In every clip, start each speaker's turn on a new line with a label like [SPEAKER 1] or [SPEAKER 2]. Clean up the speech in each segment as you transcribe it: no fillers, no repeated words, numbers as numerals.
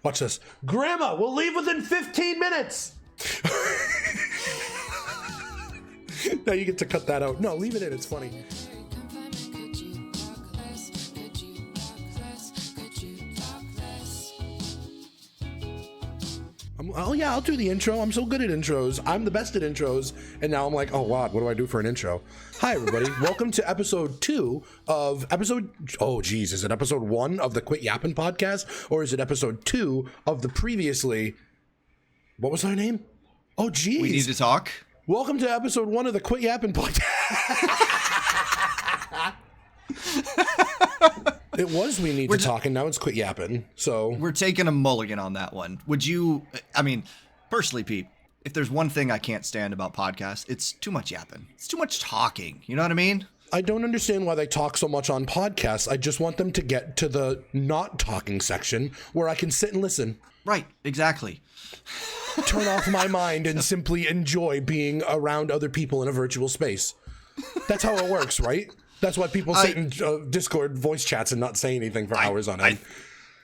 [SPEAKER 1] Watch this. Grandma, we'll leave within 15 minutes. Now you get to cut that out. No, leave it in. It's funny. Oh yeah, I'll do the intro. I'm so good at intros. I'm the best at intros. And now I'm like, oh wow, what do I do for an intro? Hi everybody. Welcome to episode 2 of is it episode 1 of the Quit Yappin podcast? Or is it episode 2 of the previously, what was our name? Oh geez.
[SPEAKER 2] We need to talk.
[SPEAKER 1] Welcome to episode 1 of the Quit Yappin podcast. It was We Need to Talk, and now it's Quit Yappin'. So
[SPEAKER 2] we're taking a mulligan on that one. Would you, personally, Pete, if there's one thing I can't stand about podcasts, it's too much yapping. It's too much talking. You know what I mean?
[SPEAKER 1] I don't understand why they talk so much on podcasts. I just want them to get to the not talking section where I can sit and listen.
[SPEAKER 2] Right, exactly.
[SPEAKER 1] Turn off my mind and simply enjoy being around other people in a virtual space. That's how it works, right? That's why people sit in Discord voice chats and not say anything for hours on end.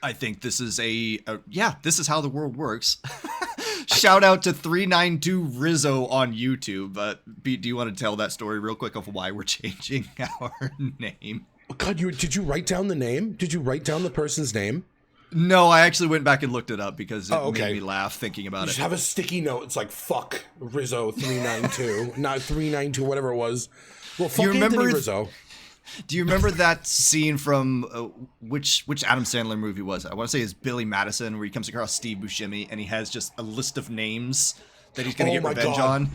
[SPEAKER 2] I think this is this is how the world works. Shout out to 392 Rizzo on YouTube. Pete, do you want to tell that story real quick of why we're changing our name?
[SPEAKER 1] God, did you write down the name? Did you write down the person's name?
[SPEAKER 2] No, I actually went back and looked it up because it made me laugh thinking about it.
[SPEAKER 1] Just have a sticky note. It's like, fuck Rizzo 392, not 392, whatever it was. Well, fuck Anthony Rizzo.
[SPEAKER 2] Do you remember that scene from which Adam Sandler movie was it? I want to say it's Billy Madison, where he comes across Steve Buscemi and he has just a list of names that he's going to get revenge on.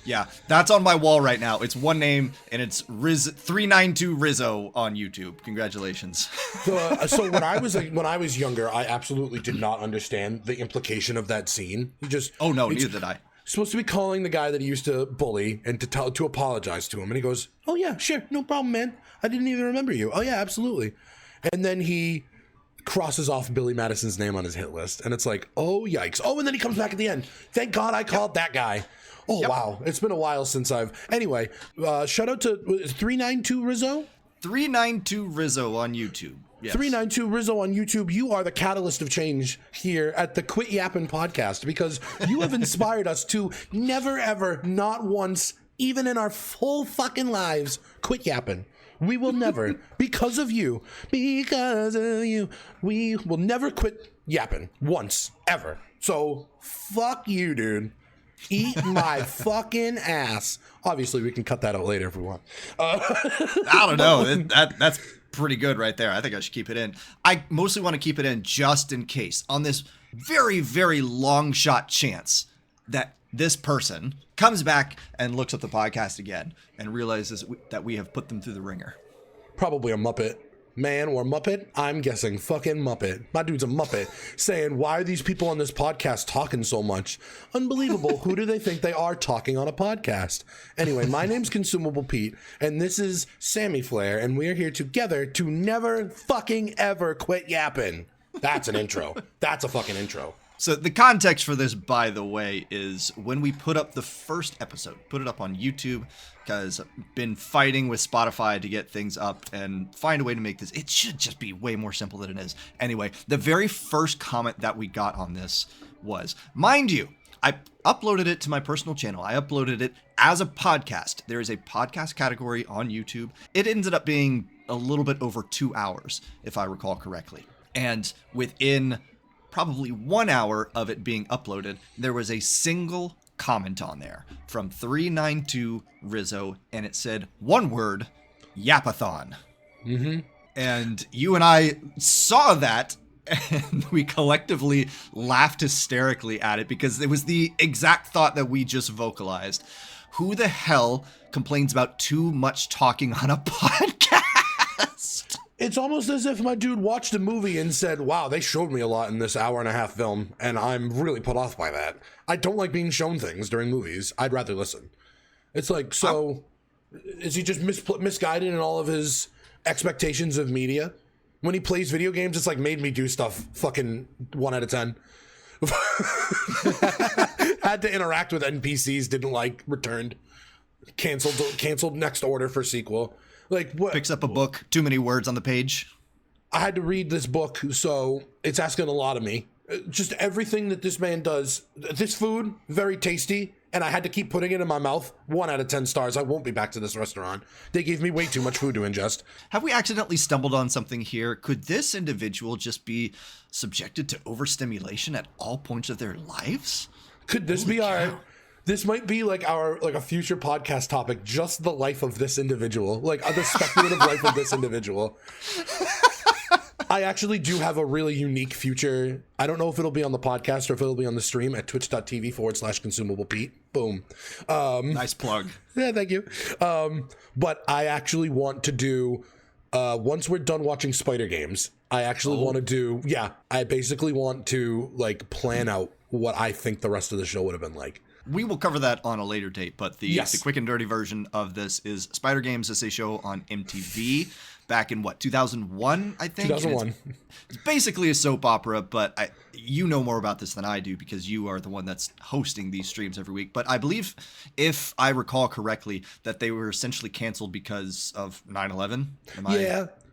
[SPEAKER 2] Yeah, that's on my wall right now. It's one name, and it's 392 Rizzo on YouTube. Congratulations.
[SPEAKER 1] So when I was younger, I absolutely did not understand the implication of that scene.
[SPEAKER 2] Neither did I.
[SPEAKER 1] Supposed to be calling the guy that he used to bully and to apologize to him, and he goes, "Oh yeah, sure, no problem, man. I didn't even remember you. Oh yeah, absolutely." And then he crosses off Billy Madison's name on his hit list, and it's like, oh yikes. Oh, and then he comes back at the end. Thank God I called that guy. Oh wow, it's been a while since Anyway, shout out to 392 Rizzo.
[SPEAKER 2] 392 Rizzo on YouTube. Yes. 392
[SPEAKER 1] Rizzo on YouTube. You are the catalyst of change here at the Quit Yappin' podcast, because you have inspired us to never ever, not once, even in our full fucking lives, quit yapping. We will never, because of you, we will never quit yapping once, ever. So fuck you, dude. Eat my fucking ass. Obviously, we can cut that out later if we want.
[SPEAKER 2] I don't know. That's pretty good right there. I think I should keep it in. I mostly want to keep it in just in case, on this very, very long shot chance that this person comes back and looks at the podcast again and realizes that we have put them through the ringer.
[SPEAKER 1] Probably a Muppet. Man or Muppet? I'm guessing fucking Muppet. My dude's a Muppet saying, why are these people on this podcast talking so much? Unbelievable. Who do they think they are talking on a podcast? Anyway, my name's Consumable Pete, and this is Sammy Flair, and we're here together to never fucking ever quit yapping. That's an intro. That's a fucking intro.
[SPEAKER 2] So the context for this, by the way, is when we put up the first episode, put it up on YouTube, because I've been fighting with Spotify to get things up and find a way to make this. It should just be way more simple than it is. Anyway, the very first comment that we got on this was, mind you, I uploaded it to my personal channel. I uploaded it as a podcast. There is a podcast category on YouTube. It ended up being a little bit over 2 hours, if I recall correctly. And within probably 1 hour of it being uploaded, there was a single comment on there from 392 Rizzo, and it said one word, Yappathon.
[SPEAKER 1] Mm-hmm.
[SPEAKER 2] And you and I saw that, and we collectively laughed hysterically at it because it was the exact thought that we just vocalized. Who the hell complains about too much talking on a podcast?
[SPEAKER 1] It's almost as if my dude watched a movie and said, wow, they showed me a lot in this hour-and-a-half film, and I'm really put off by that. I don't like being shown things during movies. I'd rather listen. It's like, so, is he just misguided in all of his expectations of media? When he plays video games, it's like made me do stuff fucking 1 out of 10. Had to interact with NPCs, didn't like, returned. Canceled next order for sequel. Like what?
[SPEAKER 2] Picks up a book, too many words on the page.
[SPEAKER 1] I had to read this book, so it's asking a lot of me. Just everything that this man does. This food, very tasty, and I had to keep putting it in my mouth. 1 out of 10 stars. I won't be back to this restaurant. They gave me way too much food to ingest.
[SPEAKER 2] Have we accidentally stumbled on something here? Could this individual just be subjected to overstimulation at all points of their lives?
[SPEAKER 1] Could this be our... This might be like a future podcast topic, just the life of this individual, like the speculative life of this individual. I actually do have a really unique future. I don't know if it'll be on the podcast or if it'll be on the stream at twitch.tv/consumable Pete. Boom.
[SPEAKER 2] Nice plug.
[SPEAKER 1] Yeah, thank you. But I actually want to do, once we're done watching Spyder games, I actually want to do, I basically want to like plan out what I think the rest of the show would have been like.
[SPEAKER 2] We will cover that on a later date, but the quick and dirty version of this is Spyder Games is a show on MTV back in 2001, I think?
[SPEAKER 1] 2001.
[SPEAKER 2] It's basically a soap opera, but you know more about this than I do because you are the one that's hosting these streams every week. But I believe, if I recall correctly, that they were essentially canceled because of 9/11.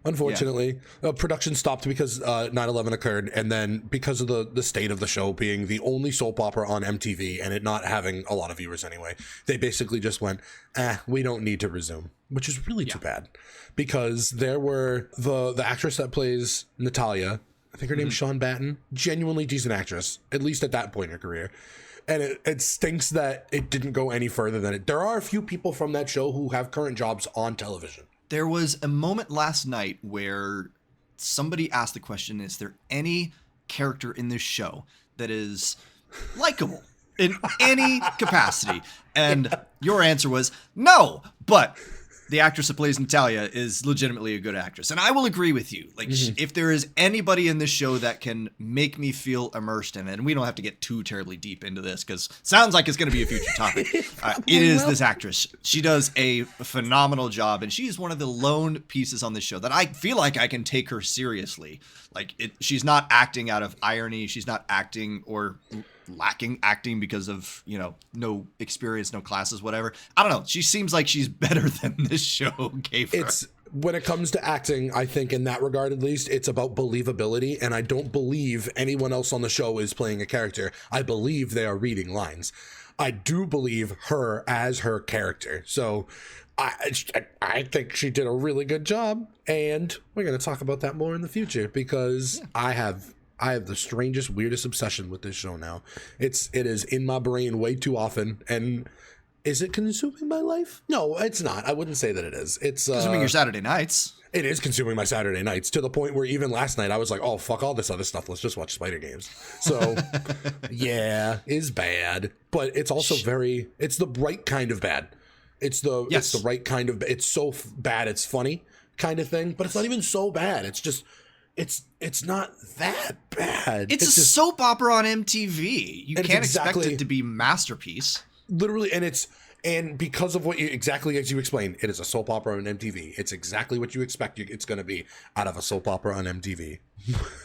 [SPEAKER 1] Unfortunately, production stopped because 9/11 occurred, and then because of the state of the show being the only soap opera on MTV and it not having a lot of viewers anyway, they basically just went, we don't need to resume, which is really too bad, because there were the actress that plays Natalia, I think her name's Sean Batten, genuinely decent actress, at least at that point in her career. And it stinks that it didn't go any further than it. There are a few people from that show who have current jobs on television.
[SPEAKER 2] There was a moment last night where somebody asked the question, is there any character in this show that is likable in any capacity? And your answer was no, but the actress that plays Natalia is legitimately a good actress. And I will agree with you. Like, if there is anybody in this show that can make me feel immersed in it, and we don't have to get too terribly deep into this because sounds like it's going to be a future topic. It is this actress. She does a phenomenal job, and she is one of the lone pieces on this show that I feel like I can take her seriously. Like, she's not acting out of irony. She's not acting or lacking acting because of, no experience, no classes, whatever. I don't know. She seems like she's better than this show gave her.
[SPEAKER 1] When it comes to acting, I think in that regard, at least, it's about believability. And I don't believe anyone else on the show is playing a character. I believe they are reading lines. I do believe her as her character. So I think she did a really good job. And we're going to talk about that more in the future because I have the strangest, weirdest obsession with this show now. It is in my brain way too often. And is it consuming my life? No, it's not. I wouldn't say that it is. It's
[SPEAKER 2] consuming your Saturday nights.
[SPEAKER 1] It is consuming my Saturday nights to the point where even last night I was like, oh, fuck all this other stuff. Let's just watch Spyder games. So yeah, it's bad, but it's also it's the right kind of bad. It's the right kind of, it's so bad. It's funny kind of thing, but it's not even so bad. It's just, it's not that bad.
[SPEAKER 2] It's a soap opera on MTV. You can't expect it to be masterpiece.
[SPEAKER 1] Literally, and because of what exactly as you explained, it is a soap opera on MTV. It's exactly what you expect it's going to be out of a soap opera on MTV.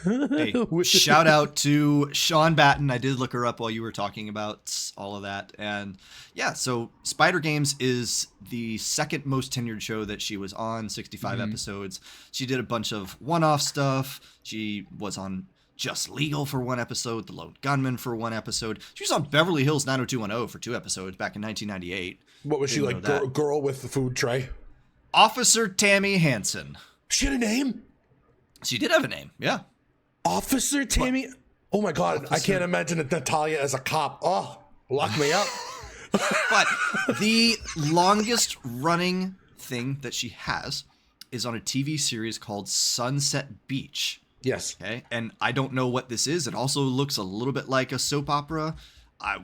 [SPEAKER 2] Hey, shout out to Sean Batten. I did look her up while you were talking about all of that. And yeah, so Spyder Games is the second most tenured show that she was on, 65 episodes. She did a bunch of one-off stuff. She was on Just Legal for one episode, The Lone Gunman for one episode. She was on Beverly Hills 90210 for 2 episodes back in 1998.
[SPEAKER 1] What was she like, girl with the food tray?
[SPEAKER 2] Officer Tammy Hansen.
[SPEAKER 1] She had a name?
[SPEAKER 2] She did have a name, yeah.
[SPEAKER 1] Officer Tammy? What? Oh my God, I can't imagine Natalia as a cop. Oh, lock me up.
[SPEAKER 2] But the longest running thing that she has is on a TV series called Sunset Beach.
[SPEAKER 1] Yes.
[SPEAKER 2] Okay. And I don't know what this is. It also looks a little bit like a soap opera.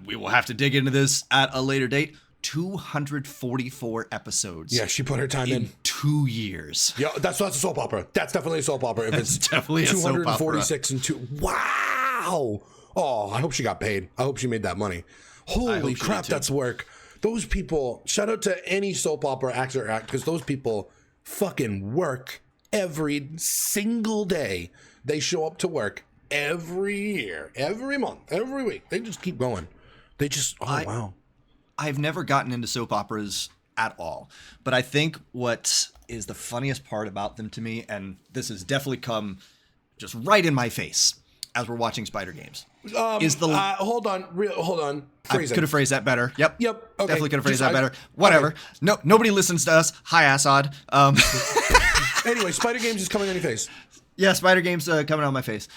[SPEAKER 2] We will have to dig into this at a later date. 244 episodes.
[SPEAKER 1] Yeah, she put her time in
[SPEAKER 2] 2 years.
[SPEAKER 1] Yeah, that's a soap opera. That's definitely a soap opera. If it's
[SPEAKER 2] definitely a soap opera.
[SPEAKER 1] 246 and 2. Wow. Oh, I hope she got paid. I hope she made that money. Holy crap, that's work. Those people, shout out to any soap opera actor because those people fucking work every single day. They show up to work every year, every month, every week. They just keep going. They just, wow.
[SPEAKER 2] I've never gotten into soap operas at all, but I think what is the funniest part about them to me, and this has definitely come just right in my face, as we're watching Spyder Games.
[SPEAKER 1] Hold on.
[SPEAKER 2] I could have phrased that better. Yep.
[SPEAKER 1] Okay.
[SPEAKER 2] Definitely could have phrased that better. Whatever. Okay. No, nobody listens to us. Hi, Assad.
[SPEAKER 1] Anyway, Spyder Games is coming on your face.
[SPEAKER 2] Yeah, Spyder Games coming on my face.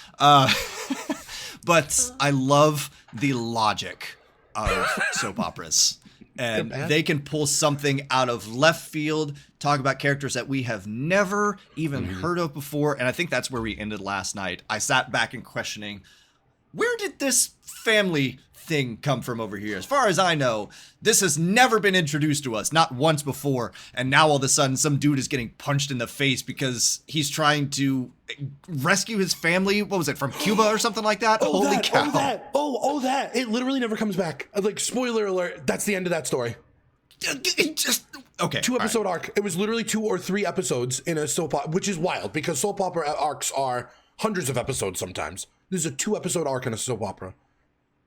[SPEAKER 2] But I love the logic of soap operas. And they can pull something out of left field, talk about characters that we have never even heard of before. And I think that's where we ended last night. I sat back and questioning, where did this family thing come from over here? As far as I know, this has never been introduced to us, not once before. And now all of a sudden, some dude is getting punched in the face because he's trying to rescue his family. What was it, from Cuba or something like that? Holy cow.
[SPEAKER 1] That. It literally never comes back. Like, spoiler alert, that's the end of that story.
[SPEAKER 2] Okay.
[SPEAKER 1] 2-episode arc. It was literally 2 or 3 episodes in a soap opera, which is wild because soap opera arcs are hundreds of episodes sometimes. This is a 2-episode arc in a soap opera.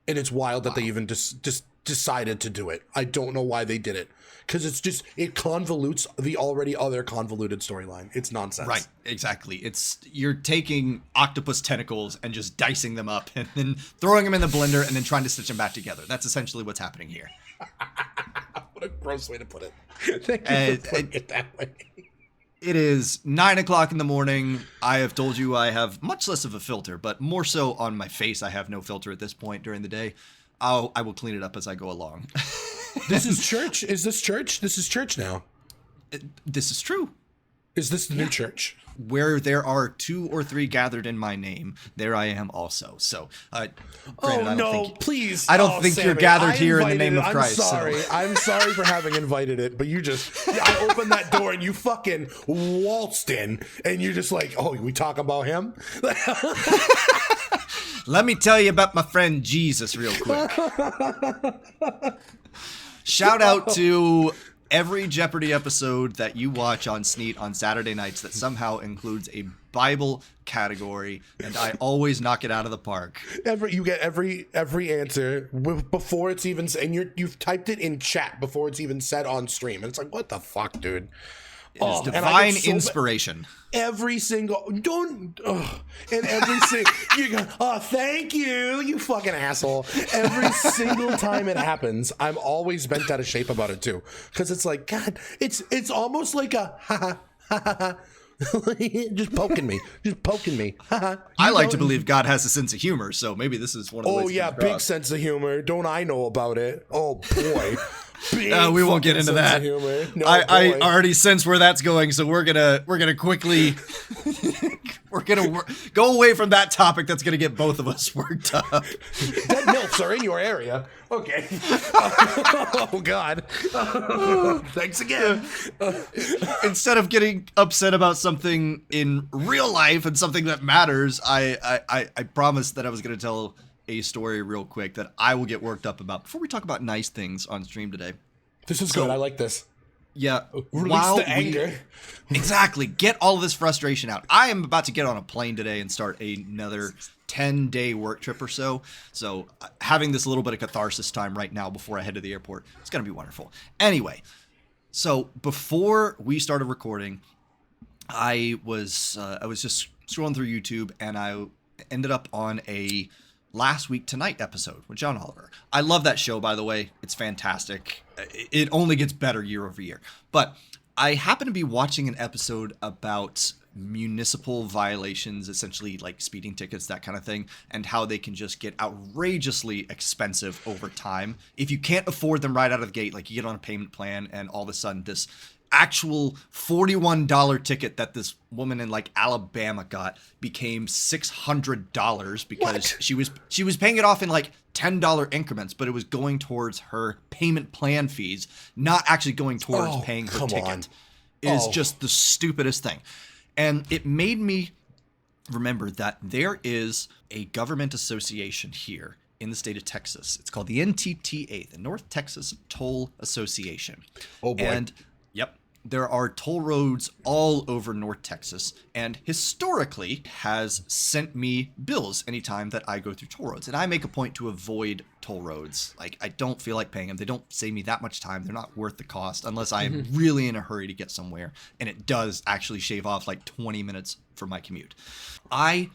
[SPEAKER 1] And it's wild that they even just decided to do it. I don't know why they did it. Because it convolutes the already other convoluted storyline. It's nonsense.
[SPEAKER 2] Right, exactly. You're taking octopus tentacles and just dicing them up and then throwing them in the blender and then trying to stitch them back together. That's essentially what's happening here.
[SPEAKER 1] What a gross way to put it. Thank you for putting it that way.
[SPEAKER 2] It is 9 o'clock in the morning. I have told you I have much less of a filter, but more so on my face. I have no filter at this point during the day. I will clean it up as I go along.
[SPEAKER 1] This is church? Is this church? This is church now.
[SPEAKER 2] This is true.
[SPEAKER 1] Is this the new church?
[SPEAKER 2] Where there are 2 or 3 gathered in my name, there I am also. So, granted,
[SPEAKER 1] please.
[SPEAKER 2] I don't think
[SPEAKER 1] Sammy,
[SPEAKER 2] you're gathered here in the name of Christ.
[SPEAKER 1] I'm sorry for having invited it, but I opened that door and you fucking waltzed in, and you're just like, oh, we talk about him?
[SPEAKER 2] Let me tell you about my friend Jesus real quick. Shout out to every Jeopardy episode that you watch on Sneet on Saturday nights that somehow includes a Bible category, and I always knock it out of the park.
[SPEAKER 1] You get every answer before it's even, and you've typed it in chat before it's even said on stream, and it's like, what the fuck, dude?
[SPEAKER 2] It is divine inspiration.
[SPEAKER 1] Every single you go, oh, thank you, you fucking asshole. Every single time it happens, I'm always bent out of shape about it too, because it's like, God, it's almost like a ha ha. just poking me.
[SPEAKER 2] I like to believe God has a sense of humor, so maybe this is one of the ways.
[SPEAKER 1] Oh yeah, big sense of humor. Don't I know about it? Oh boy.
[SPEAKER 2] We won't get into that.
[SPEAKER 1] No,
[SPEAKER 2] I already sense where that's going, so we're gonna quickly go away from that topic. That's gonna get both of us worked up.
[SPEAKER 1] Dead milfs are in your area. Okay. Oh God. Thanks again.
[SPEAKER 2] Instead of getting upset about something in real life and something that matters, I promised that I was gonna tell a story real quick that I will get worked up about before we talk about nice things on stream today.
[SPEAKER 1] This is good. I like this.
[SPEAKER 2] Yeah.
[SPEAKER 1] Release the anger.
[SPEAKER 2] Exactly. Get all of this frustration out. I am about to get on a plane today and start another 10-day work trip or so. So having this little bit of catharsis time right now before I head to the airport, it's going to be wonderful. Anyway, so before we started recording, I was just scrolling through YouTube and I ended up on a Last Week Tonight episode with John Oliver. I love that show, by the way. It's fantastic. It only gets better year over year. But I happen to be watching an episode about municipal violations, essentially like speeding tickets, that kind of thing, and how they can just get outrageously expensive over time. If you can't afford them right out of the gate, like you get on a payment plan and all of a sudden this actual $41 ticket that this woman in like Alabama got became $600 because she was paying it off in like $10 increments, but it was going towards her payment plan fees, not actually going towards paying her ticket. It is just the stupidest thing. And it made me remember that there is a government association here in the state of Texas. It's called the NTTA, the North Texas Toll Association. Oh boy. And yep, there are toll roads all over North Texas, and historically has sent me bills anytime that I go through toll roads. And I make a point to avoid toll roads. Like, I don't feel like paying them. They don't save me that much time. They're not worth the cost unless I am really in a hurry to get somewhere. And it does actually shave off like 20 minutes for my commute. I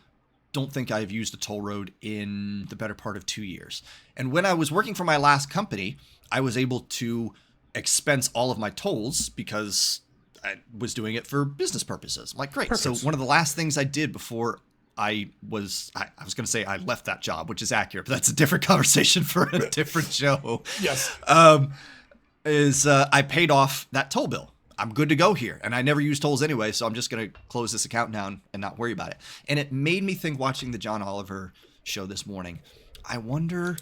[SPEAKER 2] don't think I've used a toll road in the better part of 2 years. And when I was working for my last company, I was able to expense all of my tolls because I was doing it for business purposes. I'm like, great.
[SPEAKER 1] Perfect.
[SPEAKER 2] So one of the last things I did before I was going to say I left that job, which is accurate, but that's a different conversation for a different show.
[SPEAKER 1] Yes.
[SPEAKER 2] I paid off that toll bill. I'm good to go here. And I never use tolls anyway, so I'm just going to close this account down and not worry about it. And it made me think, watching the John Oliver show this morning, I wonder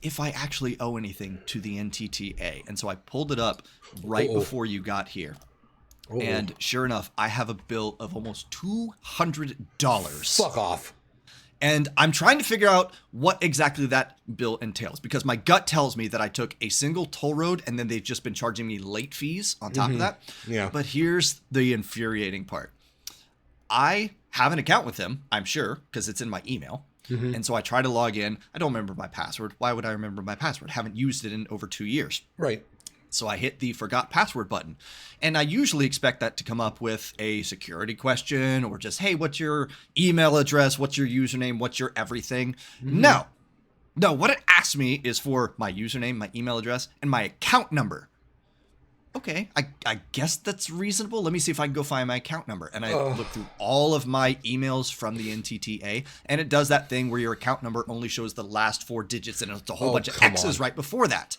[SPEAKER 2] if I actually owe anything to the NTTA. And so I pulled it up right before you got here. And sure enough, I have a bill of almost $200.
[SPEAKER 1] Fuck off.
[SPEAKER 2] And I'm trying to figure out what exactly that bill entails, because my gut tells me that I took a single toll road and then they've just been charging me late fees on top of that.
[SPEAKER 1] Yeah.
[SPEAKER 2] But here's the infuriating part. I have an account with them, I'm sure, because it's in my email. And so I try to log in. I don't remember my password. Why would I remember my password? Haven't used it in over 2 years.
[SPEAKER 1] Right.
[SPEAKER 2] So I hit the forgot password button, and I usually expect that to come up with a security question or just, hey, what's your email address? What's your username? What's your everything? No, what it asks me is for my username, my email address, and my account number. Okay, I guess that's reasonable. Let me see if I can go find my account number. And I look through all of my emails from the NTTA, and it does that thing where your account number only shows the last 4 digits, and it's a whole bunch of X's right before that.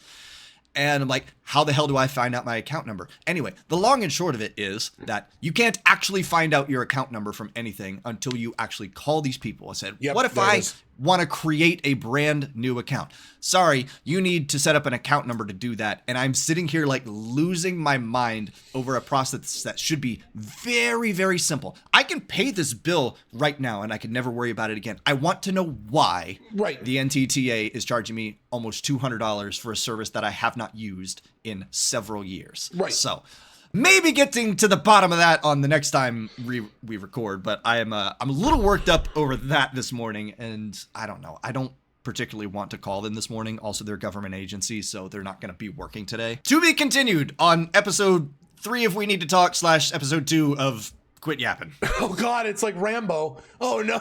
[SPEAKER 2] And I'm like, how the hell do I find out my account number? Anyway, the long and short of it is that you can't actually find out your account number from anything until you actually call these people. I said, what if I want to create a brand new account? Sorry, you need to set up an account number to do that. And I'm sitting here like losing my mind over a process that should be very, very simple. I can pay this bill right now and I can never worry about it again. I want to know why the NTTA is charging me almost $200 for a service that I have not used in several years.
[SPEAKER 1] Right.
[SPEAKER 2] So maybe getting to the bottom of that on the next time we record, but I'm a little worked up over that this morning, and I don't know. I don't particularly want to call them this morning. Also, they're a government agency, so they're not going to be working today. To be continued on episode 3 of We Need to Talk / episode 2 of Quit Yappin'.
[SPEAKER 1] Oh God, it's like Rambo. Oh no.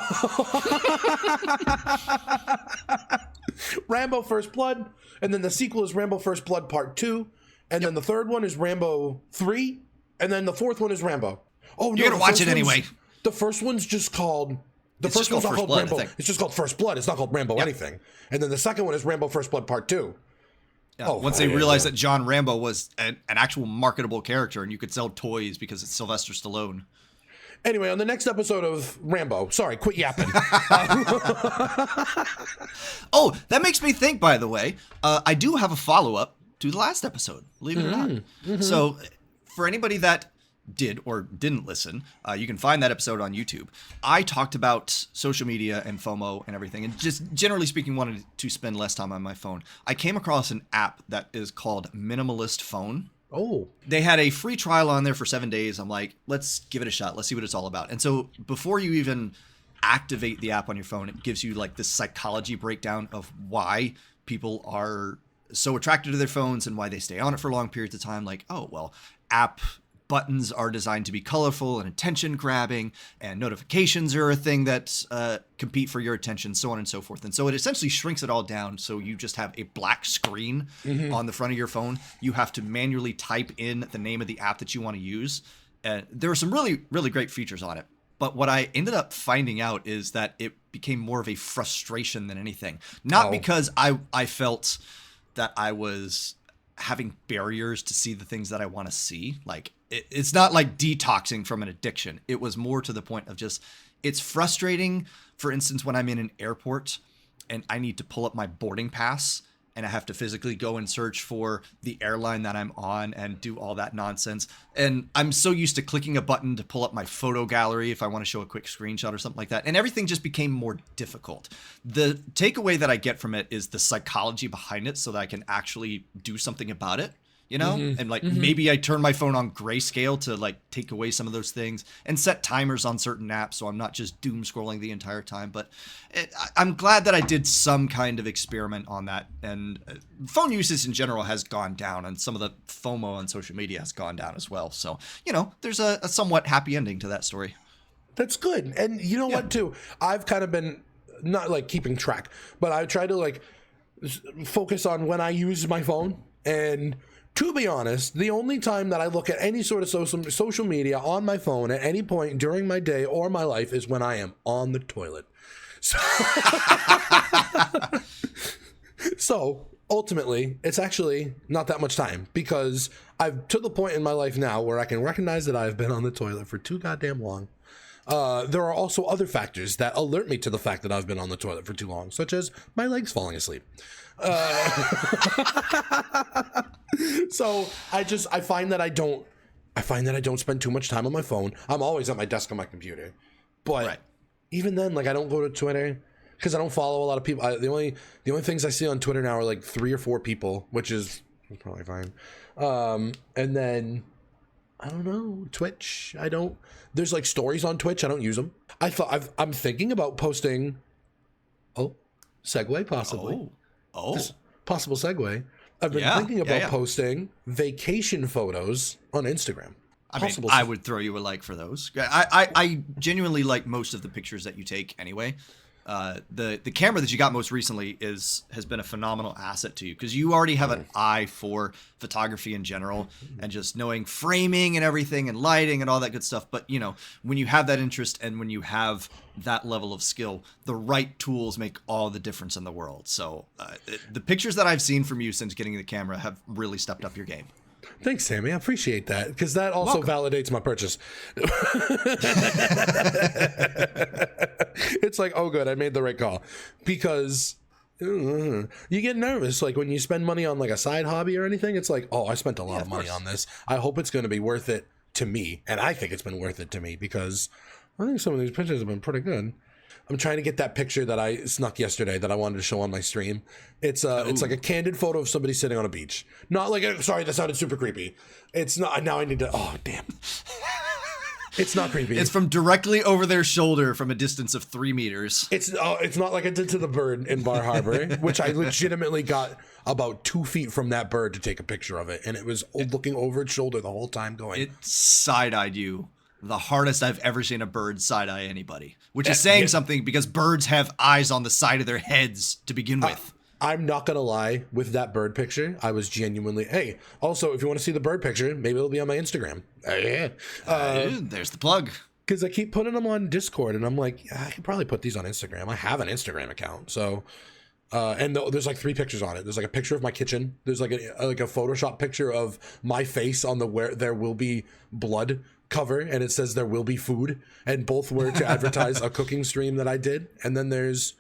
[SPEAKER 1] Rambo First Blood, and then the sequel is Rambo First Blood Part 2, and then the third one is Rambo 3, and then the fourth one is Rambo. Oh no,
[SPEAKER 2] you're gonna watch it anyway.
[SPEAKER 1] The first one's just called first one's not called Rambo. It's just called First Blood. It's not called Rambo anything. And then the second one is Rambo First Blood Part 2.
[SPEAKER 2] Yeah, once they realized that John Rambo was an actual marketable character and you could sell toys because it's Sylvester Stallone.
[SPEAKER 1] Anyway, on the next episode of Rambo, sorry, quit yapping.
[SPEAKER 2] Oh, that makes me think, by the way, I do have a follow-up to the last episode, believe it or not. So for anybody that did or didn't listen, you can find that episode on YouTube. I talked about social media and FOMO and everything, and just generally speaking, wanted to spend less time on my phone. I came across an app that is called Minimalist Phone.
[SPEAKER 1] Oh.
[SPEAKER 2] They had a free trial on there for 7 days. I'm like, let's give it a shot. Let's see what it's all about. And so before you even activate the app on your phone, it gives you like this psychology breakdown of why people are so attracted to their phones and why they stay on it for long periods of time. Like, oh, well, app buttons are designed to be colorful and attention grabbing, and notifications are a thing that compete for your attention, so on and so forth. And so it essentially shrinks it all down. So you just have a black screen on the front of your phone. You have to manually type in the name of the app that you want to use. There are some really, really great features on it. But what I ended up finding out is that it became more of a frustration than anything. Not because I felt that I was having barriers to see the things that I want to see. Like, it's not like detoxing from an addiction. It was more to the point of just, it's frustrating. For instance, when I'm in an airport and I need to pull up my boarding pass and I have to physically go and search for the airline that I'm on and do all that nonsense. And I'm so used to clicking a button to pull up my photo gallery if I want to show a quick screenshot or something like that. And everything just became more difficult. The takeaway that I get from it is the psychology behind it so that I can actually do something about it. You know, and like maybe I turn my phone on grayscale to like take away some of those things and set timers on certain apps so I'm not just doom scrolling the entire time. But I'm glad that I did some kind of experiment on that. And phone usage in general has gone down, and some of the FOMO on social media has gone down as well. So, you know, there's a somewhat happy ending to that story.
[SPEAKER 1] That's good. And you know what, too? I've kind of been not like keeping track, but I try to like focus on when I use my phone. And to be honest, the only time that I look at any sort of social media on my phone at any point during my day or my life is when I am on the toilet. So, so ultimately, it's actually not that much time because I've to the point in my life now where I can recognize that I've been on the toilet for too goddamn long. There are also other factors that alert me to the fact that I've been on the toilet for too long, such as my legs falling asleep. So I find that I don't spend too much time on my phone. I'm always at my desk on my computer, but even then, like I don't go to Twitter because I don't follow a lot of people. The only things I see on Twitter now are like 3 or 4 people, which is probably fine. And then I don't know, Twitch. There's like stories on Twitch. I don't use them. I'm thinking about posting. Segue possibly. Possible segue. I've been thinking about posting vacation photos on Instagram.
[SPEAKER 2] I would throw you a like for those. I genuinely like most of the pictures that you take anyway. The camera that you got most recently has been a phenomenal asset to you because you already have an eye for photography in general and just knowing framing and everything and lighting and all that good stuff. But you know, when you have that interest and when you have that level of skill, the right tools make all the difference in the world. So the pictures that I've seen from you since getting the camera have really stepped up your game.
[SPEAKER 1] Thanks, Sammy. I appreciate that because that also validates my purchase. It's like, oh, good, I made the right call because you get nervous. Like when you spend money on like a side hobby or anything, it's like, oh, I spent a lot of money on this. I hope it's going to be worth it to me. And I think it's been worth it to me because I think some of these pictures have been pretty good. I'm trying to get that picture that I snuck yesterday that I wanted to show on my stream. It's like a candid photo of somebody sitting on a beach. Not like sorry, that sounded super creepy. It's not. Now I need to. Oh damn. It's not creepy.
[SPEAKER 2] It's from directly over their shoulder from a distance of 3 meters.
[SPEAKER 1] It's not like I did to the bird in Bar Harbor, which I legitimately got about 2 feet from that bird to take a picture of it, and it was looking over its shoulder the whole time going.
[SPEAKER 2] It side-eyed you. The hardest I've ever seen a bird side-eye anybody, which is saying something because birds have eyes on the side of their heads to begin with.
[SPEAKER 1] I'm not going to lie, with that bird picture, I was genuinely, hey, also, if you want to see the bird picture, maybe it'll be on my Instagram.
[SPEAKER 2] There's the plug.
[SPEAKER 1] Because I keep putting them on Discord, and I'm like, I could probably put these on Instagram. I have an Instagram account, so... and there's like 3 pictures on it. There's like a picture of my kitchen. There's like a Photoshop picture of my face on the where there will be blood cover, and it says there will be food, and both were to advertise a cooking stream that I did. And then there's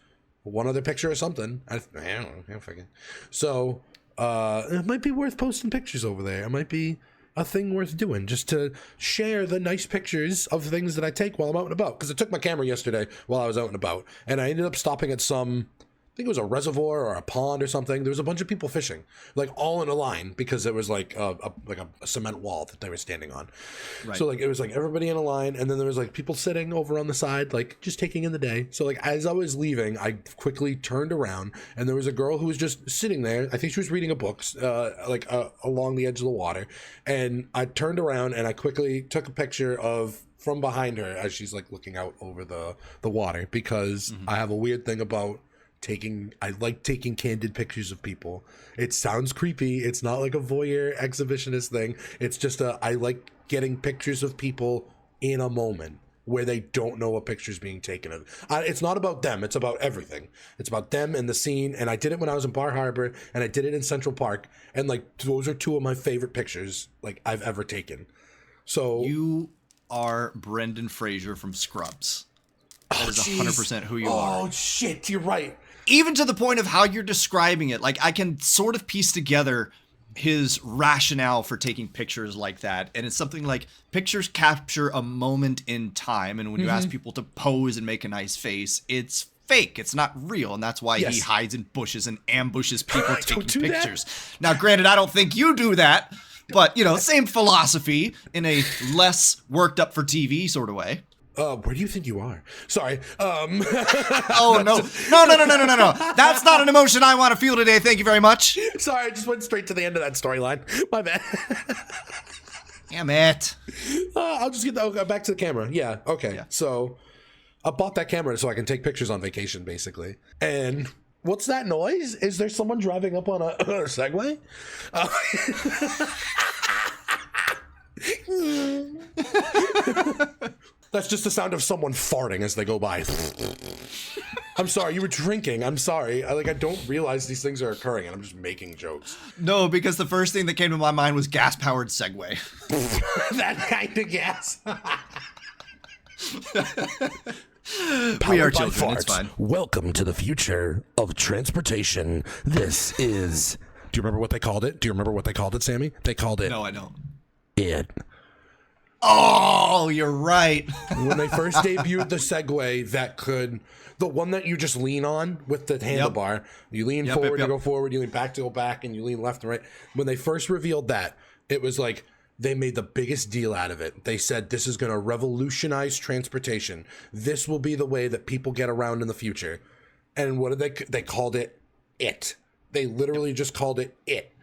[SPEAKER 1] one other picture or something. I don't know. So it might be worth posting pictures over there. It might be a thing worth doing just to share the nice pictures of things that I take while I'm out and about. Because I took my camera yesterday while I was out and about, and I ended up stopping at I think it was a reservoir or a pond or something. There was a bunch of people fishing, like all in a line, because it was like a cement wall that they were standing on. Right. So like it was like everybody in a line, and then there was like people sitting over on the side, like just taking in the day. So like as I was leaving, I quickly turned around, and there was a girl who was just sitting there. I think she was reading a book, along the edge of the water. And I turned around and I quickly took a picture from behind her as she's like looking out over the water, because I have a weird thing about I like taking candid pictures of people. It sounds creepy. It's not like a voyeur exhibitionist thing. It's just I like getting pictures of people in a moment where they don't know a picture's being taken of. It's not about them. It's about everything. It's about them and the scene. And I did it when I was in Bar Harbor, and I did it in Central Park. And like those are 2 of my favorite pictures like I've ever taken. So
[SPEAKER 2] you are Brendan Fraser from Scrubs. That is 100% who you are.
[SPEAKER 1] Oh shit, you're right.
[SPEAKER 2] Even to the point of how you're describing it, like I can sort of piece together his rationale for taking pictures like that. And it's something like pictures capture a moment in time. And when you ask people to pose and make a nice face, it's fake. It's not real. And that's why he hides in bushes and ambushes people taking pictures. Now, granted, I don't think you do that, but same philosophy in a less worked up for TV sort of way.
[SPEAKER 1] Where do you think you are? Sorry.
[SPEAKER 2] Oh, no. No. That's not an emotion I want to feel today. Thank you very much.
[SPEAKER 1] Sorry, I just went straight to the end of that storyline. My bad.
[SPEAKER 2] Damn it.
[SPEAKER 1] I'll just get back to the camera. Yeah. Okay.
[SPEAKER 2] Yeah.
[SPEAKER 1] So I bought that camera so I can take pictures on vacation, basically. And what's that noise? Is there someone driving up on a Segway? That's just the sound of someone farting as they go by. I'm sorry, you were drinking. I'm sorry. I don't realize these things are occurring, and I'm just making jokes.
[SPEAKER 2] No, because the first thing that came to my mind was gas-powered Segway.
[SPEAKER 1] That kind of gas.
[SPEAKER 2] We are
[SPEAKER 1] Powered by
[SPEAKER 2] children,
[SPEAKER 1] farts.
[SPEAKER 2] it's fine.
[SPEAKER 1] Welcome to the future of transportation. This is... Do you remember what they called it? Do you remember what they called it, Sammy? They called it...
[SPEAKER 2] No, I don't.
[SPEAKER 1] It.
[SPEAKER 2] Oh, you're right.
[SPEAKER 1] When they first debuted the Segway that could... The one that you just lean on with the handlebar. You lean forward to go forward, you lean back to go back, and you lean left and right. When they first revealed that, it was like... They made the biggest deal out of it. They said, this is going to revolutionize transportation. This will be the way that people get around in the future. And what did they called it? It. They literally just called it It.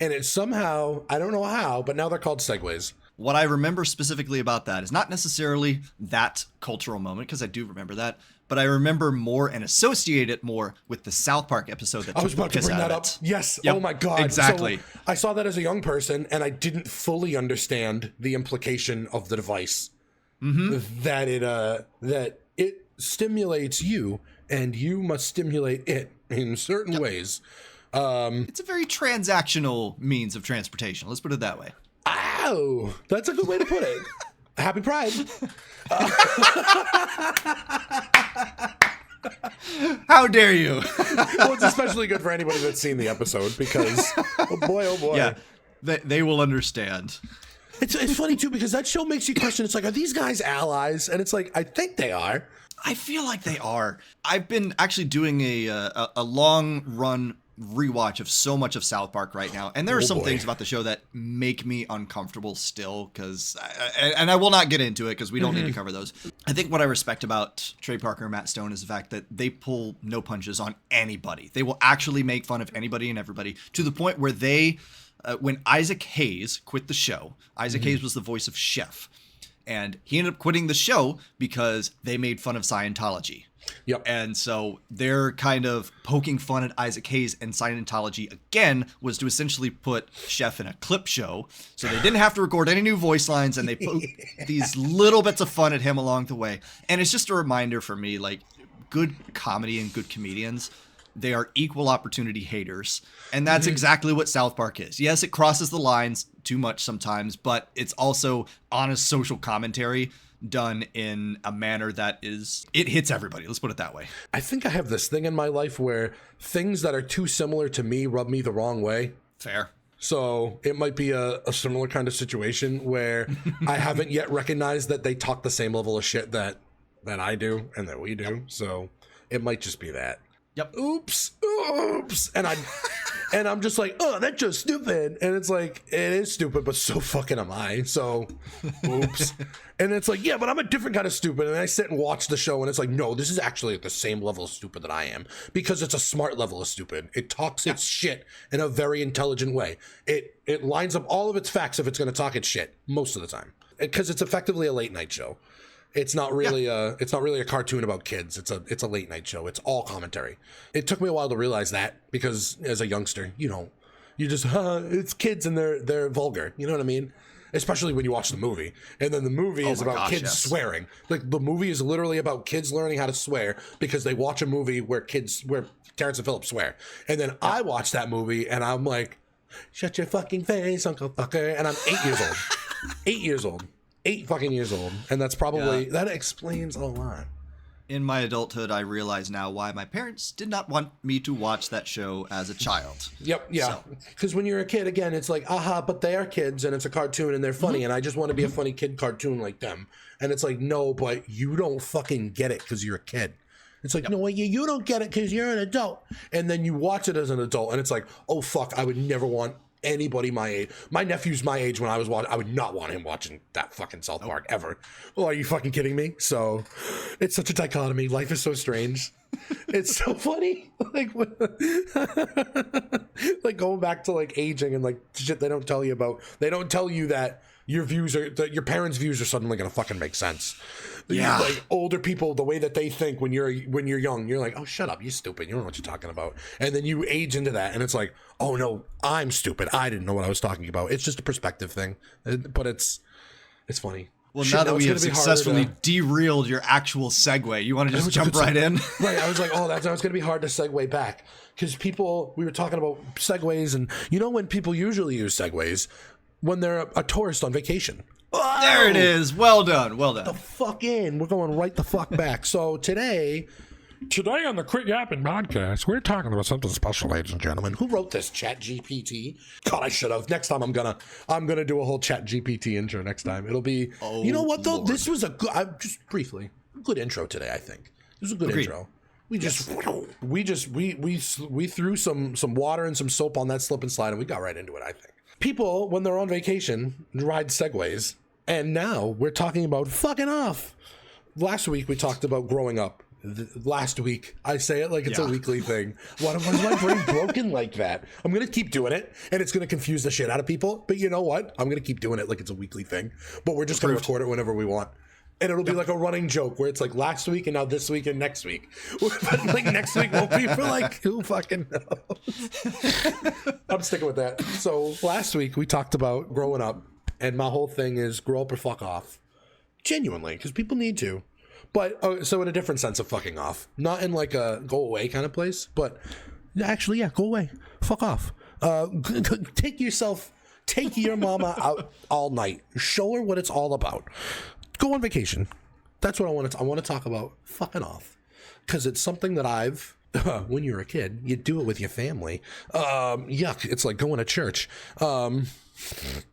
[SPEAKER 1] And it somehow, I don't know how, but now they're called Segways.
[SPEAKER 2] What I remember specifically about that is not necessarily that cultural moment, because I do remember that, but I remember more and associate it more with the South Park episode that
[SPEAKER 1] I was about to bring that up. Yes. Yep. Oh my God.
[SPEAKER 2] Exactly.
[SPEAKER 1] So I saw that as a young person, and I didn't fully understand the implication of the device. Mm-hmm. That it stimulates you, and you must stimulate it in certain ways.
[SPEAKER 2] It's a very transactional means of transportation. Let's put it that way.
[SPEAKER 1] Ow! That's a good way to put it. Happy Pride.
[SPEAKER 2] How dare you?
[SPEAKER 1] Well, it's especially good for anybody that's seen the episode because, oh boy.
[SPEAKER 2] Yeah, they will understand.
[SPEAKER 1] It's funny, too, because that show makes you question. It's like, are these guys allies? And it's like, I think they are.
[SPEAKER 2] I feel like they are. I've been actually doing a long run rewatch of so much of South Park right now, and there are some things about the show that make me uncomfortable still, because and I will not get into it because we don't need to cover those. I think what I respect about Trey Parker and Matt Stone is the fact that they pull no punches on anybody. They will actually make fun of anybody and everybody, to the point where they when Isaac Hayes quit the show, Isaac Hayes was the voice of Chef, and he ended up quitting the show because they made fun of Scientology.
[SPEAKER 1] Yep.
[SPEAKER 2] And so they're kind of poking fun at Isaac Hayes, and Scientology, again, was to essentially put Chef in a clip show. So they didn't have to record any new voice lines, and they put these little bits of fun at him along the way. And it's just a reminder for me, like, good comedy and good comedians, they are equal opportunity haters. And that's exactly what South Park is. Yes, it crosses the lines too much sometimes, but it's also honest social commentary done in a manner that it hits everybody. Let's put it that way.
[SPEAKER 1] I think I have this thing in my life where things that are too similar to me rub me the wrong way.
[SPEAKER 2] Fair.
[SPEAKER 1] So it might be a similar kind of situation where I haven't yet recognized that they talk the same level of shit that I do and that we do. Yep. So it might just be that.
[SPEAKER 2] Yep.
[SPEAKER 1] Oops. And I'm just like, oh, that's just stupid. And it's like, it is stupid, but so fucking am I. So, oops. And it's like, yeah, but I'm a different kind of stupid. And I sit and watch the show, and it's like, no, this is actually at the same level of stupid that I am, because it's a smart level of stupid. It talks its shit in a very intelligent way. It lines up all of its facts if it's going to talk its shit most of the time, because it's effectively a late night show. It's not really a cartoon about kids. It's a late night show. It's all commentary. It took me a while to realize that, because as a youngster, you just it's kids and they're vulgar. You know what I mean? Especially when you watch the movie, and then the movie is about kids swearing. Like, the movie is literally about kids learning how to swear because they watch a movie where Terrence and Phillip swear, and then I watch that movie and I'm like, shut your fucking face, Uncle Fucker, and I'm 8 years old. 8 years old. 8 fucking years old. And that's probably, that explains a lot.
[SPEAKER 2] In my adulthood, I realize now why my parents did not want me to watch that show as a child.
[SPEAKER 1] Yep, yeah. Because when you're a kid, again, it's like, but they are kids, and it's a cartoon, and they're funny, and I just want to be a funny kid cartoon like them. And it's like, no, but you don't fucking get it because you're a kid. It's like, no, you don't get it because you're an adult. And then you watch it as an adult, and it's like, oh, fuck, I would never want anybody my age. My nephew's my age when I was watching. I would not want him watching that fucking South Park ever. Well, are you fucking kidding me? So it's such a dichotomy. Life is so strange. It's so funny. Like going back to like aging and like shit they don't tell you about. They don't tell you that your your parents' views are suddenly gonna fucking make sense.
[SPEAKER 2] Yeah.
[SPEAKER 1] Like older people, the way that they think when you're young, you're like, oh, shut up, you stupid, you don't know what you're talking about. And then you age into that, and it's like, oh no, I'm stupid, I didn't know what I was talking about. It's just a perspective thing, but it's funny.
[SPEAKER 2] Well, now that we have successfully derailed your actual segue, you want to just jump right in?
[SPEAKER 1] Right, I was like, oh, that's going to be hard to segue back. Because we were talking about segues, and you know when people usually use segues? When they're a tourist on vacation.
[SPEAKER 2] There it is. Well done. Well done.
[SPEAKER 1] The fuck in. We're going right the fuck back. So today on the Quit Yappin podcast, we're talking about something special, ladies and gentlemen. Who wrote this? Chat GPT? God, I should have. Next time I'm gonna do a whole Chat GPT intro next time. It'll be you know what though? Lord. This was a good just briefly good intro today, I think. This was a good intro. We threw some water and some soap on that slip and slide and we got right into it, I think. People, when they're on vacation, ride segways. And now we're talking about fucking off. Last week we talked about growing up. Last week, I say it like it's a weekly thing. Why is my brain broken like that? I'm going to keep doing it, and it's going to confuse the shit out of people. But you know what? I'm going to keep doing it like it's a weekly thing. But we're just going to record it whenever we want. And it'll be like a running joke where it's like last week and now this week and next week. But like next week won't be for like who fucking knows. I'm sticking with that. So last week we talked about growing up, and my whole thing is grow up or fuck off. Genuinely, because people need to. But so in a different sense of fucking off, not in like a go away kind of place, but actually, yeah, go away, fuck off. Take your mama out all night. Show her what it's all about. Go on vacation. That's what I want to talk about. Fucking off, because it's something that I've. When you're a kid, you do it with your family. Yuck! It's like going to church.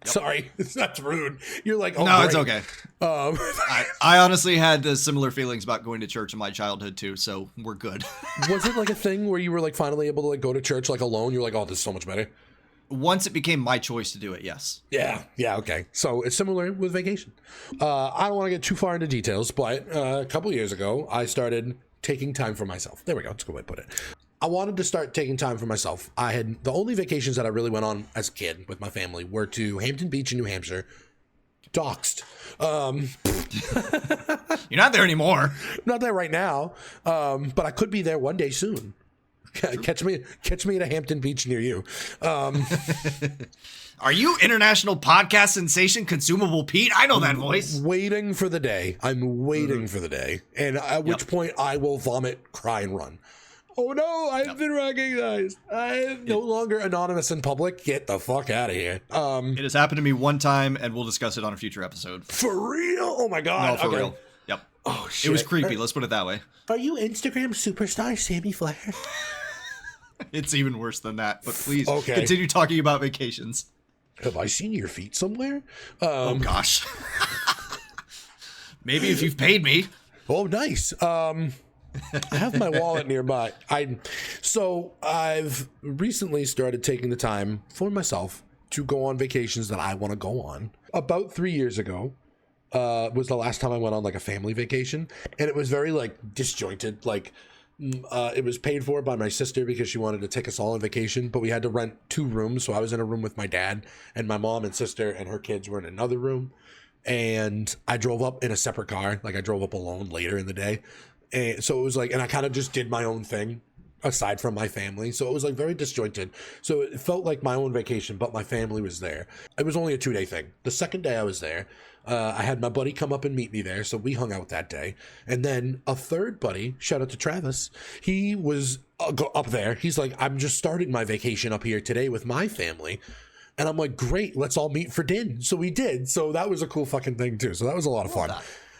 [SPEAKER 1] Sorry, that's rude. You're like, oh,
[SPEAKER 2] no,
[SPEAKER 1] great.
[SPEAKER 2] It's okay. I honestly had similar feelings about going to church in my childhood too, so we're good.
[SPEAKER 1] Was it like a thing where you were like finally able to like go to church like alone? You're like, oh, this is so much better.
[SPEAKER 2] Once it became my choice to do it, yes.
[SPEAKER 1] Yeah, okay. So it's similar with vacation. I don't want to get too far into details, but a couple years ago, I started taking time for myself. There we go. That's a good way to put it. I wanted to start taking time for myself. I had the only vacations that I really went on as a kid with my family were to Hampton Beach in New Hampshire. Doxed.
[SPEAKER 2] You're not there anymore.
[SPEAKER 1] Not there right now, but I could be there one day soon. Catch me at a Hampton Beach near you.
[SPEAKER 2] Are you international podcast sensation Consumable Pete? I know that voice.
[SPEAKER 1] Waiting for the day. I'm waiting for the day. And at which point I will vomit, cry, and run. Oh no, I've been recognized. I'm no longer anonymous in public. Get the fuck out of here.
[SPEAKER 2] It has happened to me one time, and we'll discuss it on a future episode.
[SPEAKER 1] For real? Oh my god.
[SPEAKER 2] No, for real. Yep.
[SPEAKER 1] Oh shit.
[SPEAKER 2] It was creepy. Let's put it that way.
[SPEAKER 1] Are you Instagram superstar Sammy Flair?
[SPEAKER 2] It's even worse than that, but please continue talking about vacations.
[SPEAKER 1] Have I seen your feet somewhere?
[SPEAKER 2] Oh gosh. Maybe if you've paid me.
[SPEAKER 1] Oh, nice. I have my wallet nearby. So I've recently started taking the time for myself to go on vacations that I want to go on. About 3 years ago was the last time I went on like a family vacation, and it was very like disjointed. Like it was paid for by my sister because she wanted to take us all on vacation, but we had to rent 2 rooms. So I was in a room with my dad, and my mom and sister and her kids were in another room. And I drove up in a separate car. Like I drove up alone later in the day. And so it was like, and I kind of just did my own thing aside from my family. So it was like very disjointed. So it felt like my own vacation, but my family was there. It was only a 2-day thing. The second day I was there, I had my buddy come up and meet me there. So we hung out that day. And then a third buddy, shout out to Travis, he was up there. He's like, I'm just starting my vacation up here today with my family. And I'm like, great, let's all meet for dinner. So we did. So that was a cool fucking thing too. So that was a lot of fun.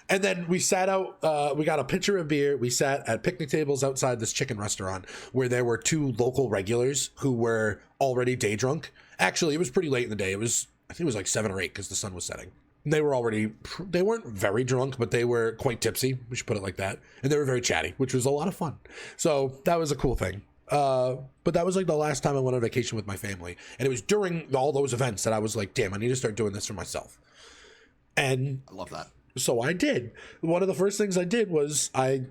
[SPEAKER 1] And then we sat out, we got a pitcher of beer. We sat at picnic tables outside this chicken restaurant where there were 2 local regulars who were already day drunk. Actually, it was pretty late in the day. I think it was like 7 or 8 because the sun was setting. They weren't very drunk, but they were quite tipsy. We should put it like that. And they were very chatty, which was a lot of fun. So that was a cool thing. But that was like the last time I went on vacation with my family. And it was during all those events that I was like, damn, I need to start doing this for myself. And
[SPEAKER 2] I love that.
[SPEAKER 1] So I did. One of the first things I did was I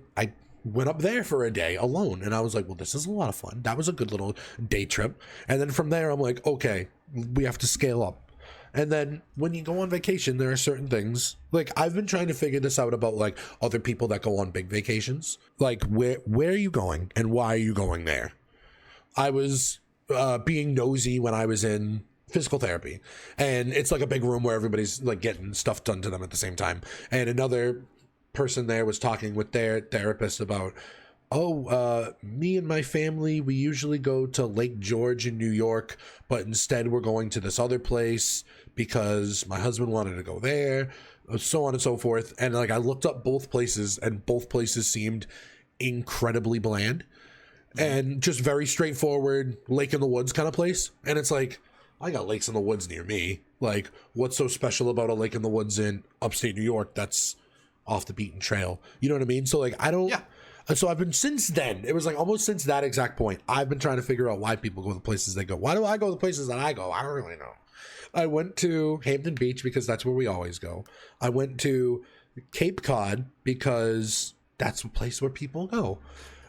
[SPEAKER 1] went up there for a day alone. And I was like, well, this is a lot of fun. That was a good little day trip. And then from there, I'm like, okay, we have to scale up. And then when you go on vacation, there are certain things, like I've been trying to figure this out about like other people that go on big vacations. Like where are you going and why are you going there? I was being nosy when I was in physical therapy, and it's like a big room where everybody's like getting stuff done to them at the same time. And another person there was talking with their therapist about, me and my family, we usually go to Lake George in New York, but instead we're going to this other place because my husband wanted to go there, so on and so forth. And like I looked up both places, and both places seemed incredibly bland and just very straightforward, lake in the woods kind of place. And it's like, I got lakes in the woods near me. Like, what's so special about a lake in the woods in upstate New York that's off the beaten trail? You know what I mean? So like, I don't. Yeah. And so I've been, since then, it was like almost since that exact point, I've been trying to figure out why people go the places they go. Why do I go the places that I go? I don't really know. I went to Hampton Beach because that's where we always go. I went to Cape Cod because that's a place where people go.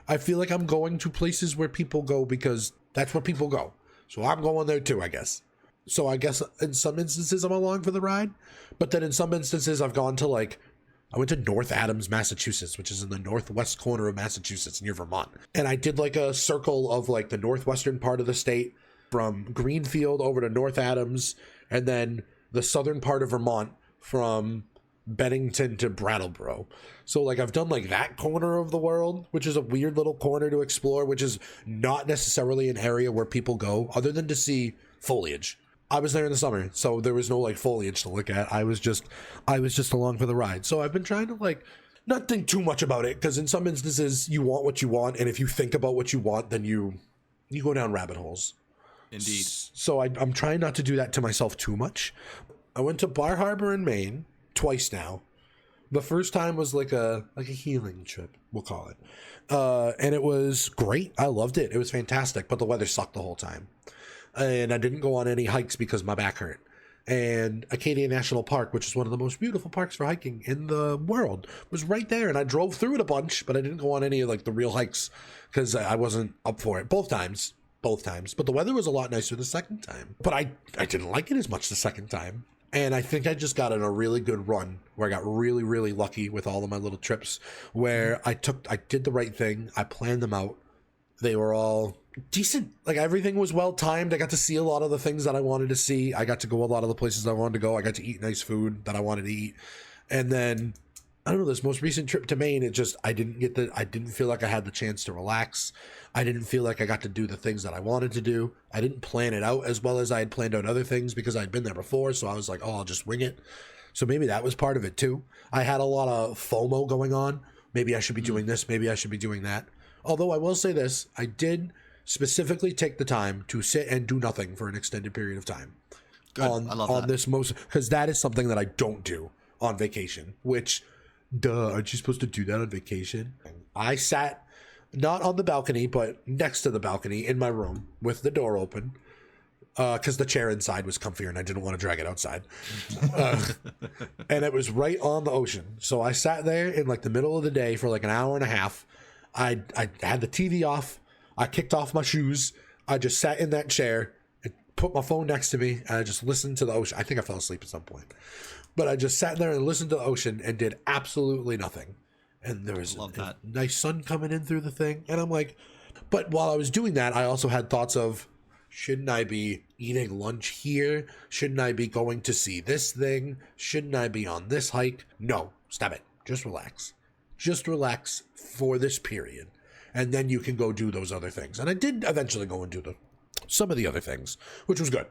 [SPEAKER 1] I feel like I'm going to places where people go because that's where people go. So I'm going there too, I guess. So I guess in some instances I'm along for the ride. But then in some instances I've gone to like, I went to North Adams, Massachusetts, which is in the northwest corner of Massachusetts near Vermont. And I did like a circle of like the northwestern part of the state from Greenfield over to North Adams, and then the southern part of Vermont from Bennington to Brattleboro. So like I've done like that corner of the world, which is a weird little corner to explore, which is not necessarily an area where people go other than to see foliage. I was there in the summer, so there was no like foliage to look at. I was just along for the ride. So I've been trying to like not think too much about it, because in some instances you want what you want, and if you think about what you want, then you go down rabbit holes.
[SPEAKER 2] Indeed.
[SPEAKER 1] So I'm trying not to do that to myself too much. I went to Bar Harbor in Maine twice now. The first time was like a healing trip, we'll call it. And it was great. I loved it. It was fantastic, but the weather sucked the whole time. And I didn't go on any hikes because my back hurt. And Acadia National Park, which is one of the most beautiful parks for hiking in the world, was right there. And I drove through it a bunch, but I didn't go on any of like the real hikes because I wasn't up for it both times. But the weather was a lot nicer the second time. But I didn't like it as much the second time. And I think I just got in a really good run where I got really, really lucky with all of my little trips where I did the right thing. I planned them out. They were all decent. Like everything was well timed. I got to see a lot of the things that I wanted to see. I got to go a lot of the places I wanted to go. I got to eat nice food that I wanted to eat. And then I don't know, this most recent trip to Maine, I didn't feel like I had the chance to relax. I didn't feel like I got to do the things that I wanted to do. I didn't plan it out as well as I had planned out other things because I'd been there before. So I was like, I'll just wing it. So maybe that was part of it too. I had a lot of FOMO going on. Maybe I should be doing this. Maybe I should be doing that. Although I will say this, I did specifically take the time to sit and do nothing for an extended period of time.
[SPEAKER 2] Good. I love that.
[SPEAKER 1] This most, because that is something that I don't do on vacation, which, aren't you supposed to do that on vacation? I sat not on the balcony, but next to the balcony in my room with the door open, because the chair inside was comfier and I didn't want to drag it outside. And it was right on the ocean. So I sat there in like the middle of the day for like an hour and a half. I had the TV off. I kicked off my shoes. I just sat in that chair and put my phone next to me, and I just listened to the ocean. I think I fell asleep at some point. But I just sat there and listened to the ocean and did absolutely nothing. And there was a nice sun coming in through the thing. And I'm like, but while I was doing that, I also had thoughts of, shouldn't I be eating lunch here? Shouldn't I be going to see this thing? Shouldn't I be on this hike? No, stop it. Just relax. Just relax for this period. And then you can go do those other things. And I did eventually go and do some of the other things, which was good.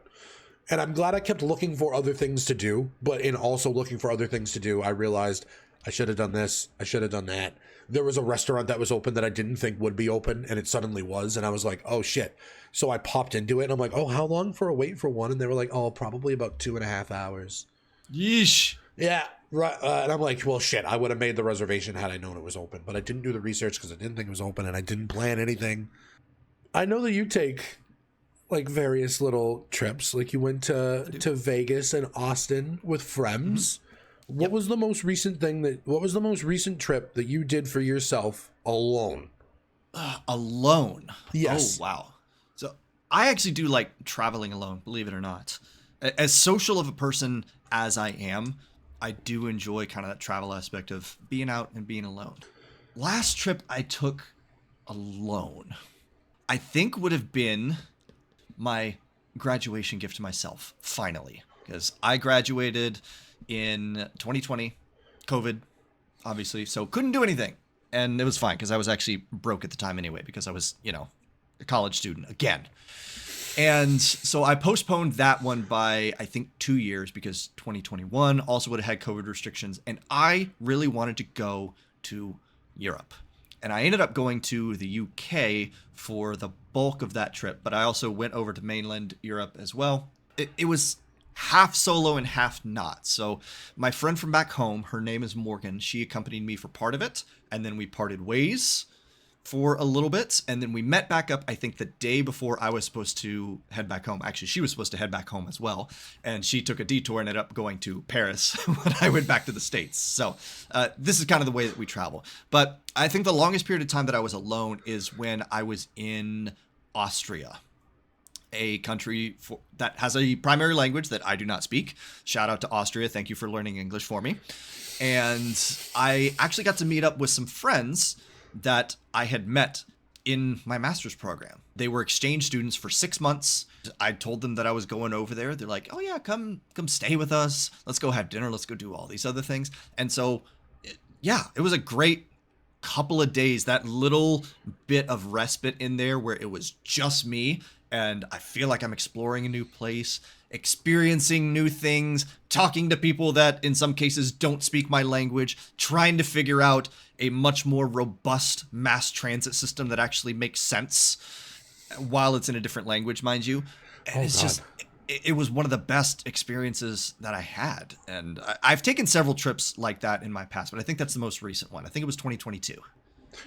[SPEAKER 1] And I'm glad I kept looking for other things to do. But in also looking for other things to do, I realized I should have done this. I should have done that. There was a restaurant that was open that I didn't think would be open, and it suddenly was. And I was like, oh, shit. So I popped into it, and I'm like, oh, how long for a wait for one? And they were like, oh, probably about 2.5 hours.
[SPEAKER 2] Yeesh.
[SPEAKER 1] Yeah. Right. And I'm like, well, shit, I would have made the reservation had I known it was open. But I didn't do the research because I didn't think it was open, and I didn't plan anything. I know that you take like various little trips. Like you went to Vegas and Austin with friends. Mm-hmm. What was the most recent trip that you did for yourself alone?
[SPEAKER 2] Alone?
[SPEAKER 1] Yes.
[SPEAKER 2] Oh, wow. So I actually do like traveling alone, believe it or not. As social of a person as I am, I do enjoy kind of that travel aspect of being out and being alone. Last trip I took alone, I think would have been my graduation gift to myself, finally. Because I graduated in 2020, COVID, obviously, so couldn't do anything. And it was fine because I was actually broke at the time anyway, because I was, a college student again. And so I postponed that one by, I think, 2 years because 2021 also would have had COVID restrictions. And I really wanted to go to Europe. And I ended up going to the UK for the bulk of that trip. But I also went over to mainland Europe as well. It was half solo and half not. So my friend from back home, her name is Morgan. She accompanied me for part of it. And then we parted ways for a little bit, and then we met back up, I think, the day before I was supposed to head back home. Actually, she was supposed to head back home as well, and she took a detour and ended up going to Paris when I went back to the States. So this is kind of the way that we travel. But I think the longest period of time that I was alone is when I was in Austria, a country that has a primary language that I do not speak. Shout out to Austria. Thank you for learning English for me. And I actually got to meet up with some friends that I had met in my master's program. They were exchange students for 6 months. I told them that I was going over there. They're like, oh yeah, come stay with us. Let's go have dinner. Let's go do all these other things. And so, it was a great couple of days, that little bit of respite in there where it was just me. And I feel like I'm exploring a new place, experiencing new things, talking to people that in some cases don't speak my language, trying to figure out a much more robust mass transit system that actually makes sense while it's in a different language, mind you. And it was one of the best experiences that I had. And I've taken several trips like that in my past, but I think that's the most recent one. I think it was 2022.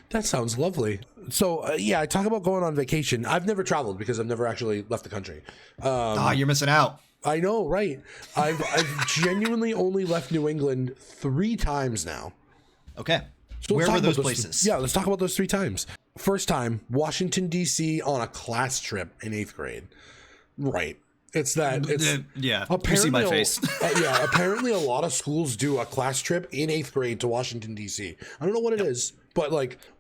[SPEAKER 1] That sounds lovely. So, I talk about going on vacation. I've never traveled because I've never actually left the country.
[SPEAKER 2] You're missing out.
[SPEAKER 1] I know, right? I've genuinely only left New England 3 times now.
[SPEAKER 2] Okay.
[SPEAKER 1] So
[SPEAKER 2] where were those places?
[SPEAKER 1] Yeah, let's talk about those 3 times. First time, Washington, D.C. on a class trip in 8th grade. Right. It's that.
[SPEAKER 2] You see my face.
[SPEAKER 1] Apparently a lot of schools do a class trip in 8th grade to Washington, D.C. I don't know what it is, but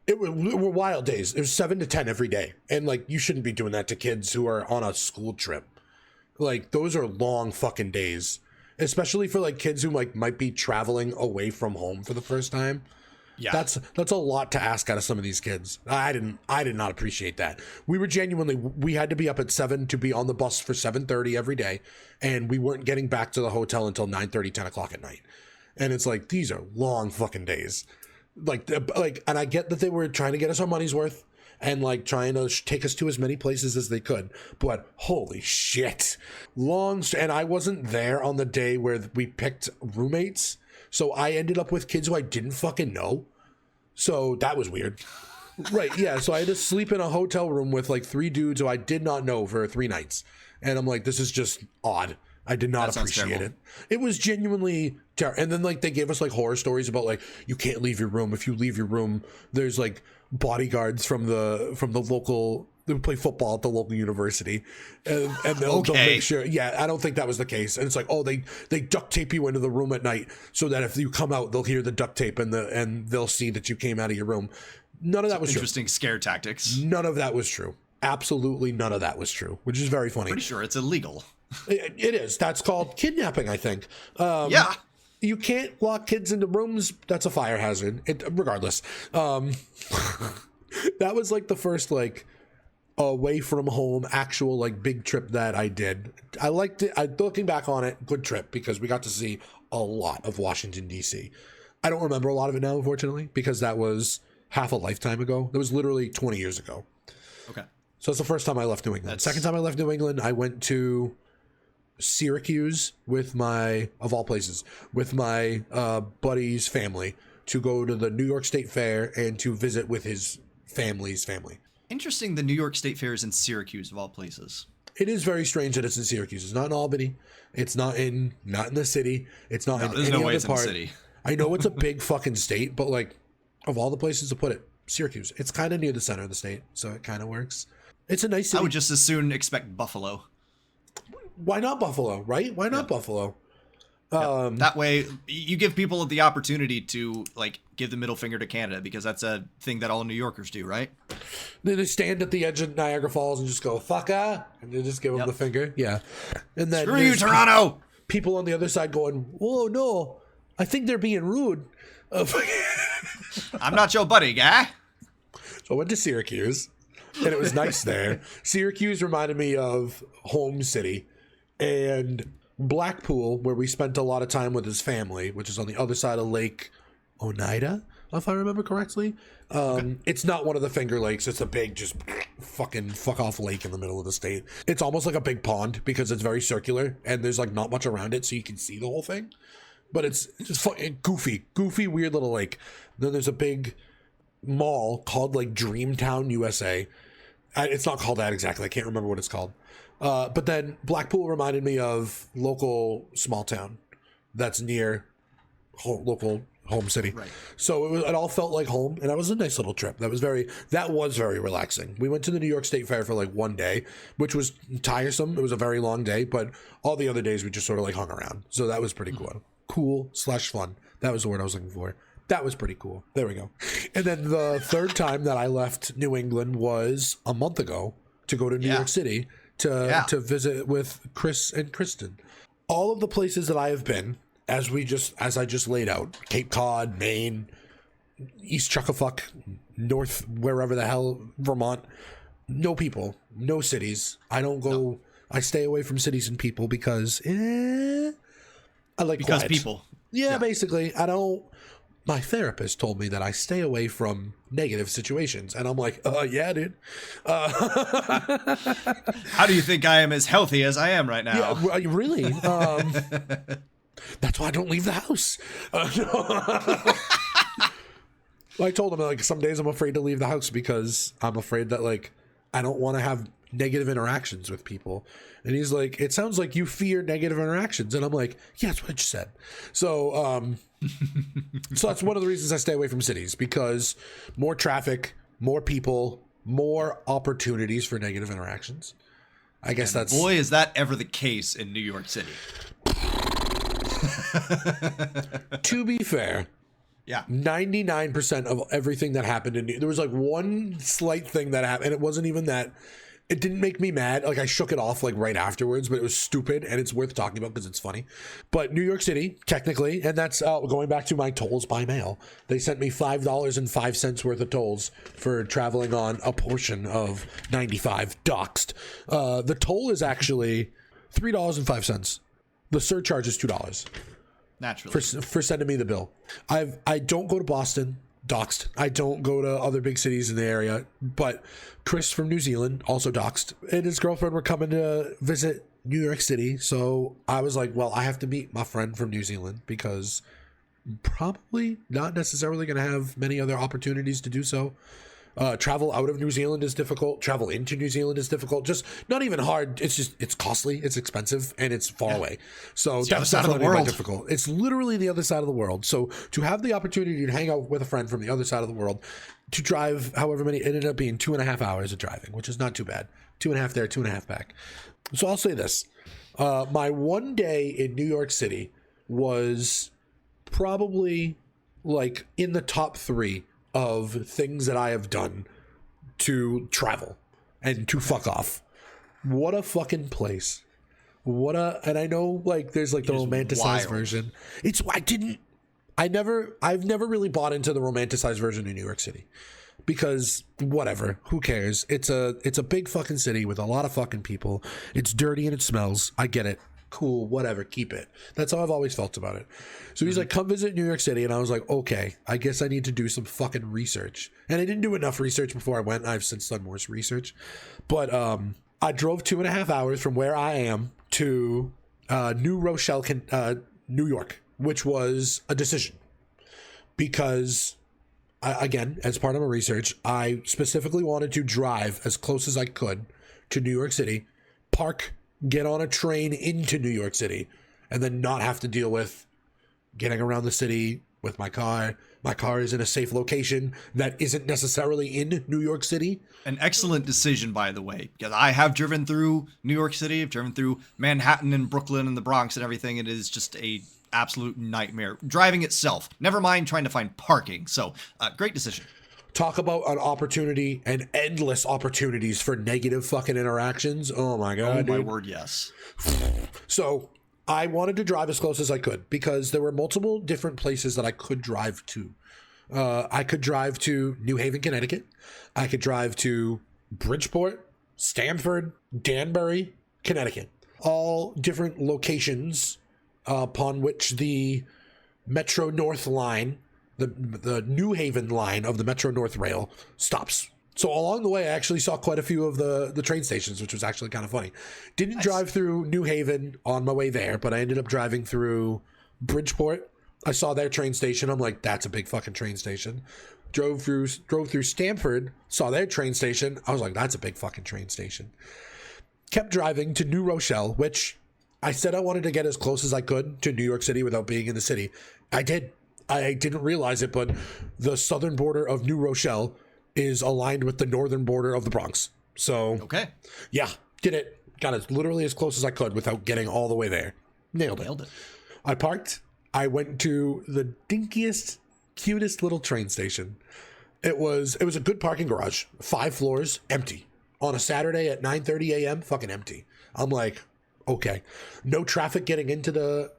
[SPEAKER 1] it were wild days. It was 7 to 10 every day. And you shouldn't be doing that to kids who are on a school trip. Those are long fucking days, especially for kids who might be traveling away from home for the first time. Yeah, that's a lot to ask out of some of these kids. I did not appreciate that. We had to be up at 7 to be on the bus for 7:30 every day, and we weren't getting back to the hotel until 9:30, 10 o'clock at night. And it's these are long fucking days. And I get that they were trying to get us our money's worth and trying to take us to as many places as they could, but holy shit, and I wasn't there on the day where we picked roommates. So I ended up with kids who I didn't fucking know. So that was weird. Right, yeah. So I had to sleep in a hotel room with 3 dudes who I did not know for 3 nights. And I'm this is just odd. I did not appreciate it. It was genuinely terrible. And then they gave us horror stories about you can't leave your room. If you leave your room, there's bodyguards from the local. They would play football at the local university, and they'll make sure. Yeah, I don't think that was the case. And it's they duct tape you into the room at night so that if you come out, they'll hear the duct tape and they'll see that you came out of your room. None of that was
[SPEAKER 2] interesting scare tactics.
[SPEAKER 1] None of that was true. Absolutely none of that was true, which is very funny.
[SPEAKER 2] Pretty sure it's illegal.
[SPEAKER 1] It is. That's called kidnapping, I think.
[SPEAKER 2] Yeah.
[SPEAKER 1] You can't lock kids into rooms. That's a fire hazard. Regardless. That was the first away from home actual big trip that I did. I liked it. Looking back on it, good trip because we got to see a lot of Washington, D.C. I don't remember a lot of it now, unfortunately, because that was half a lifetime ago. That was literally 20 years ago.
[SPEAKER 2] Okay.
[SPEAKER 1] So that's the first time I left New England. Second time I left New England, I went to Syracuse with my buddy's family to go to the New York State Fair and to visit with his family's family.
[SPEAKER 2] Interesting, the New York State Fair is in Syracuse, of all places.
[SPEAKER 1] It is very strange that it's in Syracuse. It's not in Albany. It's not in the city. It's not in any other part. In the city. I know it's a big fucking state, but of all the places to put it, Syracuse. It's kind of near the center of the state, so it kind of works. It's a nice city.
[SPEAKER 2] I would just as soon expect Buffalo.
[SPEAKER 1] why not Buffalo, right? Why not Buffalo?
[SPEAKER 2] That way, you give people the opportunity to like give the middle finger to Canada, because that's a thing that all New Yorkers do, right?
[SPEAKER 1] They just stand at the edge of Niagara Falls and just go fucka, and they just give them the finger. Yeah, and then
[SPEAKER 2] Screw you, Toronto.
[SPEAKER 1] People on the other side going, "Whoa, no, I think they're being rude."
[SPEAKER 2] I'm not your buddy, guy.
[SPEAKER 1] So I went to Syracuse, and it was nice there. Syracuse reminded me of home city, and Blackpool, where we spent a lot of time with his family, which is on the other side of Lake Oneida, if I remember correctly. It's not one of the Finger Lakes. It's a big, just fucking fuck off lake in the middle of the state. It's almost like a big pond because it's very circular and there's like not much around it, so you can see the whole thing. But it's just fucking goofy, weird little lake. Then there's a big mall called like Dreamtown, USA. It's not called that exactly. I can't remember what it's called. But then Blackpool reminded me of local small town that's near local home city. Right. So it all felt like home, and that was a nice little trip. That was very relaxing. We went to the New York State Fair for like one day, which was tiresome. It was a very long day, but all the other days we just sort of like hung around. So that was pretty cool/fun. That was the word I was looking for. That was pretty cool. There we go. And then the third time that I left New England was a month ago to go to New York City to visit with Chris and Kristen. All of the places that I have been, as I just laid out, Cape Cod, Maine, East Chuckafuck, North, wherever the hell, Vermont, no people, no cities. I don't go, no. I stay away from cities and people because I like quiet.
[SPEAKER 2] People.
[SPEAKER 1] Yeah, basically. My therapist told me that I stay away from negative situations. And I'm like, yeah, dude.
[SPEAKER 2] How do you think I am as healthy as I am right now?
[SPEAKER 1] Yeah, really? That's why I don't leave the house. I told him, like, some days I'm afraid to leave the house because I'm afraid that, like, I don't want to have negative interactions with people. And he's like, it sounds like you fear negative interactions. And I'm like, yeah, that's what I just said. So, so that's one of the reasons I stay away from cities, because more traffic, more people, more opportunities for negative interactions. I guess that's...
[SPEAKER 2] Boy, is that ever the case in New York City.
[SPEAKER 1] To be fair, 99% of everything that happened there was like one slight thing that happened, and it wasn't even that. It didn't make me mad. Like, I shook it off like right afterwards, but it was stupid, and it's worth talking about because it's funny. But New York City, technically, and that's going back to my tolls by mail. They sent me $5.05 worth of tolls for traveling on a portion of 95 doxed. The toll is actually $3.05. The surcharge is $2.
[SPEAKER 2] Naturally.
[SPEAKER 1] For sending me the bill. I don't go to Boston, doxed. I don't go to other big cities in the area, but Chris from New Zealand, also doxed, and his girlfriend were coming to visit New York City. So I was like, well, I have to meet my friend from New Zealand because probably not necessarily going to have many other opportunities to do so. Travel out of New Zealand is difficult. Travel into New Zealand is difficult. Just not even hard. It's costly. It's expensive, and it's far away. So
[SPEAKER 2] it's that's definitely
[SPEAKER 1] difficult. It's literally the other side of the world. So to have the opportunity to hang out with a friend from the other side of the world, to drive however many, it ended up being 2.5 hours of driving, which is not too bad. 2.5 there, 2.5 back. So I'll say this: my one day in New York City was probably like in the top 3 of things that I have done to travel and to fuck off. What a fucking place. And I know, like, there's like the romanticized version. I've never really bought into the romanticized version in New York City because whatever, who cares? It's a big fucking city with a lot of fucking people. It's dirty and it smells. I get it. Cool, whatever, keep it. That's how I've always felt about it. So he's like, come visit New York City, and I was like, okay, I guess I need to do some fucking research. And I didn't do enough research before I went. I've since done more research, but I drove 2.5 hours from where I am to New Rochelle, New York, which was a decision because again, as part of my research, I specifically wanted to drive as close as I could to New York City, get on a train into New York City, and then not have to deal with getting around the city with my car, My car is in a safe location that isn't necessarily in New York City.
[SPEAKER 2] An excellent decision, by the way, because I have driven through New York City. I've driven through Manhattan and Brooklyn and the Bronx and everything. It is just a absolute nightmare. Driving itself, never mind trying to find parking. So, great decision.
[SPEAKER 1] Talk about an opportunity and endless opportunities for negative fucking interactions. Oh my God.
[SPEAKER 2] Oh my
[SPEAKER 1] dude.
[SPEAKER 2] word, yes.
[SPEAKER 1] So I wanted to drive as close as I could because there were multiple different places that I could drive to. I could drive to New Haven, Connecticut. I could drive to Bridgeport, Stamford, Danbury, Connecticut. All different locations upon which the Metro North line, the New Haven line of the Metro North Rail stops. So along the way, I actually saw quite a few of the train stations, which was actually kind of funny. Didn't drive through New Haven on my way there, but I ended up driving through Bridgeport. I saw their train station. I'm like, that's a big fucking train station. Drove through Stamford, saw their train station. I was like, that's a big fucking train station. Kept driving to New Rochelle, which I said I wanted to get as close as I could to New York City without being in the city. I did. I didn't realize it, but the southern border of New Rochelle is aligned with the northern border of the Bronx. So,
[SPEAKER 2] okay.
[SPEAKER 1] Yeah, did it. Got as literally as close as I could without getting all the way there. Nailed it. I parked. I went to the dinkiest, cutest little train station. It was a good parking garage. 5 floors, empty. On a Saturday at 9:30 a.m., fucking empty. I'm like, okay. No traffic getting into the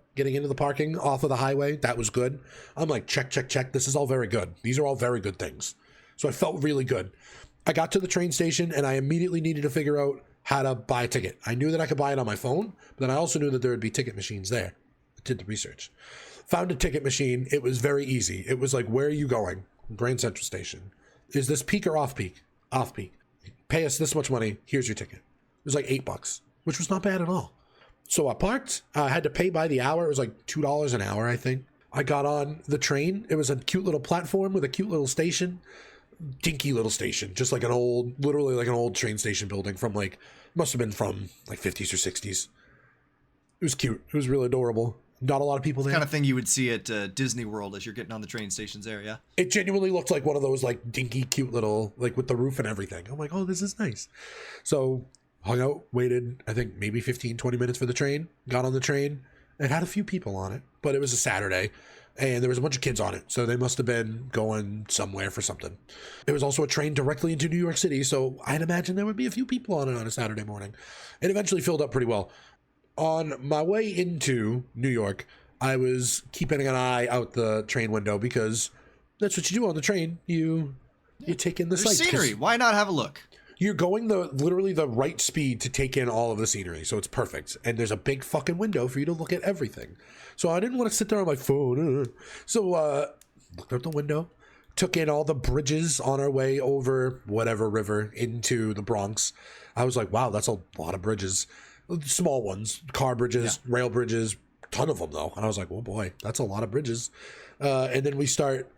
[SPEAKER 1] parking off of the highway. That was good. I'm like, check. This is all very good. These are all very good things. So I felt really good. I got to the train station and I immediately needed to figure out how to buy a ticket. I knew that I could buy it on my phone, but then I also knew that there would be ticket machines there. I did the research. Found a ticket machine. It was very easy. It was like, where are you going? Grand Central Station. Is this peak or off peak? Off peak. Pay us this much money. Here's your ticket. It was like $8, which was not bad at all. So I parked. I had to pay by the hour. It was like $2 an hour, I think. I got on the train. It was a cute little platform with a cute little station. Dinky little station. Just like literally like an old train station building from must have been from like 50s or 60s. It was cute. It was really adorable. Not a lot of people there.
[SPEAKER 2] Kind of thing you would see at Disney World as you're getting on the train stations there, yeah?
[SPEAKER 1] It genuinely looked like one of those like dinky, cute little, like with the roof and everything. I'm like, oh, this is nice. So hung out, waited, I think maybe 15, 20 minutes for the train, got on the train. It had a few people on it, but it was a Saturday and there was a bunch of kids on it. So they must have been going somewhere for something. It was also a train directly into New York City. So I'd imagine there would be a few people on it on a Saturday morning. It eventually filled up pretty well. On my way into New York, I was keeping an eye out the train window because that's what you do on the train. You take in the sights.
[SPEAKER 2] Scenery. Why not have a look?
[SPEAKER 1] You're going literally the right speed to take in all of the scenery, so it's perfect. And there's a big fucking window for you to look at everything. So I didn't want to sit there on my phone. So looked out the window, took in all the bridges on our way over whatever river into the Bronx. I was like, wow, that's a lot of bridges. Small ones, car bridges, rail bridges, ton of them though. And I was like, oh boy, that's a lot of bridges. And then we start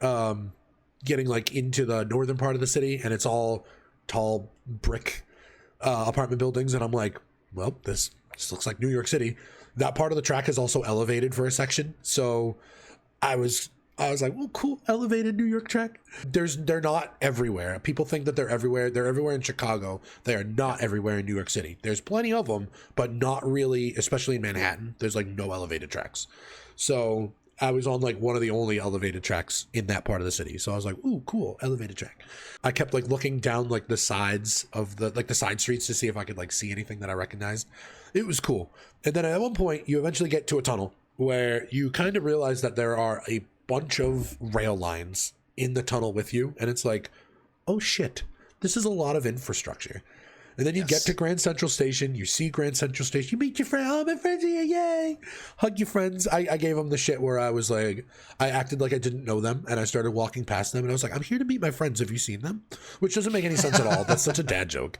[SPEAKER 1] getting like into the northern part of the city, and it's all tall brick apartment buildings. And I'm like, well, this looks like New York City. That part of the track is also elevated for a section. So I was like, well, cool, elevated New York track. They're not everywhere. People think that they're everywhere. They're everywhere in Chicago. They are not everywhere in New York City. There's plenty of them, but not really, especially in Manhattan. There's like no elevated tracks. So I was on like one of the only elevated tracks in that part of the city. So I was like, ooh, cool, elevated track. I kept like looking down like the sides of the side streets to see if I could like see anything that I recognized. It was cool. And then at one point you eventually get to a tunnel where you kind of realize that there are a bunch of rail lines in the tunnel with you, and it's like, oh shit, this is a lot of infrastructure. And then you get to Grand Central Station, you see Grand Central Station, you meet your friend, oh, my friends are here, yay, hug your friends. I gave them the shit where I was like, I acted like I didn't know them, and I started walking past them, and I was like, I'm here to meet my friends, have you seen them? Which doesn't make any sense at all. That's such a dad joke.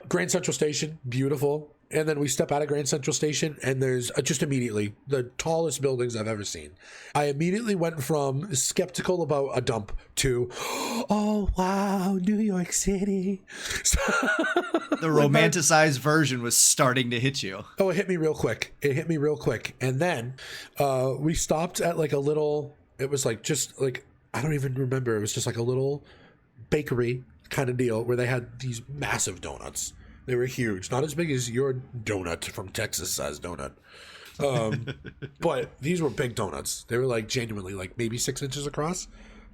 [SPEAKER 1] Grand Central Station, beautiful. And then we step out of Grand Central Station, and there's just immediately the tallest buildings I've ever seen. I immediately went from skeptical about a dump to, oh, wow, New York City.
[SPEAKER 2] The romanticized version was starting to hit you.
[SPEAKER 1] Oh, it hit me real quick. And then we stopped at like a little, it was like just like I don't even remember. It was just like a little bakery kind of deal where they had these massive donuts. They were huge, not as big as your donut from Texas size donut. But these were big donuts. They were like genuinely like maybe 6 inches across.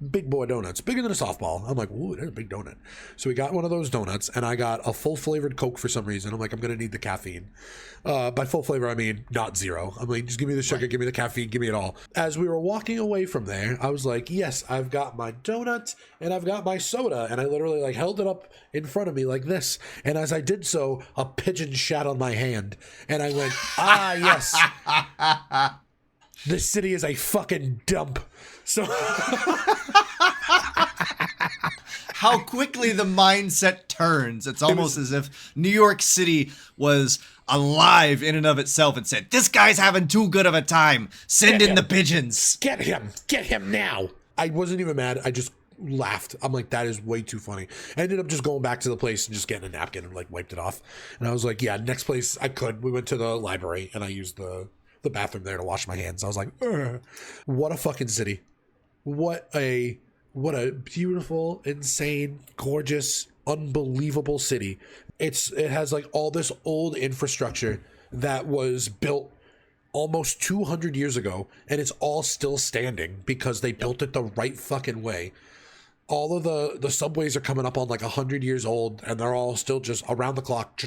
[SPEAKER 1] Big boy donuts, bigger than a softball. I'm like, ooh, there's a big donut. So we got one of those donuts, and I got a full flavored Coke for some reason. I'm like, I'm gonna need the caffeine. By full flavor, I mean not zero. I'm like, just give me the sugar, give me the caffeine, give me it all. As we were walking away from there, I was like, yes, I've got my donut and I've got my soda, and I literally like held it up in front of me like this. And as I did so, a pigeon shat on my hand, and I went, ah, yes. This city is a fucking dump. So
[SPEAKER 2] how quickly the mindset turns. It's almost as if New York City was alive in and of itself and said, this guy's having too good of a time. Send in the pigeons.
[SPEAKER 1] Get him now. I wasn't even mad. I just laughed. I'm like, that is way too funny. I ended up just going back to the place and just getting a napkin and like wiped it off. And I was like, yeah, next place I could. We went to the library and I used the bathroom there to wash my hands. I was like, ugh. What a fucking city. What a beautiful, insane, gorgeous, unbelievable city. It has like all this old infrastructure that was built almost 200 years ago, and it's all still standing because they built it the right fucking way. All of the subways are coming up on like 100 years old, and they're all still just around the clock.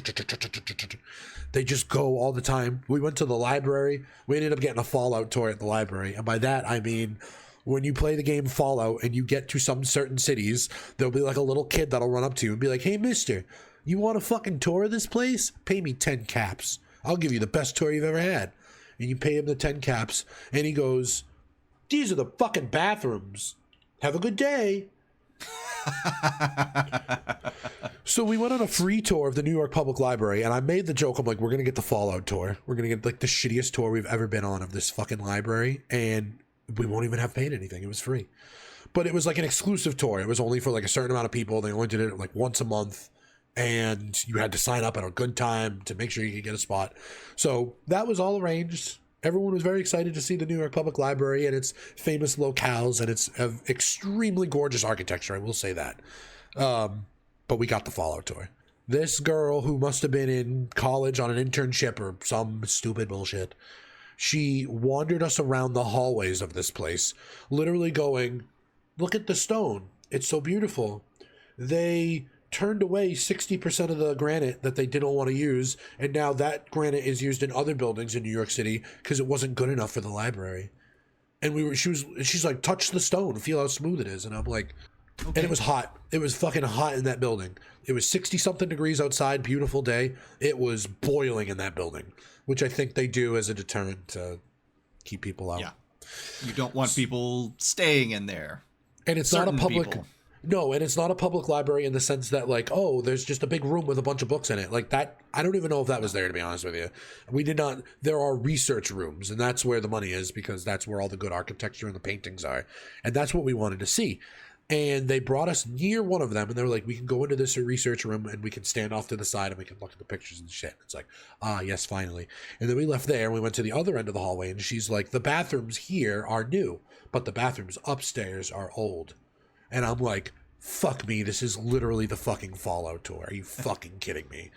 [SPEAKER 1] They just go all the time. We went to the library. We ended up getting a Fallout tour at the library, and by that I mean, when you play the game Fallout and you get to some certain cities, there'll be like a little kid that'll run up to you and be like, hey, mister, you want a fucking tour of this place? Pay me 10 caps. I'll give you the best tour you've ever had. And you pay him the 10 caps, and he goes, these are the fucking bathrooms. Have a good day. So we went on a free tour of the New York Public Library, and I made the joke, I'm like, we're going to get the Fallout tour. We're going to get like the shittiest tour we've ever been on of this fucking library, and we won't even have paid anything. It was free. But it was like an exclusive tour. It was only for like a certain amount of people. They only did it like once a month, and you had to sign up at a good time to make sure you could get a spot. So that was all arranged. Everyone was very excited to see the New York Public Library and its famous locales and its extremely gorgeous architecture. I will say that. But we got the Fallout tour. This girl, who must have been in college on an internship or some stupid bullshit, she wandered us around the hallways of this place, literally going, look at the stone. It's so beautiful. They turned away 60% of the granite that they didn't want to use, and now that granite is used in other buildings in New York City because it wasn't good enough for the library. And she's like, touch the stone, feel how smooth it is. And I'm like, okay. And it was hot. It was fucking hot in that building. It was 60 something degrees outside, beautiful day. It was boiling in that building, which I think they do as a deterrent to keep people out.
[SPEAKER 2] Yeah. You don't want people staying in there.
[SPEAKER 1] And it's not a public people. No, and it's not a public library in the sense that like, oh, there's just a big room with a bunch of books in it. Like that, I don't even know if that was there, to be honest with you. We did not, there are research rooms, and that's where the money is because that's where all the good architecture and the paintings are. And that's what we wanted to see. And they brought us near one of them, and they were like, we can go into this research room and we can stand off to the side and we can look at the pictures and shit. It's like, ah, yes, finally. And then we left there and we went to the other end of the hallway, and she's like, the bathrooms here are new, but the bathrooms upstairs are old. And I'm like, fuck me, this is literally the fucking Fallout tour. Are you fucking kidding me?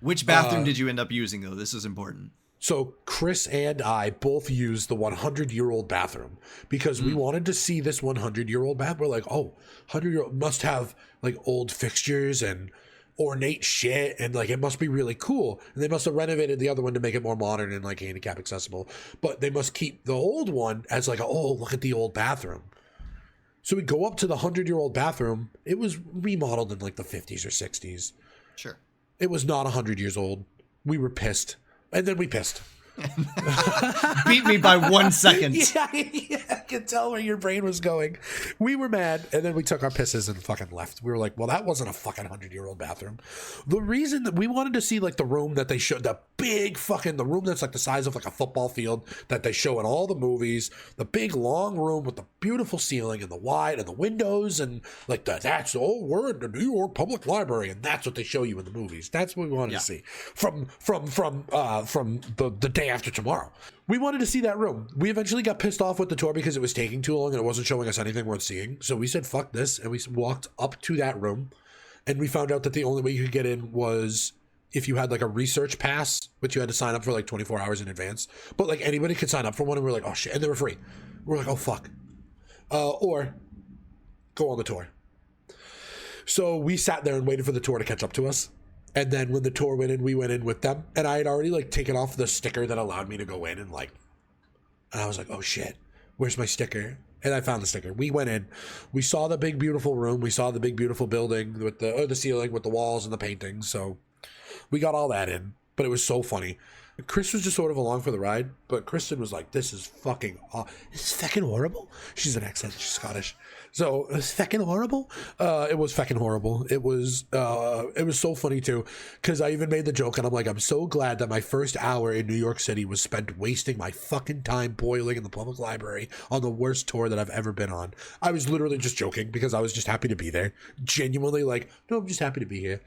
[SPEAKER 2] Which bathroom did you end up using, though? This is important.
[SPEAKER 1] So Chris and I both used the 100-year-old bathroom because we wanted to see this 100-year-old bathroom. We're like, oh, 100-year-old must have like old fixtures and ornate shit, and like it must be really cool. And they must have renovated the other one to make it more modern and like handicap accessible. But they must keep the old one as like, oh, look at the old bathroom. So we go up to the 100-year-old bathroom. It was remodeled in like the 50s or 60s.
[SPEAKER 2] Sure.
[SPEAKER 1] It was not 100 years old. We were pissed. And then we pissed.
[SPEAKER 2] Beat me by 1 second.
[SPEAKER 1] Yeah, I could tell where your brain was going. We were mad, and then we took our pisses and fucking left. We were like, well, that wasn't a fucking 100-year-old bathroom. The reason that we wanted to see like the room that they showed, the big fucking, the room that's like the size of like a football field that they show in all the movies, the big long room with the beautiful ceiling and the wide and the windows and like that's, oh, we're in the New York Public Library, and that's what they show you in the movies. That's what we wanted to see from the damn day after tomorrow. We wanted to see that room. We eventually got pissed off with the tour because it was taking too long and it wasn't showing us anything worth seeing. So we said, fuck this. And we walked up to that room and we found out that the only way you could get in was if you had like a research pass, which you had to sign up for like 24 hours in advance. But like anybody could sign up for one, and we're like, oh shit. And they were free. We're like, oh fuck. Or go on the tour. So we sat there and waited for the tour to catch up to us. And then when the tour went in, we went in with them. And I had already like taken off the sticker that allowed me to go in, and I was like, oh shit, where's my sticker? And I found the sticker. We went in, we saw the big beautiful room, we saw the big beautiful building with the ceiling with the walls and the paintings. So we got all that in, but it was so funny. Chris was just sort of along for the ride, but Kristen was like, this is fucking horrible. She's an accent, she's Scottish. So it's fucking horrible. It was fucking horrible. It was so funny too, because I even made the joke, and I'm like, I'm so glad that my first hour in New York City was spent wasting my fucking time boiling in the public library on the worst tour that I've ever been on. I was literally just joking because I was just happy to be there. Genuinely, like, no, I'm just happy to be here.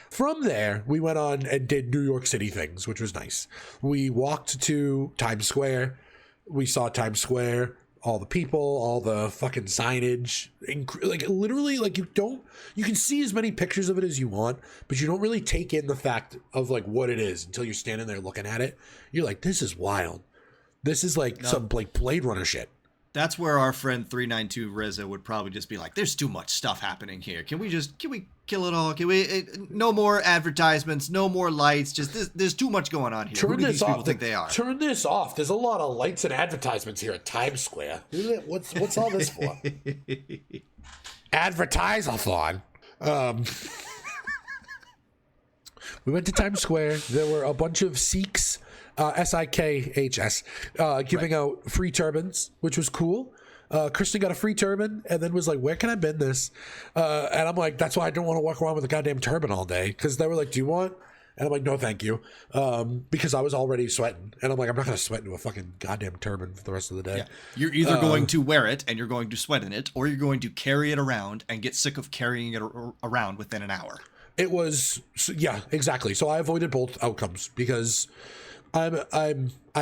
[SPEAKER 1] From there, we went on and did New York City things, which was nice. We walked to Times Square. We saw Times Square, all the people, all the fucking signage. Like, literally, like, you can see as many pictures of it as you want, but you don't really take in the fact of, like, what it is until you're standing there looking at it. You're like, this is wild. This is, like, some, like, Blade Runner shit.
[SPEAKER 2] That's where our friend 392 Reza would probably just be like, there's too much stuff happening here. Can we kill it all? No more advertisements, no more lights. Just there's too much going on here. Who do these people think they are?
[SPEAKER 1] Turn this off. There's a lot of lights and advertisements here at Times Square. What's all this for? Advertise-a-thon. We went to Times Square. There were a bunch of Sikhs, S-I-K-H-S, giving out free turbans, which was cool. Kristen got a free turban and then was like, where can I bend this? And I'm like, that's why I don't want to walk around with a goddamn turban all day. Because they were like, do you want? And I'm like, no, thank you. Because I was already sweating. And I'm like, I'm not going to sweat into a fucking goddamn turban for the rest of the day.
[SPEAKER 2] Yeah. You're either going to wear it and you're going to sweat in it, or you're going to carry it around and get sick of carrying it around within an hour.
[SPEAKER 1] It was, yeah, exactly. So I avoided both outcomes because I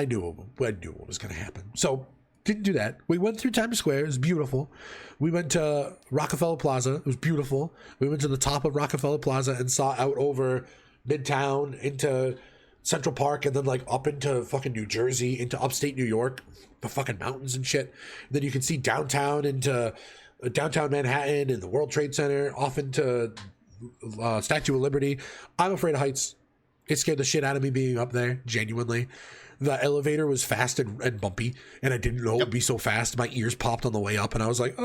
[SPEAKER 1] knew what was going to happen. So didn't do that. We went through Times Square. It was beautiful. We went to Rockefeller Plaza. It was beautiful. We went to the top of Rockefeller Plaza and saw out over Midtown into Central Park, and then like up into fucking New Jersey, into upstate New York, the fucking mountains and shit. And then you can see downtown into downtown Manhattan and the World Trade Center, off into Statue of Liberty. I'm afraid of heights. It scared the shit out of me being up there, genuinely. The elevator was fast and bumpy, and I didn't know it would be so fast. My ears popped on the way up, and I was like,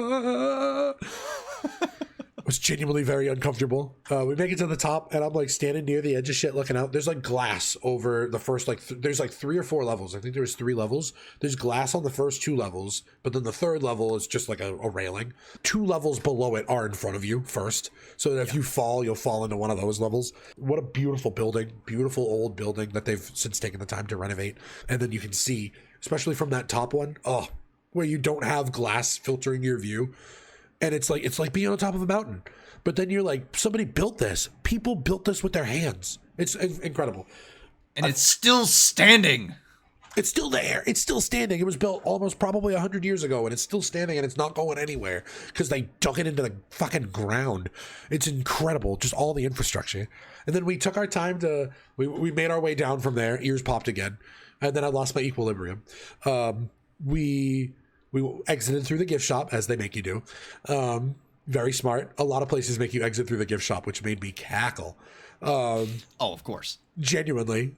[SPEAKER 1] It was genuinely very uncomfortable. We make it to the top, and I'm like standing near the edge of shit looking out. There's like glass over the first, like, there's like 3 or 4 levels. I think there was 3 levels. There's glass on the first 2 levels, but then the 3rd level is just like a railing. 2 levels below it are in front of you first, so that if you fall, you'll fall into one of those levels. What a beautiful building, beautiful old building that they've since taken the time to renovate. And then you can see, especially from that top one, where you don't have glass filtering your view. And it's like being on top of a mountain. But then you're like, somebody built this. People built this with their hands. It's incredible.
[SPEAKER 2] And it's still standing.
[SPEAKER 1] It's still there. It's still standing. It was built almost probably 100 years ago, and it's still standing, and it's not going anywhere because they dug it into the fucking ground. It's incredible, just all the infrastructure. And then we took our time to, we made our way down from there. Ears popped again. And then I lost my equilibrium. We exited through the gift shop, as they make you do. Very smart. A lot of places make you exit through the gift shop, which made me cackle.
[SPEAKER 2] Of course.
[SPEAKER 1] Genuinely.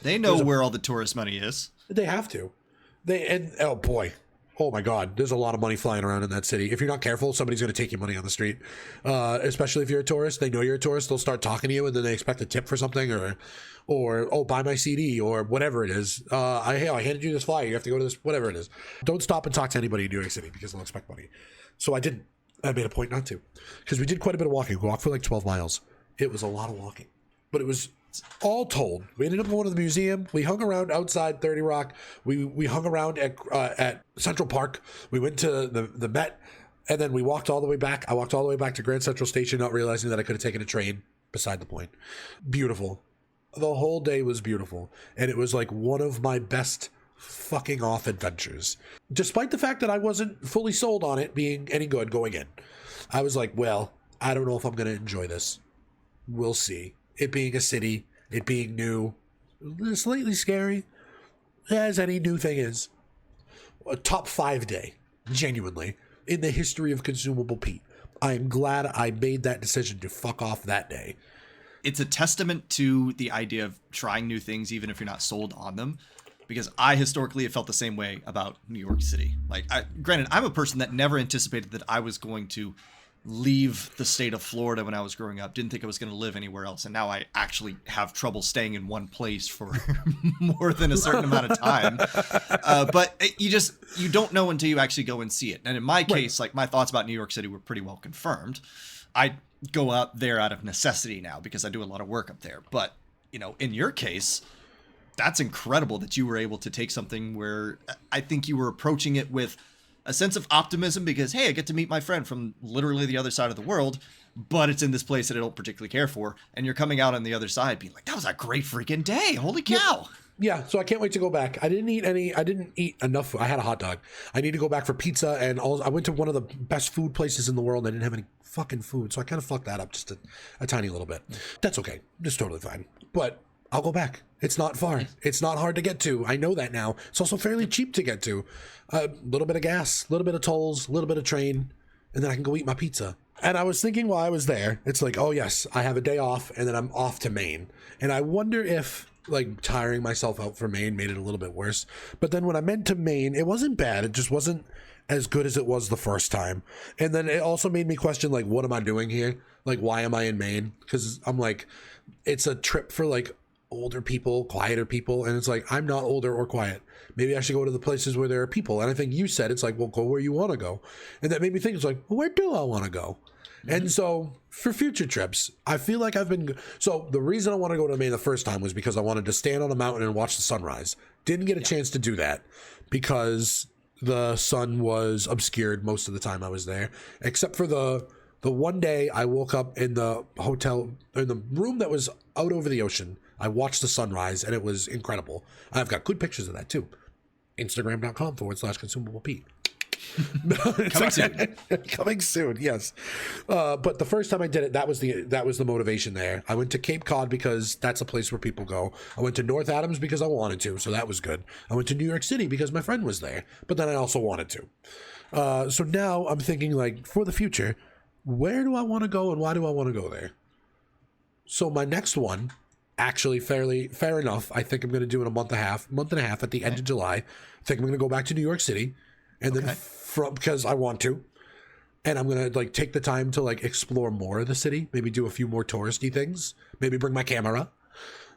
[SPEAKER 2] They know where all the tourist money is.
[SPEAKER 1] They have to. Oh boy. Oh my God. There's a lot of money flying around in that city. If you're not careful, somebody's going to take your money on the street. Especially if you're a tourist. They know you're a tourist. They'll start talking to you, and then they expect a tip for something, or buy my CD, or whatever it is. I handed you this flyer. You have to go to this, whatever it is. Don't stop and talk to anybody in New York City because they'll expect money. So I didn't. I made a point not to, because we did quite a bit of walking. We walked for like 12 miles. It was a lot of walking, but it was all told. We ended up going to the museum. We hung around outside 30 Rock. We hung around at Central Park. We went to the Met, and then we walked all the way back. I walked all the way back to Grand Central Station, not realizing that I could have taken a train. Beside the point. Beautiful. The whole day was beautiful, and it was like one of my best fucking off adventures. Despite the fact that I wasn't fully sold on it being any good going in. I was like, well, I don't know if I'm going to enjoy this. We'll see. It being a city, it being new, slightly scary, as any new thing is. A top 5 day, genuinely, in the history of Consumable Pete. I am glad I made that decision to fuck off that day.
[SPEAKER 2] It's a testament to the idea of trying new things, even if you're not sold on them. Because I historically have felt the same way about New York City. Like, granted, I'm a person that never anticipated that I was going to leave the state of Florida when I was growing up. Didn't think I was going to live anywhere else. And now I actually have trouble staying in one place for more than a certain amount of time. But you don't know until you actually go and see it. And in my case, like, my thoughts about New York City were pretty well confirmed. I go out there out of necessity now because I do a lot of work up there. But, in your case, that's incredible that you were able to take something where I think you were approaching it with a sense of optimism because, hey, I get to meet my friend from literally the other side of the world, but it's in this place that I don't particularly care for. And you're coming out on the other side being like, that was a great freaking day. Holy cow.
[SPEAKER 1] Yeah, so I can't wait to go back. I didn't eat enough. I had a hot dog. I need to go back for pizza, and I went to one of the best food places in the world. I didn't have any fucking food, so I kind of fucked that up just a tiny little bit. That's okay. It's totally fine. But I'll go back. It's not far. It's not hard to get to. I know that now. It's also fairly cheap to get to. A little bit of gas, a little bit of tolls, a little bit of train, and then I can go eat my pizza. And I was thinking while I was there, it's like, oh yes, I have a day off, and then I'm off to Maine. And I wonder if, like, tiring myself out for Maine made it a little bit worse. But then when I meant to Maine, it wasn't bad. It just wasn't as good as it was the first time. And then it also made me question, like, what am I doing here? Like, why am I in Maine? Because I'm like, it's a trip for, like, older people, quieter people, and it's like, I'm not older or quiet. Maybe I should go to the places where there are people. And I think you said it's like, well, go where you want to go. And that made me think, it's like, well, where do I want to go? Mm-hmm. And so for future trips, I feel like so the reason I want to go to Maine the first time was because I wanted to stand on a mountain and watch the sunrise. Didn't get a chance to do that because the sun was obscured most of the time I was there, except for the one day I woke up in the hotel, in the room that was out over the ocean. I watched the sunrise, and it was incredible. I've got good pictures of that, too. Instagram.com/ConsumablePete.
[SPEAKER 2] Coming soon.
[SPEAKER 1] Coming soon, yes. But the first time I did it, that was the motivation there. I went to Cape Cod because that's a place where people go. I went to North Adams because I wanted to, so that was good. I went to New York City because my friend was there, but then I also wanted to. So now I'm thinking, like, for the future, where do I want to go and why do I want to go there? So my next one, actually fair enough. I think I'm going to do it a month and a half at the end of July. I think I'm going to go back to New York City, and then because I want to, and I'm going to, like, take the time to, like, explore more of the city, maybe do a few more touristy things, maybe bring my camera,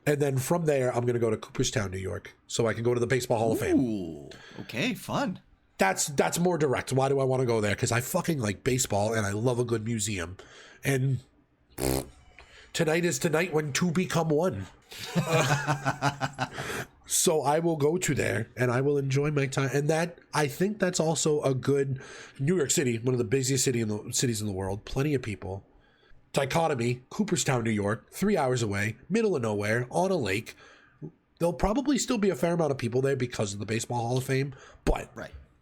[SPEAKER 1] and then from there I'm going to go to Cooperstown, New York, so I can go to the Baseball Hall of Fame.
[SPEAKER 2] Ooh, okay, fun.
[SPEAKER 1] That's more direct. Why do I want to go there? Because I fucking like baseball and I love a good museum, and tonight is tonight when two become one. So I will go to there and I will enjoy my time. And that, I think that's also a good New York City, one of the busiest cities in the world. Plenty of people. Dichotomy, Cooperstown, New York, 3 hours away, middle of nowhere, on a lake. There'll probably still be a fair amount of people there because of the Baseball Hall of Fame, but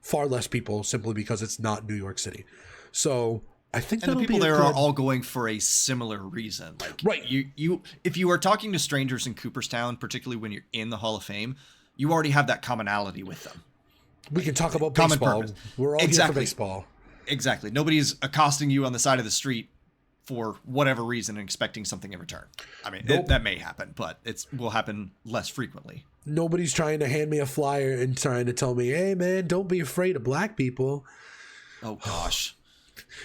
[SPEAKER 1] far less people simply because it's not New York City. So I think
[SPEAKER 2] and the people there are all going for a similar reason. Like, you if you are talking to strangers in Cooperstown, particularly when you're in the Hall of Fame, you already have that commonality with them.
[SPEAKER 1] We can talk about baseball. We're all here for baseball.
[SPEAKER 2] Exactly. Nobody's accosting you on the side of the street for whatever reason and expecting something in return. I mean, that may happen, but it will happen less frequently. Nobody's trying to hand me a flyer and trying to tell me, "Hey, man, don't be afraid of black people." Oh gosh.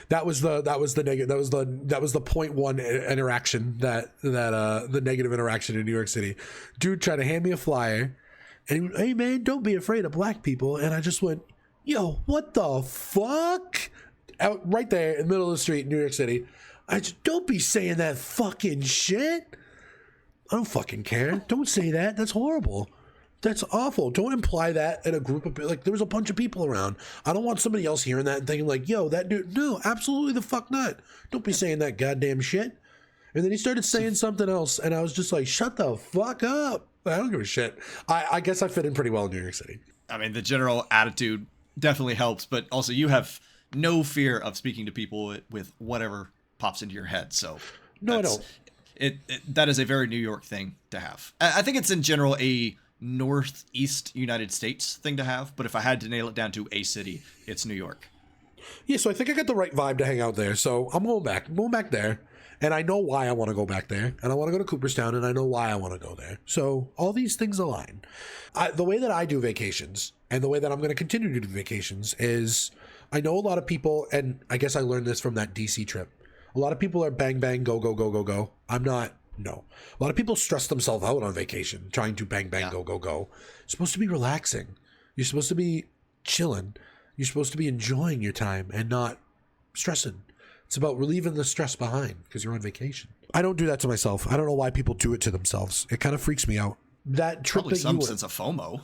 [SPEAKER 2] That was the negative. That was the 0.1 interaction the negative interaction in New York City. Dude tried to hand me a flyer, and he went, "Hey man, don't be afraid of black people." And I just went, "Yo, what the fuck?" Out right there in the middle of the street in New York City. I just, don't be saying that fucking shit. I don't fucking care. Don't say that. That's horrible. That's awful. Don't imply that in a group of, like, there was a bunch of people around. I don't want somebody else hearing that and thinking like, yo, that dude, no, absolutely the fuck not. Don't be saying that goddamn shit.
[SPEAKER 1] And then he started saying something else, and I was just like, shut the fuck up. I don't give a shit. I guess I fit in pretty well in New York City.
[SPEAKER 2] I mean, the general attitude definitely helps, but also you have no fear of speaking to people with whatever pops into your head. So
[SPEAKER 1] no, I don't.
[SPEAKER 2] That is a very New York thing to have. I think it's in general a Northeast United States thing to have, but if I had to nail it down to a city, it's New York.
[SPEAKER 1] Yeah, so I think I got the right vibe to hang out there. So I'm going back. I'm going back there. And I know why I want to go back there. And I want to go to Cooperstown, and I know why I want to go there. So all these things align. The way that I do vacations, and the way that I'm going to continue to do vacations, is I know a lot of people, and I guess I learned this from that DC trip. A lot of people are bang, bang, go, go, go, go, go. I'm not. No. A lot of people stress themselves out on vacation, trying to bang, bang, go, go, go. It's supposed to be relaxing. You're supposed to be chilling. You're supposed to be enjoying your time and not stressing. It's about relieving the stress behind because you're on vacation. I don't do that to myself. I don't know why people do it to themselves. It kind of freaks me out. That trip
[SPEAKER 2] Probably
[SPEAKER 1] that
[SPEAKER 2] some sense of FOMO.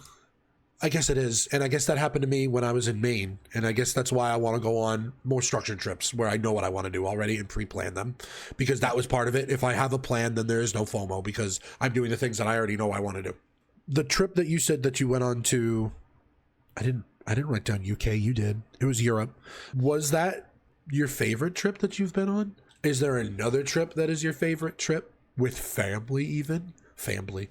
[SPEAKER 1] I guess it is. And I guess that happened to me when I was in Maine. And I guess that's why I want to go on more structured trips where I know what I want to do already and pre-plan them, because that was part of it. If I have a plan, then there is no FOMO because I'm doing the things that I already know I want to do. The trip that you said that you went on to, I didn't write down UK. You did. It was Europe. Was that your favorite trip that you've been on? Is there another trip that is your favorite trip with family even? Family.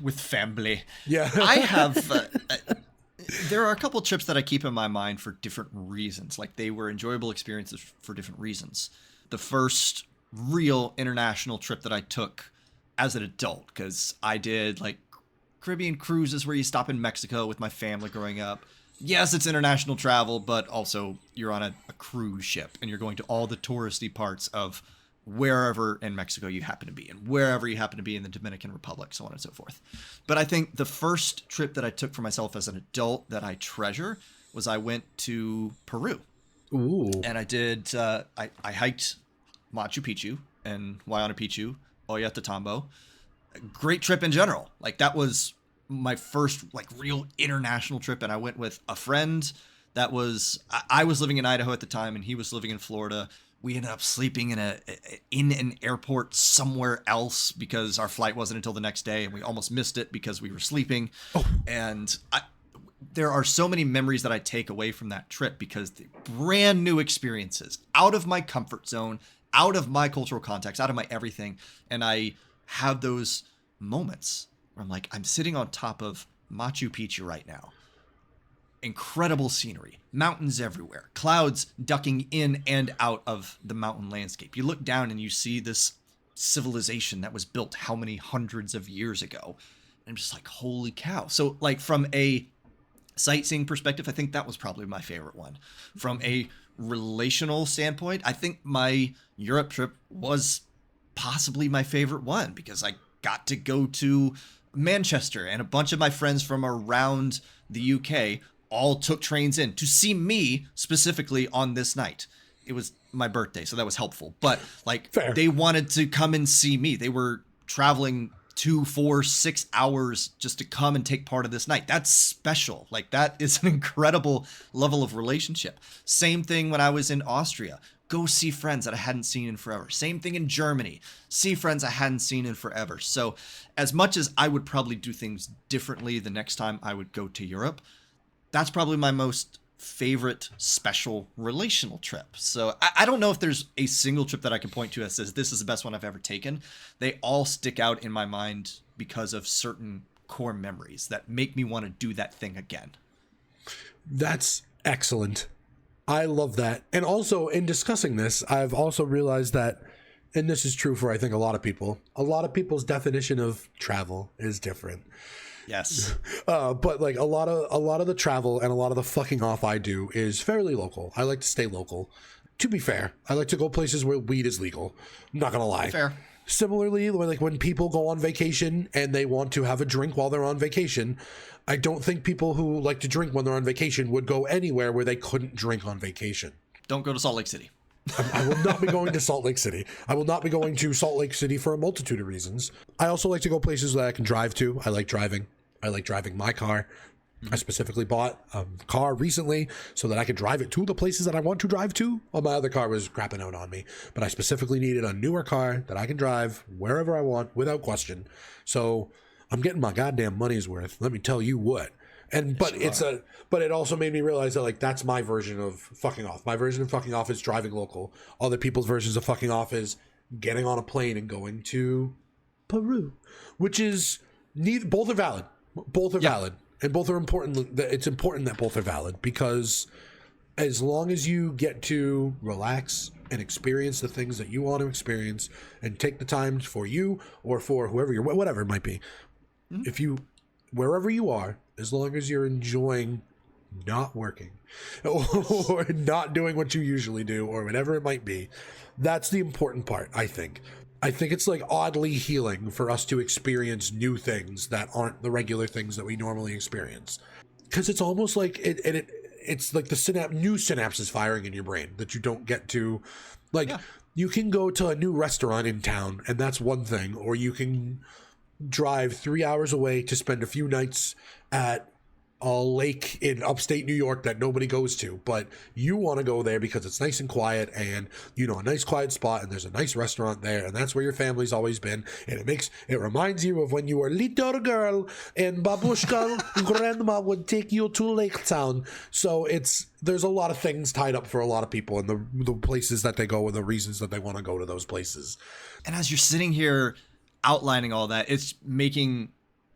[SPEAKER 2] With family.
[SPEAKER 1] Yeah.
[SPEAKER 2] I have there are a couple trips that I keep in my mind for different reasons. Like they were enjoyable experiences for different reasons. The first real international trip that I took as an adult, because I did like Caribbean cruises where you stop in Mexico with my family growing up. Yes, it's international travel, but also you're on a cruise ship and you're going to all the touristy parts of wherever in Mexico you happen to be, and wherever you happen to be in the Dominican Republic, so on and so forth. But I think the first trip that I took for myself as an adult that I treasure was I went to Peru.
[SPEAKER 1] Ooh.
[SPEAKER 2] And I did, I hiked Machu Picchu and Huayna Picchu, Ollantaytambo. Great trip in general. Like that was my first like real international trip, and I went with a friend that was, I was living in Idaho at the time and he was living in Florida. We ended up sleeping in an airport somewhere else because our flight wasn't until the next day, and we almost missed it because we were sleeping. Oh. And there are so many memories that I take away from that trip because the brand new experiences, out of my comfort zone, out of my cultural context, out of my everything. And I have those moments where I'm like, I'm sitting on top of Machu Picchu right now. Incredible scenery, mountains everywhere, clouds ducking in and out of the mountain landscape. You look down and you see this civilization that was built how many hundreds of years ago. And I'm just like, holy cow. So like from a sightseeing perspective, I think that was probably my favorite one. From a relational standpoint, I think my Europe trip was possibly my favorite one because I got to go to Manchester, and a bunch of my friends from around the UK all took trains in to see me specifically on this night. It was my birthday, so that was helpful. But like, fair. They wanted to come and see me. They were traveling 2, 4, 6 hours just to come and take part of this night. That's special. Like that is an incredible level of relationship. Same thing when I was in Austria. Go see friends that I hadn't seen in forever. Same thing in Germany. See friends I hadn't seen in forever. So as much as I would probably do things differently the next time I would go to Europe, that's probably my most favorite special relational trip. So I don't know if there's a single trip that I can point to that says this is the best one I've ever taken. They all stick out in my mind because of certain core memories that make me want to do that thing again.
[SPEAKER 1] That's excellent. I love that. And also in discussing this, I've also realized that, and this is true for I think a lot of people's definition of travel is different.
[SPEAKER 2] Yes.
[SPEAKER 1] But like a lot of the travel and a lot of the fucking off I do is fairly local. I like to stay local. To be fair, I like to go places where weed is legal. I'm not gonna lie.
[SPEAKER 2] Fair.
[SPEAKER 1] Similarly, like when people go on vacation and they want to have a drink while they're on vacation, I don't think people who like to drink when they're on vacation would go anywhere where they couldn't drink on vacation.
[SPEAKER 2] Don't go to Salt Lake City.
[SPEAKER 1] I will not be going to Salt Lake City. I will not be going to Salt Lake City for a multitude of reasons. I also like to go places that I can drive to. I like driving. I like driving my car. I specifically bought a car recently so that I could drive it to the places that I want to drive to. Well, my other car was crapping out on me, but I specifically needed a newer car that I can drive wherever I want without question. So I'm getting my goddamn money's worth. Let me tell you what. But it also made me realize that like that's my version of fucking off. My version of fucking off is driving local. Other people's versions of fucking off is getting on a plane and going to Peru, which is both are valid. Both are valid. And both are important. It's important that both are valid because as long as you get to relax and experience the things that you want to experience and take the time for you or for whoever you're, whatever it might be, if you, wherever you are, as long as you're enjoying not working or not doing what you usually do or whatever it might be, that's the important part, I think. I think it's like oddly healing for us to experience new things that aren't the regular things that we normally experience. Because it's almost like it's like the new synapses firing in your brain that you don't get to. Like, you can go to a new restaurant in town, and that's one thing. Or you can drive 3 hours away to spend a few nights at a lake in upstate New York that nobody goes to, but you want to go there because it's nice and quiet and you know a nice quiet spot and there's a nice restaurant there and that's where your family's always been and it reminds you of when you were a little girl and babushka grandma would take you to Lake Town. So there's a lot of things tied up for a lot of people and the places that they go and the reasons that they want to go to those places.
[SPEAKER 2] And as you're sitting here outlining all that, it's making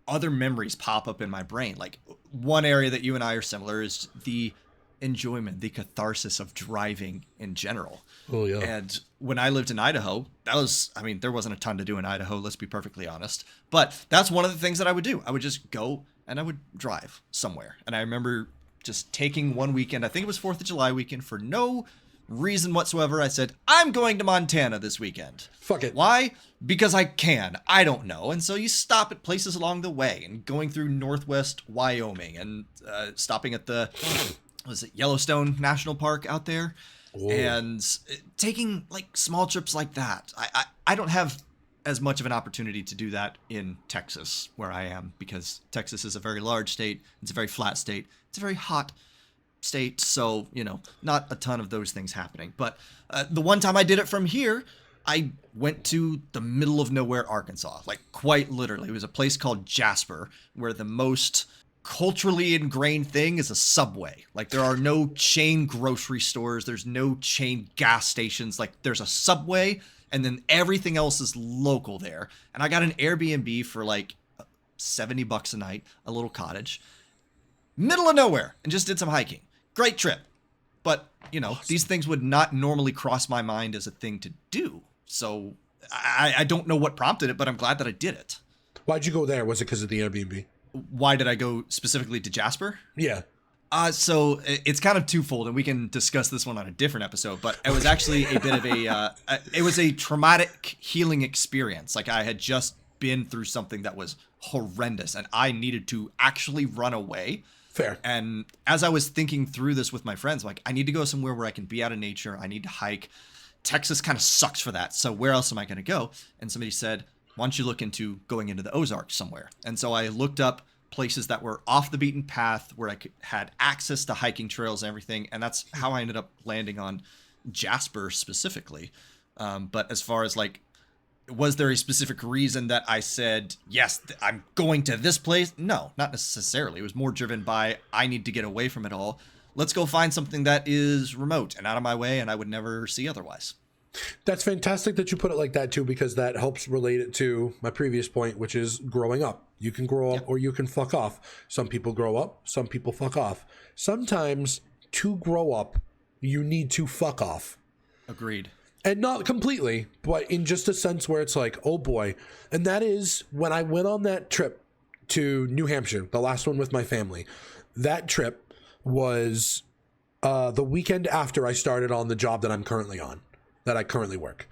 [SPEAKER 2] other memories pop up in my brain. Like one area that you and I are similar is the enjoyment, the catharsis of driving in general.
[SPEAKER 1] Oh yeah.
[SPEAKER 2] And when I lived in Idaho, there wasn't a ton to do in Idaho, let's be perfectly honest. But that's one of the things that I would do. I would just go and I would drive somewhere. And I remember just taking one weekend, I think it was 4th of July weekend, for no reason whatsoever. I said, I'm going to Montana this weekend.
[SPEAKER 1] Fuck it.
[SPEAKER 2] Why? Because I can. I don't know. And so you stop at places along the way and going through Northwest Wyoming and stopping at the Yellowstone National Park out there.
[SPEAKER 1] Whoa.
[SPEAKER 2] And taking like small trips like that. I don't have as much of an opportunity to do that in Texas where I am, because Texas is a very large state. It's a very flat state. It's a very hot state, so not a ton of those things happening. But the one time I did it from here, I went to the middle of nowhere, Arkansas, like quite literally. It was a place called Jasper, where the most culturally ingrained thing is a Subway. Like there are no chain grocery stores, there's no chain gas stations. Like there's a Subway, and then everything else is local there. And I got an Airbnb for like $70 a night, a little cottage, middle of nowhere, and just did some hiking. Great trip. But, awesome. These things would not normally cross my mind as a thing to do. So I don't know what prompted it, but I'm glad that I did it.
[SPEAKER 1] Why'd you go there? Was it because of the Airbnb?
[SPEAKER 2] Why did I go specifically to Jasper?
[SPEAKER 1] Yeah.
[SPEAKER 2] So it's kind of twofold, and we can discuss this one on a different episode, but it was actually a bit of it was a traumatic healing experience. Like I had just been through something that was horrendous, and I needed to actually run away.
[SPEAKER 1] Fair.
[SPEAKER 2] And as I was thinking through this with my friends, like, I need to go somewhere where I can be out of nature. I need to hike. Texas kind of sucks for that. So where else am I going to go? And somebody said, why don't you look into going into the Ozarks somewhere? And so I looked up places that were off the beaten path where I had access to hiking trails and everything. And that's how I ended up landing on Jasper specifically. But as far as like, was there a specific reason that I said, yes, I'm going to this place? No, not necessarily. It was more driven by, I need to get away from it all. Let's go find something that is remote and out of my way and I would never see otherwise.
[SPEAKER 1] That's fantastic that you put it like that too, because that helps relate it to my previous point, which is growing up. You can grow up or you can fuck off. Some people grow up, some people fuck off. Sometimes to grow up, you need to fuck off.
[SPEAKER 2] Agreed.
[SPEAKER 1] And not completely, but in just a sense where it's like, oh boy. And that is when I went on that trip to New Hampshire, the last one with my family. That trip was the weekend after I started on the job that I'm currently on, that I currently work.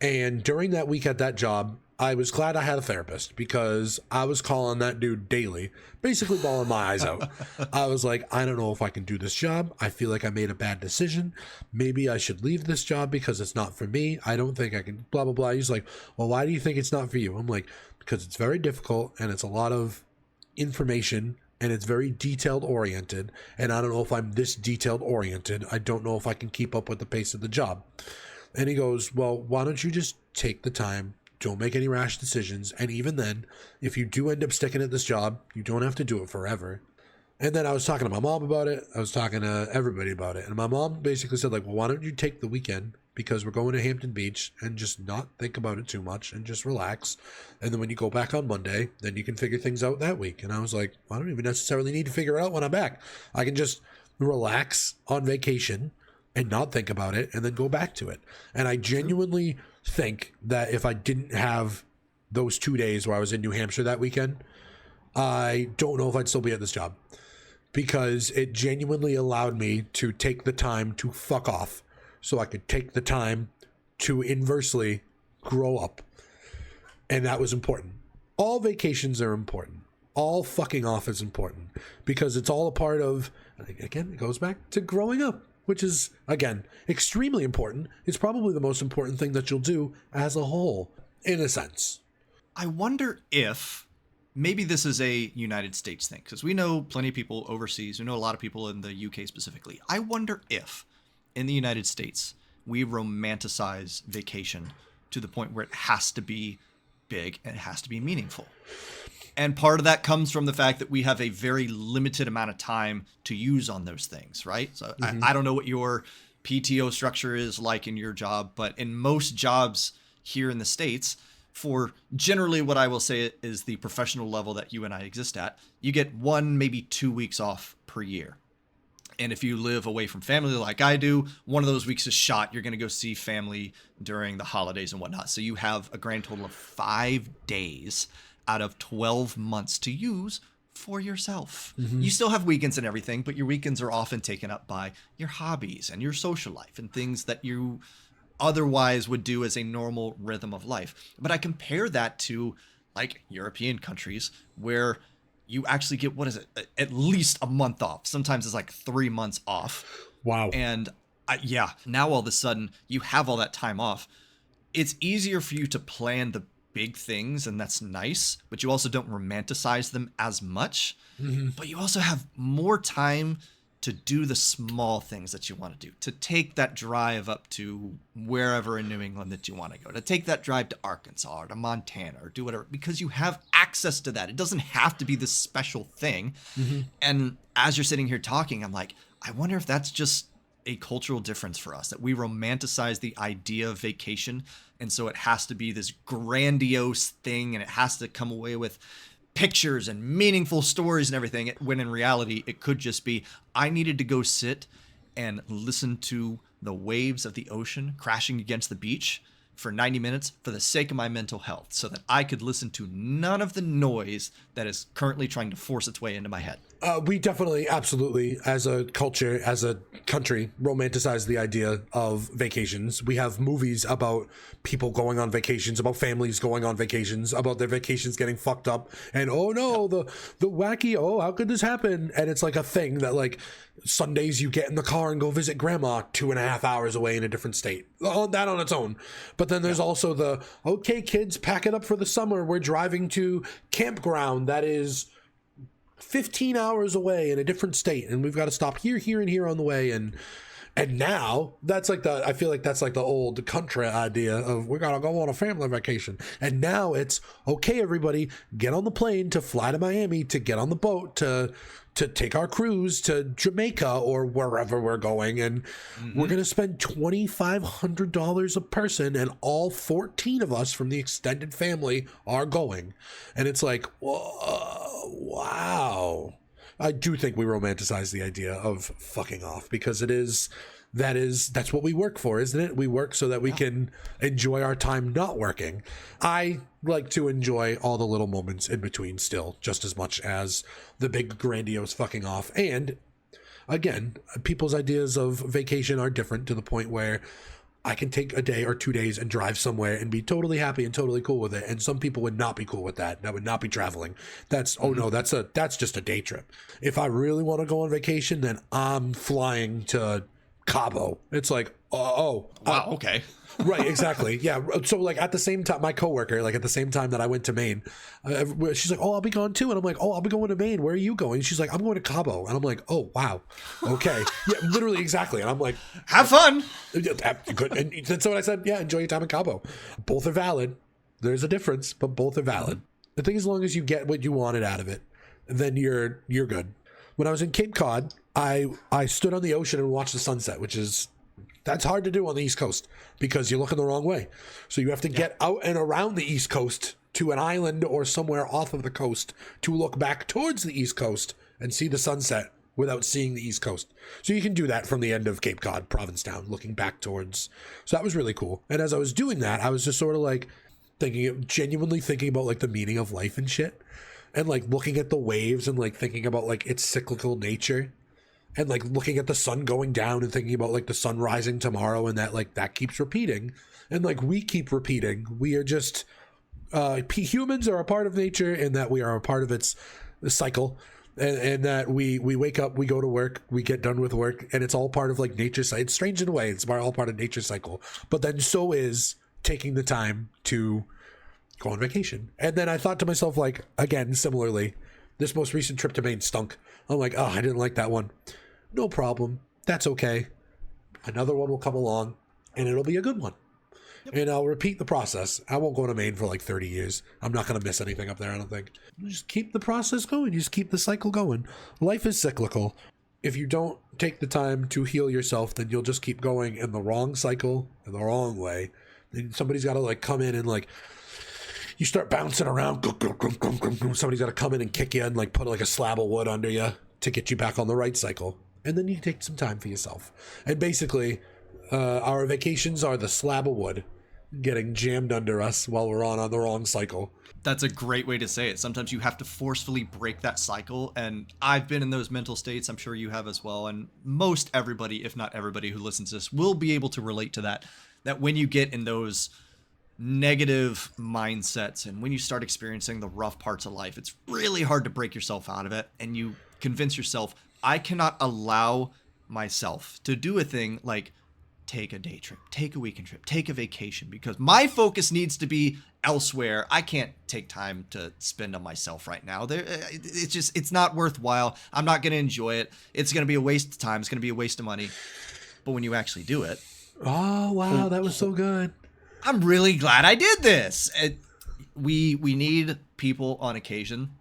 [SPEAKER 1] And during that week at that job, I was glad I had a therapist because I was calling that dude daily, basically bawling my eyes out. I was like, I don't know if I can do this job. I feel like I made a bad decision. Maybe I should leave this job because it's not for me. I don't think I can, blah, blah, blah. He's like, well, why do you think it's not for you? I'm like, because it's very difficult and it's a lot of information and it's very detailed oriented, and I don't know if I'm this detailed oriented. I don't know if I can keep up with the pace of the job. And he goes, well, why don't you just take the time, don't make any rash decisions, and even then, if you do end up sticking at this job, you don't have to do it forever. And then I was talking to my mom about it. I was talking to everybody about it. And my mom basically said, like, well, why don't you take the weekend, because we're going to Hampton Beach, and just not think about it too much and just relax. And then when you go back on Monday, then you can figure things out that week. And I was like, well, I don't even necessarily need to figure it out when I'm back. I can just relax on vacation and not think about it and then go back to it. And I genuinely think that if I didn't have those 2 days where I was in New Hampshire that weekend, I don't know if I'd still be at this job, because it genuinely allowed me to take the time to fuck off so I could take the time to inversely grow up. And that was important. All vacations are important. All fucking off is important, because it's all a part of, again, it goes back to growing up, which is, again, extremely important. It's probably the most important thing that you'll do as a whole, in a sense.
[SPEAKER 2] I wonder if maybe this is a United States thing, because we know plenty of people overseas. We know a lot of people in the UK specifically. I wonder if in the United States we romanticize vacation to the point where it has to be big and it has to be meaningful. And part of that comes from the fact that we have a very limited amount of time to use on those things, right? So I don't know what your PTO structure is like in your job, but in most jobs here in the States, for generally what I will say is the professional level that you and I exist at, you get 1, maybe 2 weeks off per year. And if you live away from family like I do, one of those weeks is shot. You're going to go see family during the holidays and whatnot. So you have a grand total of 5 days out of 12 months to use for yourself. You still have weekends and everything, but your weekends are often taken up by your hobbies and your social life and things that you otherwise would do as a normal rhythm of life. But I compare that to like European countries where you actually get, what is it, at least a month off. Sometimes it's like 3 months off.
[SPEAKER 1] Wow.
[SPEAKER 2] And now all of a sudden you have all that time off. It's easier for you to plan the big things, and that's nice, but you also don't romanticize them as much. But you also have more time to do the small things that you want to do, to take that drive up to wherever in New England that you want to go, to take that drive to Arkansas or to Montana or do whatever, because you have access to that. It doesn't have to be this special thing. And as you're sitting here talking, I'm like, I wonder if that's just a cultural difference for us, that we romanticize the idea of vacation. And so it has to be this grandiose thing, and it has to come away with pictures and meaningful stories and everything, when in reality it could just be, I needed to go sit and listen to the waves of the ocean crashing against the beach for 90 minutes for the sake of my mental health, so that I could listen to none of the noise that is currently trying to force its way into my head.
[SPEAKER 1] We definitely, absolutely, as a culture, as a country, romanticize the idea of vacations. We have movies about people going on vacations, about families going on vacations, about their vacations getting fucked up, and oh no, the wacky, oh, how could this happen? And it's like a thing that, like, Sundays you get in the car and go visit grandma 2.5 hours away in a different state. Oh, that on its own. But then there's also the, okay, kids, pack it up for the summer. We're driving to campground that is 15 hours away in a different state, and we've got to stop here, here, and here on the way. And now that's like I feel like that's like the old country idea of, we gotta go on a family vacation. And now it's, okay, everybody, get on the plane to fly to Miami, to get on the boat to take our cruise to Jamaica or wherever we're going, and we're gonna spend $2,500 a person, and all 14 of us from the extended family are going. And it's like, whoa, wow. I do think we romanticize the idea of fucking off, because that's what we work for, isn't it? We work so that we can enjoy our time not working. I like to enjoy all the little moments in between still, just as much as the big grandiose fucking off. And again, people's ideas of vacation are different, to the point where I can take a day or 2 days and drive somewhere and be totally happy and totally cool with it. And some people would not be cool with that. That would not be traveling. That's, oh no, that's just a day trip. If I really want to go on vacation, then I'm flying to Cabo. It's like,
[SPEAKER 2] Wow, okay.
[SPEAKER 1] Right, exactly. Yeah. So like at the same time, my coworker, like at the same time that I went to Maine, she's like, oh, I'll be gone too. And I'm like, oh, I'll be going to Maine. Where are you going? She's like, I'm going to Cabo. And I'm like, oh, wow. Okay. Yeah, literally, exactly. And I'm like,
[SPEAKER 2] have fun.
[SPEAKER 1] Good. And that's what I said. Yeah, enjoy your time in Cabo. Both are valid. There's a difference, but both are valid. I think as long as you get what you wanted out of it, then you're good. When I was in Cape Cod, I stood on the ocean and watched the sunset, that's hard to do on the East Coast because you're looking the wrong way. So you have to get out and around the East Coast to an island or somewhere off of the coast to look back towards the East Coast and see the sunset without seeing the East Coast. So you can do that from the end of Cape Cod, Provincetown, looking back towards. So that was really cool. And as I was doing that, I was just sort of like genuinely thinking about like the meaning of life and shit. And like looking at the waves and like thinking about like its cyclical nature. And like looking at the sun going down and thinking about like the sun rising tomorrow and that like that keeps repeating. And like we keep repeating. We are just humans are a part of nature and that we are a part of its cycle. And that we wake up, we go to work, we get done with work, and it's all part of like nature's cycle. It's strange in a way, it's all part of nature's cycle. But then so is taking the time to go on vacation. And then I thought to myself, like, again, similarly, this most recent trip to Maine stunk. I'm like, oh, I didn't like that one. No problem. That's okay. Another one will come along and it'll be a good one. Yep. And I'll repeat the process. I won't go to Maine for like 30 years. I'm not going to miss anything up there, I don't think. Just keep the process going. You just keep the cycle going. Life is cyclical. If you don't take the time to heal yourself, then you'll just keep going in the wrong cycle, in the wrong way. Then somebody's got to like come in and like, you start bouncing around. Somebody's got to come in and kick you and like put like a slab of wood under you to get you back on the right cycle. And then you take some time for yourself. And basically, our vacations are the slab of wood getting jammed under us while we're on the wrong cycle.
[SPEAKER 2] That's a great way to say it. Sometimes you have to forcefully break that cycle. And I've been in those mental states. I'm sure you have as well. And most everybody, if not everybody who listens to this, will be able to relate to that. That when you get in those negative mindsets and when you start experiencing the rough parts of life, it's really hard to break yourself out of it. And you convince yourself, I cannot allow myself to do a thing like take a day trip, take a weekend trip, take a vacation, because my focus needs to be elsewhere. I can't take time to spend on myself right now. It's not worthwhile. I'm not going to enjoy it. It's going to be a waste of time. It's going to be a waste of money. But when you actually do it.
[SPEAKER 1] Oh, wow. That was so good.
[SPEAKER 2] I'm really glad I did this. We need people on occasion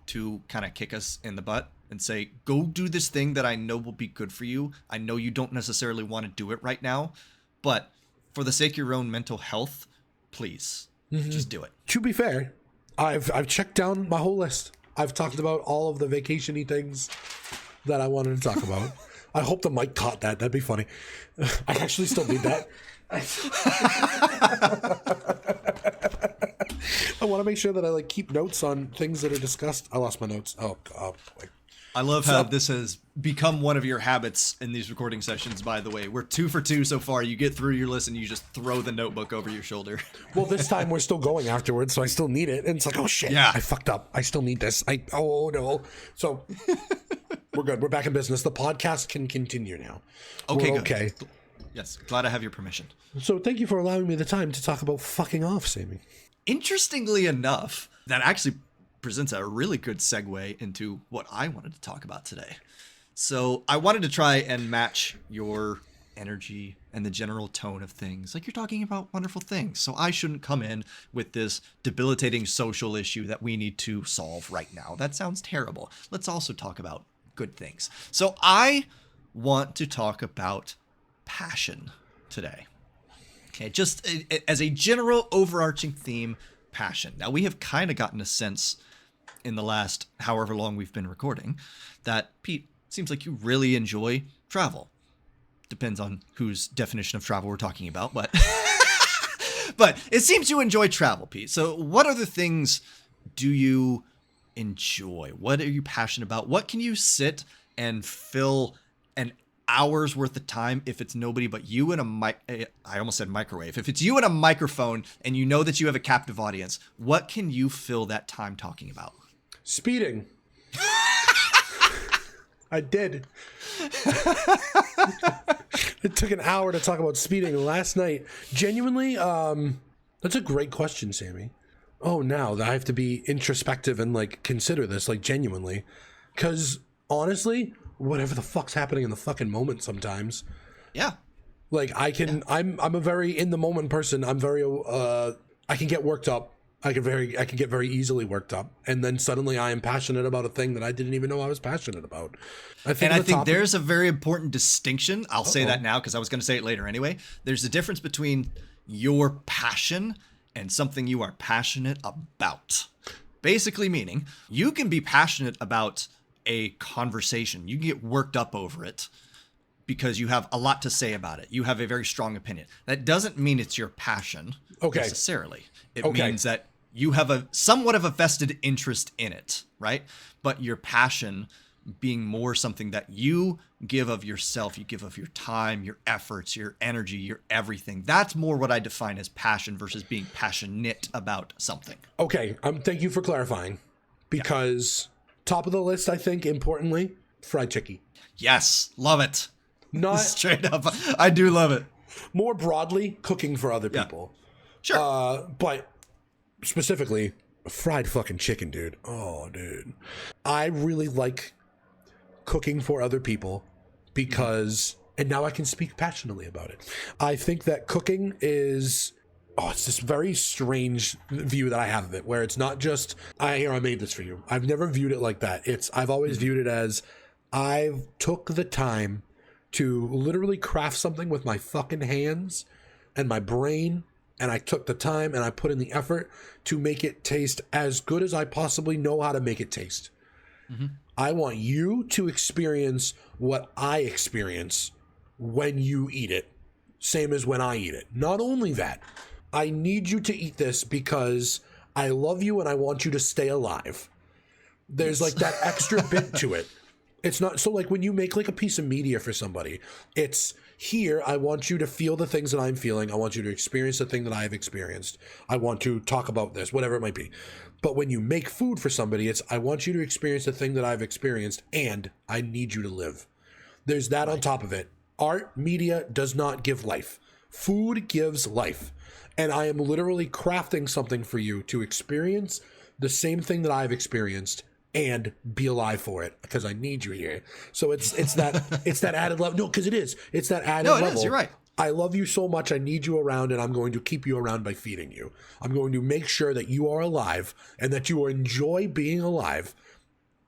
[SPEAKER 2] to kind of kick us in the butt and say, go do this thing that I know will be good for you. I know you don't necessarily want to do it right now, but for the sake of your own mental health, please, just do it.
[SPEAKER 1] To be fair, I've checked down my whole list. I've talked about all of the vacation-y things that I wanted to talk about. I hope the mic caught that. That'd be funny. I actually still need that. I want to make sure that I like keep notes on things that are discussed. I lost my notes. Oh God.
[SPEAKER 2] I love how this has become one of your habits in these recording sessions, by the way. We're 2 for 2 so far. You get through your list and you just throw the notebook over your shoulder.
[SPEAKER 1] Well, this time we're still going afterwards, so I still need it. And it's like, oh shit,
[SPEAKER 2] yeah.
[SPEAKER 1] I fucked up. I still need this. Oh no. So we're good. We're back in business. The podcast can continue now.
[SPEAKER 2] Okay,
[SPEAKER 1] we're
[SPEAKER 2] good.
[SPEAKER 1] Okay.
[SPEAKER 2] Yes, glad I have your permission.
[SPEAKER 1] So thank you for allowing me the time to talk about fucking off, Sami.
[SPEAKER 2] Interestingly enough, that actually presents a really good segue into what I wanted to talk about today. So I wanted to try and match your energy and the general tone of things. Like, you're talking about wonderful things. So I shouldn't come in with this debilitating social issue that we need to solve right now. That sounds terrible. Let's also talk about good things. So I want to talk about passion today. Okay, just as a general overarching theme, passion. Now, we have kind of gotten a sense in the last however long we've been recording that, Pete, seems like you really enjoy travel. Depends on whose definition of travel we're talking about, but but it seems you enjoy travel, Pete. So what other things do you enjoy? What are you passionate about? What can you sit and fill an hour's worth of time if it's nobody but you and I almost said microwave. If it's you and a microphone and you know that you have a captive audience, what can you fill that time talking about?
[SPEAKER 1] Speeding. I did. It took an hour to talk about speeding last night. Genuinely, that's a great question, Sammy. Oh, now that I have to be introspective and like consider this, like genuinely, because honestly, whatever the fuck's happening in the fucking moment sometimes.
[SPEAKER 2] Yeah.
[SPEAKER 1] Like I can, I'm a very in the moment person. I'm very, I can get worked up. I can get very easily worked up, and then suddenly I am passionate about a thing that I didn't even know I was passionate about. I think
[SPEAKER 2] there's a very important distinction. I'll say that now because I was going to say it later anyway. There's a difference between your passion and something you are passionate about. Basically meaning you can be passionate about a conversation. You can get worked up over it because you have a lot to say about it. You have a very strong opinion. That doesn't mean it's your passion necessarily. It means that you have a somewhat of a vested interest in it, right? But your passion being more something that you give of yourself, you give of your time, your efforts, your energy, your everything. That's more what I define as passion versus being passionate about something.
[SPEAKER 1] Okay, thank you for clarifying. Because top of the list, I think, importantly, fried chicken.
[SPEAKER 2] Yes, love it.
[SPEAKER 1] Not
[SPEAKER 2] straight up. I do love it.
[SPEAKER 1] More broadly, cooking for other people.
[SPEAKER 2] Sure.
[SPEAKER 1] But specifically, fried fucking chicken, dude. Oh, dude. I really like cooking for other people because, and now I can speak passionately about it. I think that cooking is, it's this very strange view that I have of it, where it's not just, I made this for you. I've never viewed it like that. I've always viewed it as, I took the time to literally craft something with my fucking hands and my brain, and I took the time and I put in the effort to make it taste as good as I possibly know how to make it taste. Mm-hmm. I want you to experience what I experience when you eat it, same as when I eat it. Not only that, I need you to eat this because I love you and I want you to stay alive. There's like that extra bit to it. It's not so like when you make like a piece of media for somebody, it's here. I want you to feel the things that I'm feeling. I want you to experience the thing that I've experienced. I want to talk about this, whatever it might be. But when you make food for somebody, it's I want you to experience the thing that I've experienced and I need you to live. There's that on top of it. Art, media does not give life. Food gives life. And I am literally crafting something for you to experience the same thing that I've experienced and be alive for it because I need you here. So it's that added level. No, because it is. It's that added level. No, it is.
[SPEAKER 2] You're right.
[SPEAKER 1] I love you so much. I need you around, and I'm going to keep you around by feeding you. I'm going to make sure that you are alive and that you enjoy being alive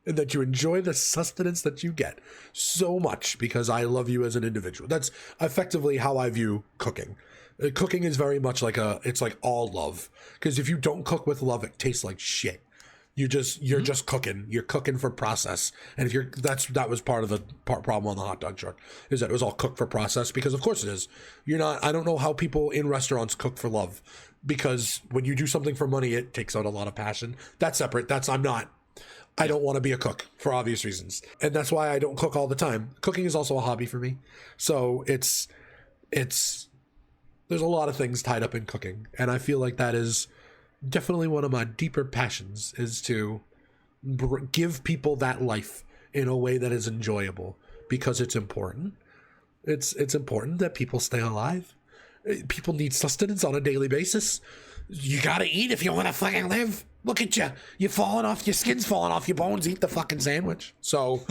[SPEAKER 1] and that you enjoy the sustenance that you get so much because I love you as an individual. That's effectively how I view cooking. Cooking is very much like it's like all love, because if you don't cook with love, it tastes like shit. You're just cooking. You're cooking for process, and if that was part of the problem on the hot dog truck, is that it was all cooked for process, because of course it is. I don't know how people in restaurants cook for love, because when you do something for money, it takes out a lot of passion. That's separate. I don't want to be a cook for obvious reasons, and that's why I don't cook all the time. Cooking is also a hobby for me, so it's there's a lot of things tied up in cooking, and I feel like that is definitely one of my deeper passions, is to give people that life in a way that is enjoyable, because it's important. It's important that people stay alive. People need sustenance on a daily basis. You gotta eat if you want to fucking live. Look at you. You're falling off. Your skin's falling off your bones. Eat the fucking sandwich. So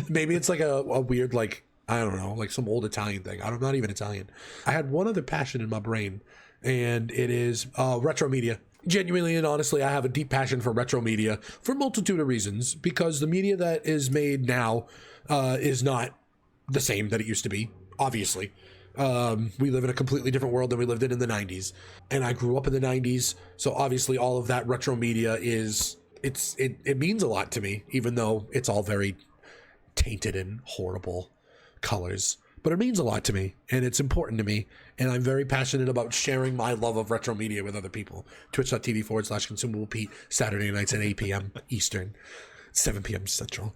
[SPEAKER 1] maybe it's like a weird, like, I don't know, like some old Italian thing. I'm not even Italian. I had one other passion in my brain, and it is retro media. Genuinely and honestly, I have a deep passion for retro media for a multitude of reasons, because the media that is made now is not the same that it used to be, obviously. We live in a completely different world than we lived in the 90s, and I grew up in the 90s, so obviously all of that retro media it means a lot to me, even though it's all very tainted and horrible colors. But it means a lot to me, and it's important to me, and I'm very passionate about sharing my love of retro media with other people. Twitch.tv/Consumable Pete, Saturday nights at 8 p.m. Eastern, 7 p.m. Central.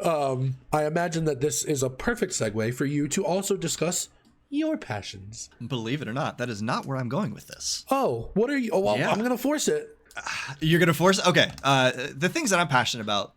[SPEAKER 1] I imagine that this is a perfect segue for you to also discuss your passions.
[SPEAKER 2] Believe it or not, that is not where I'm going with this.
[SPEAKER 1] Oh, what are you? Oh, well, yeah. I'm going to force it.
[SPEAKER 2] You're gonna force? Okay. The things that I'm passionate about,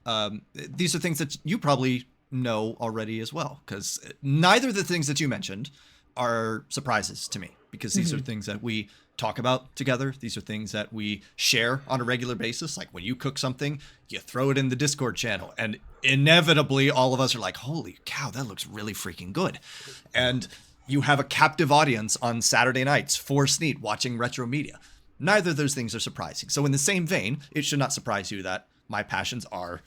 [SPEAKER 2] these are things that you probably know already as well, because neither of the things that you mentioned are surprises to me, because these are things that we talk about together. These are things that we share on a regular basis. Like when you cook something, you throw it in the Discord channel, and inevitably all of us are like, holy cow, that looks really freaking good. And you have a captive audience on Saturday nights for Sneed watching retro media. Neither of those things are surprising. So in the same vein, it should not surprise you that my passions are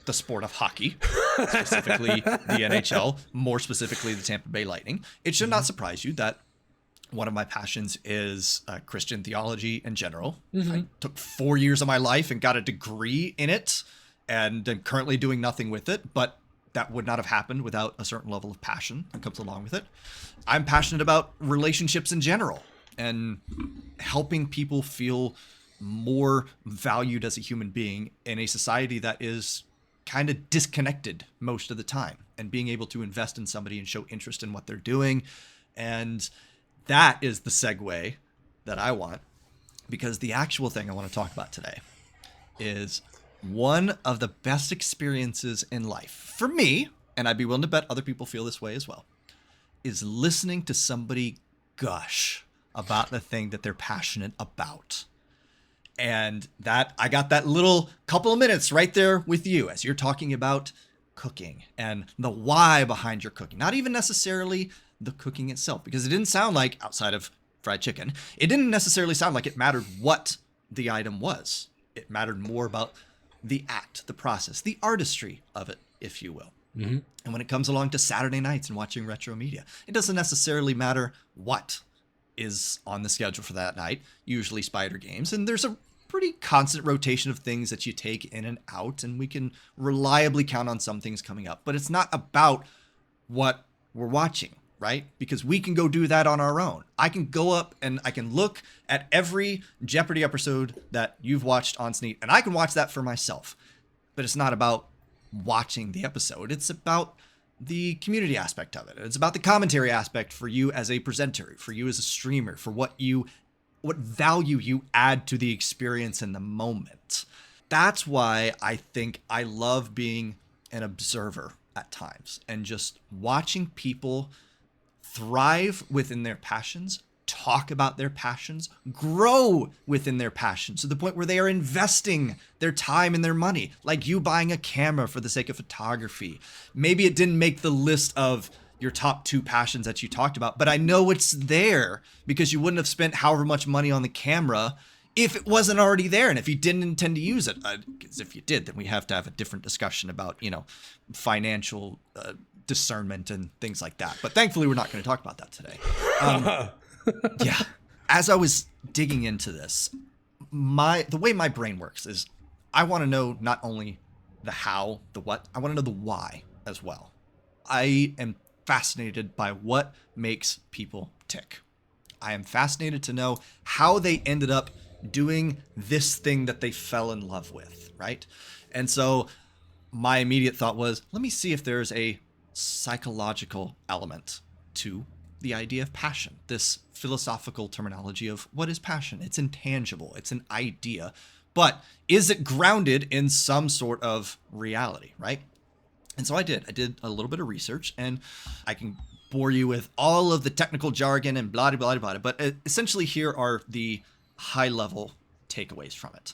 [SPEAKER 2] the sport of hockey, specifically the NHL, more specifically the Tampa Bay Lightning. It should not surprise you that one of my passions is Christian theology in general. I took 4 years of my life and got a degree in it, and I'm currently doing nothing with it, but that would not have happened without a certain level of passion that comes along with it. I'm passionate about relationships in general and helping people feel more valued as a human being in a society that is kind of disconnected most of the time, and being able to invest in somebody and show interest in what they're doing. And that is the segue that I want, because the actual thing I want to talk about today is one of the best experiences in life for me, and I'd be willing to bet other people feel this way as well, is listening to somebody gush about the thing that they're passionate about. And that I got that little couple of minutes right there with you as you're talking about cooking and the why behind your cooking. Not even necessarily the cooking itself, because it didn't sound like, outside of fried chicken, it didn't necessarily sound like it mattered what the item was. It mattered more about the act, the process, the artistry of it, if you will. And when it comes along to Saturday nights and watching retro media, it doesn't necessarily matter what is on the schedule for that night, usually Spyder games. And there's a pretty constant rotation of things that you take in and out, and we can reliably count on some things coming up. But it's not about what we're watching, right? Because we can go do that on our own. I can go up and I can look at every Jeopardy episode that you've watched on Sneed, and I can watch that for myself. But it's not about watching the episode. It's about the community aspect of it. It's about the commentary aspect for you as a presenter, for you as a streamer, for what value you add to the experience in the moment. That's why I think I love being an observer at times and just watching people thrive within their passions, talk about their passions, grow within their passions to the point where they are investing their time and their money, like you buying a camera for the sake of photography. Maybe it didn't make the list of your top 2 passions that you talked about, but I know it's there because you wouldn't have spent however much money on the camera if it wasn't already there and if you didn't intend to use it. Because if you did, then we have to have a different discussion about, financial discernment and things like that. But thankfully, we're not going to talk about that today. Yeah. As I was digging into this, the way my brain works is I want to know not only the how, the what, I want to know the why as well. I am fascinated by what makes people tick. I am fascinated to know how they ended up doing this thing that they fell in love with, right? And so my immediate thought was, let me see if there's a psychological element to the idea of passion, this philosophical terminology of what is passion. It's intangible, it's an idea, but is it grounded in some sort of reality, right? And so I did a little bit of research, and I can bore you with all of the technical jargon and blah, blah, blah, blah, but essentially here are the high level takeaways from it.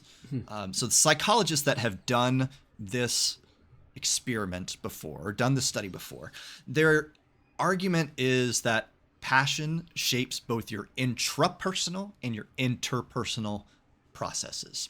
[SPEAKER 2] So the psychologists that have done this experiment before, or done this study before, their argument is that passion shapes both your intrapersonal and your interpersonal processes.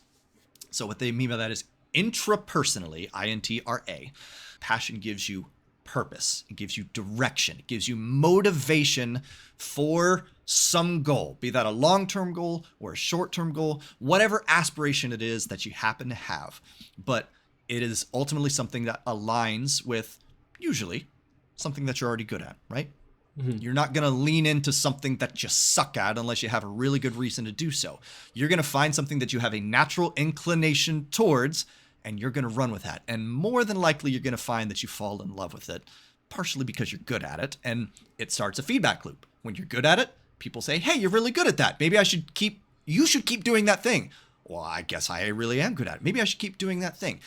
[SPEAKER 2] So what they mean by that is intrapersonally, INTRA, passion gives you purpose, it gives you direction, it gives you motivation for some goal, be that a long-term goal or a short-term goal, whatever aspiration it is that you happen to have. But it is ultimately something that aligns with usually something that you're already good at, right? You're not going to lean into something that you suck at unless you have a really good reason to do so. You're going to find something that you have a natural inclination towards, and you're going to run with that. And more than likely, you're going to find that you fall in love with it, partially because you're good at it, and it starts a feedback loop. When you're good at it, people say, hey, you're really good at that. Maybe you should keep doing that thing. well, I guess I really am good at it. Maybe I should keep doing that thing.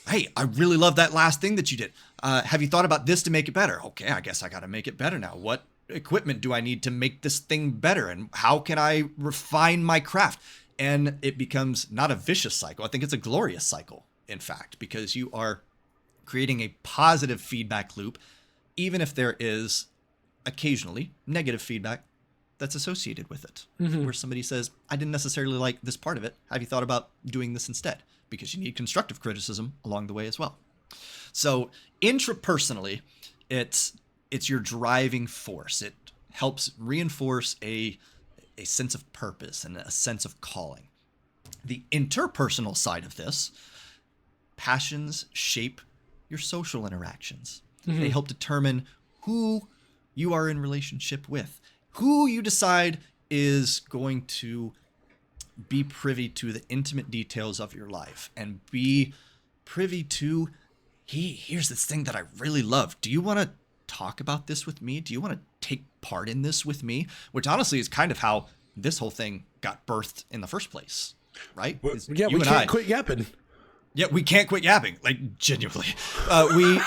[SPEAKER 2] Hey, I really love that last thing that you did. Have you thought about this to make it better? Okay, I guess I got to make it better now. What equipment do I need to make this thing better? And how can I refine my craft? And it becomes not a vicious cycle. I think it's a glorious cycle, in fact, because you are creating a positive feedback loop, even if there is occasionally negative feedback that's associated with it, where somebody says, I didn't necessarily like this part of it. Have you thought about doing this instead? Because you need constructive criticism along the way as well. So intrapersonally, it's your driving force. It helps reinforce a sense of purpose and a sense of calling. The interpersonal side of this, passions shape your social interactions. They help determine who you are in relationship with, who you decide is going to be privy to the intimate details of your life and be privy to, here's this thing that I really love. Do you want to talk about this with me? Do you want to take part in this with me? Which honestly is kind of how this whole thing got birthed in the first place, right?
[SPEAKER 1] Yeah, we can't quit yapping.
[SPEAKER 2] Yeah, we can't quit yapping. Like, genuinely. We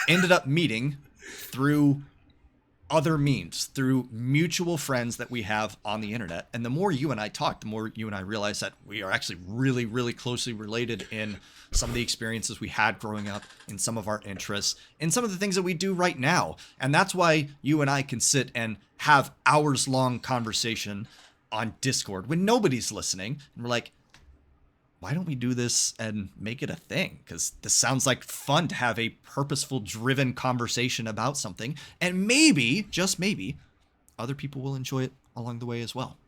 [SPEAKER 2] ended up meeting through other means, through mutual friends that we have on the internet. And the more you and I talk, the more you and I realize that we are actually really, really closely related in some of the experiences we had growing up, in some of our interests, in some of the things that we do right now. And that's why you and I can sit and have hours-long conversation on Discord when nobody's listening. And we're like, why don't we do this and make it a thing? Because this sounds like fun to have a purposeful, driven conversation about something. And maybe, just maybe, other people will enjoy it along the way as well.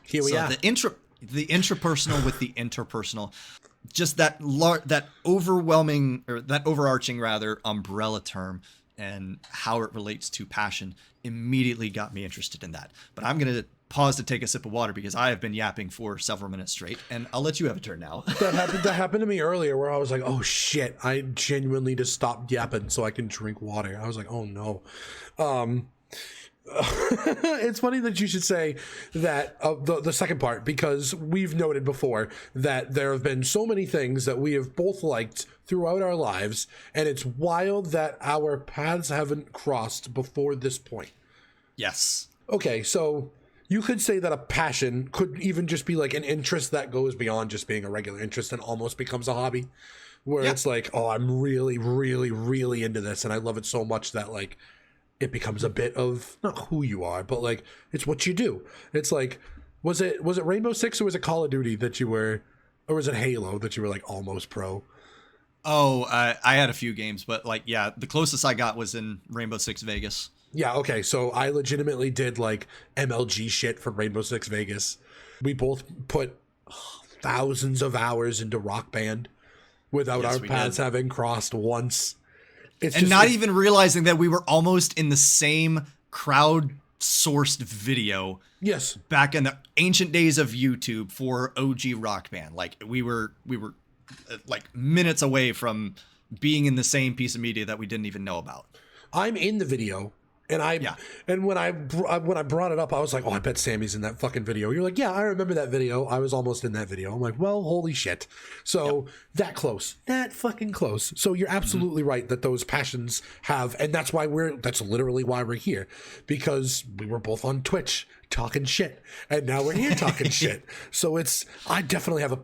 [SPEAKER 1] Here we are.
[SPEAKER 2] The intrapersonal with the interpersonal, just that overwhelming, or that overarching rather, umbrella term and how it relates to passion immediately got me interested in that. But I'm going to pause to take a sip of water because I have been yapping for several minutes straight, and I'll let you have a turn now.
[SPEAKER 1] That happened to me earlier where I was like, oh shit, I genuinely need to stop yapping so I can drink water. I was like, oh no. It's funny that you should say that, the second part, because we've noted before that there have been so many things that we have both liked throughout our lives, and it's wild that our paths haven't crossed before this point.
[SPEAKER 2] Yes.
[SPEAKER 1] Okay, so you could say that a passion could even just be like an interest that goes beyond just being a regular interest and almost becomes a hobby, where it's like, oh, I'm really, really, really into this, and I love it so much that, like, it becomes a bit of not who you are, but like it's what you do. It's like, was it Rainbow Six or was it Call of Duty that you were, or was it Halo that you were like almost pro?
[SPEAKER 2] Oh, I had a few games, but like, yeah, the closest I got was in Rainbow Six Vegas.
[SPEAKER 1] Yeah, okay, so I legitimately did like MLG shit from Rainbow Six Vegas. We both put thousands of hours into Rock Band without our paths having crossed once.
[SPEAKER 2] And not even realizing that we were almost in the same crowd-sourced video.
[SPEAKER 1] Yes.
[SPEAKER 2] Back in the ancient days of YouTube for OG Rock Band. Like, we were like minutes away from being in the same piece of media that we didn't even know about.
[SPEAKER 1] I'm in the video. And when I brought it up, I was like, oh, I bet Sammy's in that fucking video. You're like, yeah, I remember that video. I was almost in that video. I'm like, well, holy shit. So that close, that fucking close. So you're absolutely right that those passions have, and that's literally why we're here, because we were both on Twitch talking shit, and now we're here talking shit. So I definitely have a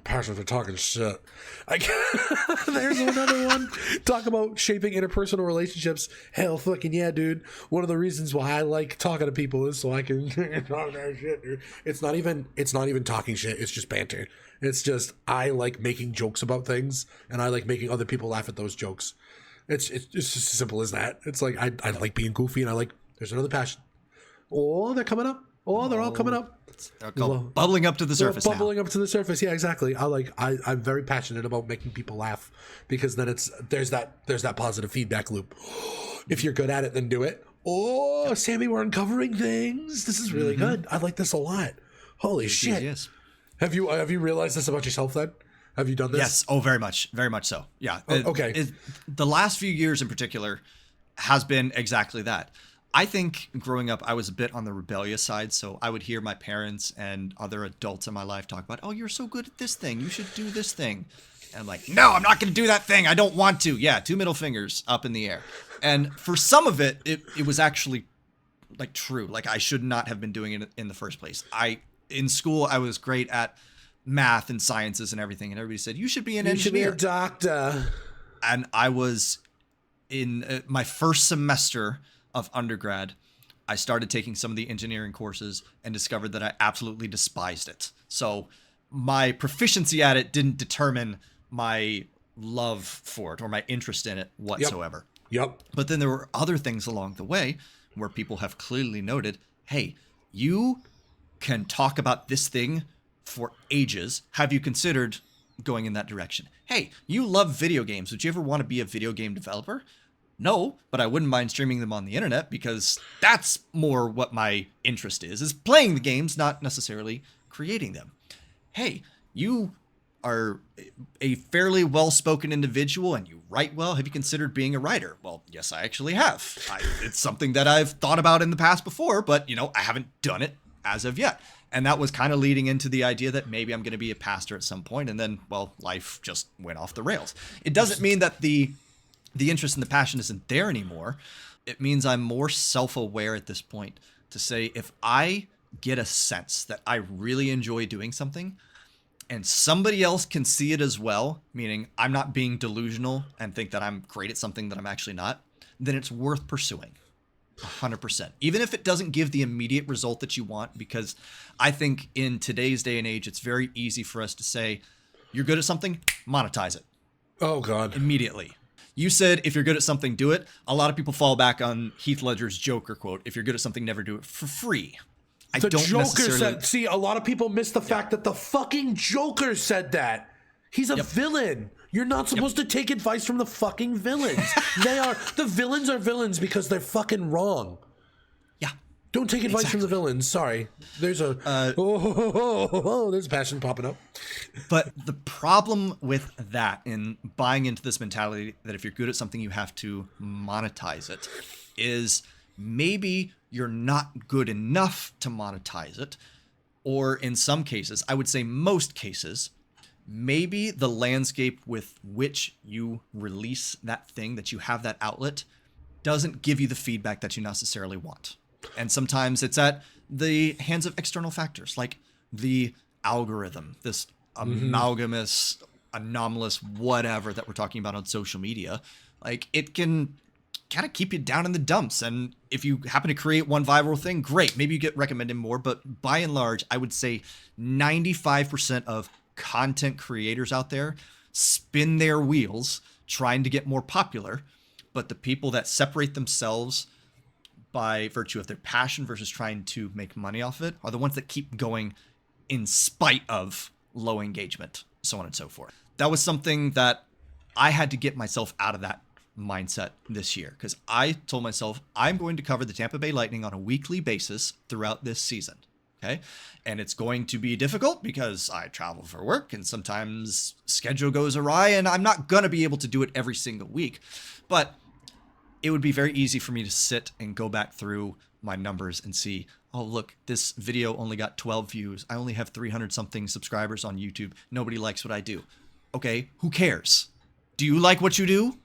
[SPEAKER 1] passion for talking shit. There's another one. Talk about shaping interpersonal relationships. Hell fucking yeah, dude. One of the reasons why I like talking to people is so I can talk that shit, dude. It's not even talking shit. It's just banter. It's just, I like making jokes about things, and I like making other people laugh at those jokes. It's just as simple as that. It's like, I like being goofy, and there's another passion. Oh, they're coming up. Oh, they're all coming up.
[SPEAKER 2] They're called bubbling up to the surface.
[SPEAKER 1] Bubbling up to the surface. Yeah, exactly. I'm very passionate about making people laugh, because then there's that positive feedback loop. If you're good at it, then do it. Oh, Sammy, we're uncovering things. This is really good. I like this a lot. Holy shit.
[SPEAKER 2] Yes.
[SPEAKER 1] Have you realized this about yourself then? Have you done this?
[SPEAKER 2] Yes. Oh, very much so. Yeah.
[SPEAKER 1] Okay.
[SPEAKER 2] The last few years in particular has been exactly that. I think growing up, I was a bit on the rebellious side. So I would hear my parents and other adults in my life talk about, oh, you're so good at this thing. You should do this thing. And I'm like, no, I'm not going to do that thing. I don't want to. Yeah, 2 middle fingers up in the air. And for some of it, it was actually like true. Like I should not have been doing it in the first place. In school, I was great at math and sciences and everything. And everybody said, you should be an engineer.
[SPEAKER 1] You should be a doctor.
[SPEAKER 2] And I was in my first semester of undergrad, I started taking some of the engineering courses and discovered that I absolutely despised it. So my proficiency at it didn't determine my love for it or my interest in it whatsoever.
[SPEAKER 1] Yep.
[SPEAKER 2] But then there were other things along the way where people have clearly noted, hey, you can talk about this thing for ages. Have you considered going in that direction? Hey, you love video games. Would you ever want to be a video game developer? No, but I wouldn't mind streaming them on the internet because that's more what my interest is playing the games, not necessarily creating them. Hey, you are a fairly well-spoken individual and you write well. Have you considered being a writer? Well, yes, I actually have. It's something that I've thought about in the past before, but I haven't done it as of yet. And that was kind of leading into the idea that maybe I'm going to be a pastor at some point. And then, well, life just went off the rails. It doesn't mean that the interest and the passion isn't there anymore. It means I'm more self-aware at this point to say, if I get a sense that I really enjoy doing something and somebody else can see it as well, meaning I'm not being delusional and think that I'm great at something that I'm actually not, then it's worth pursuing 100%. Even if it doesn't give the immediate result that you want, because I think in today's day and age, it's very easy for us to say, you're good at something, monetize it.
[SPEAKER 1] Oh God.
[SPEAKER 2] Immediately. You said, if you're good at something, do it. A lot of people fall back on Heath Ledger's Joker quote, if you're good at something, never do it for free.
[SPEAKER 1] The Joker said, see, a lot of people miss the fact that the fucking Joker said that. He's a villain. You're not supposed to take advice from the fucking villains. The villains are villains because they're fucking wrong.
[SPEAKER 2] Yeah.
[SPEAKER 1] Don't take advice from the villains. Sorry. There's there's a passion popping up.
[SPEAKER 2] But the problem with that, in buying into this mentality that if you're good at something, you have to monetize it, is maybe you're not good enough to monetize it. Or in some cases, I would say most cases, maybe the landscape with which you release that thing, that you have that outlet, doesn't give you the feedback that you necessarily want. And sometimes it's at the hands of external factors, like the algorithm, this amalgamous, anomalous, whatever that we're talking about on social media. Like, it can kind of keep you down in the dumps. And if you happen to create one viral thing, great. Maybe you get recommended more. But by and large, I would say 95% of content creators out there spin their wheels trying to get more popular. But the people that separate themselves by virtue of their passion versus trying to make money off of it are the ones that keep going in spite of low engagement, so on and so forth. That was something that I had to get myself out of that mindset this year, because I told myself I'm going to cover the Tampa Bay Lightning on a weekly basis throughout this season. Okay. And it's going to be difficult because I travel for work and sometimes schedule goes awry and I'm not going to be able to do it every single week. But it would be very easy for me to sit and go back through my numbers and see, oh, look, this video only got 12 views. I only have 300 something subscribers on YouTube. Nobody likes what I do. Okay, who cares? Do you like what you do?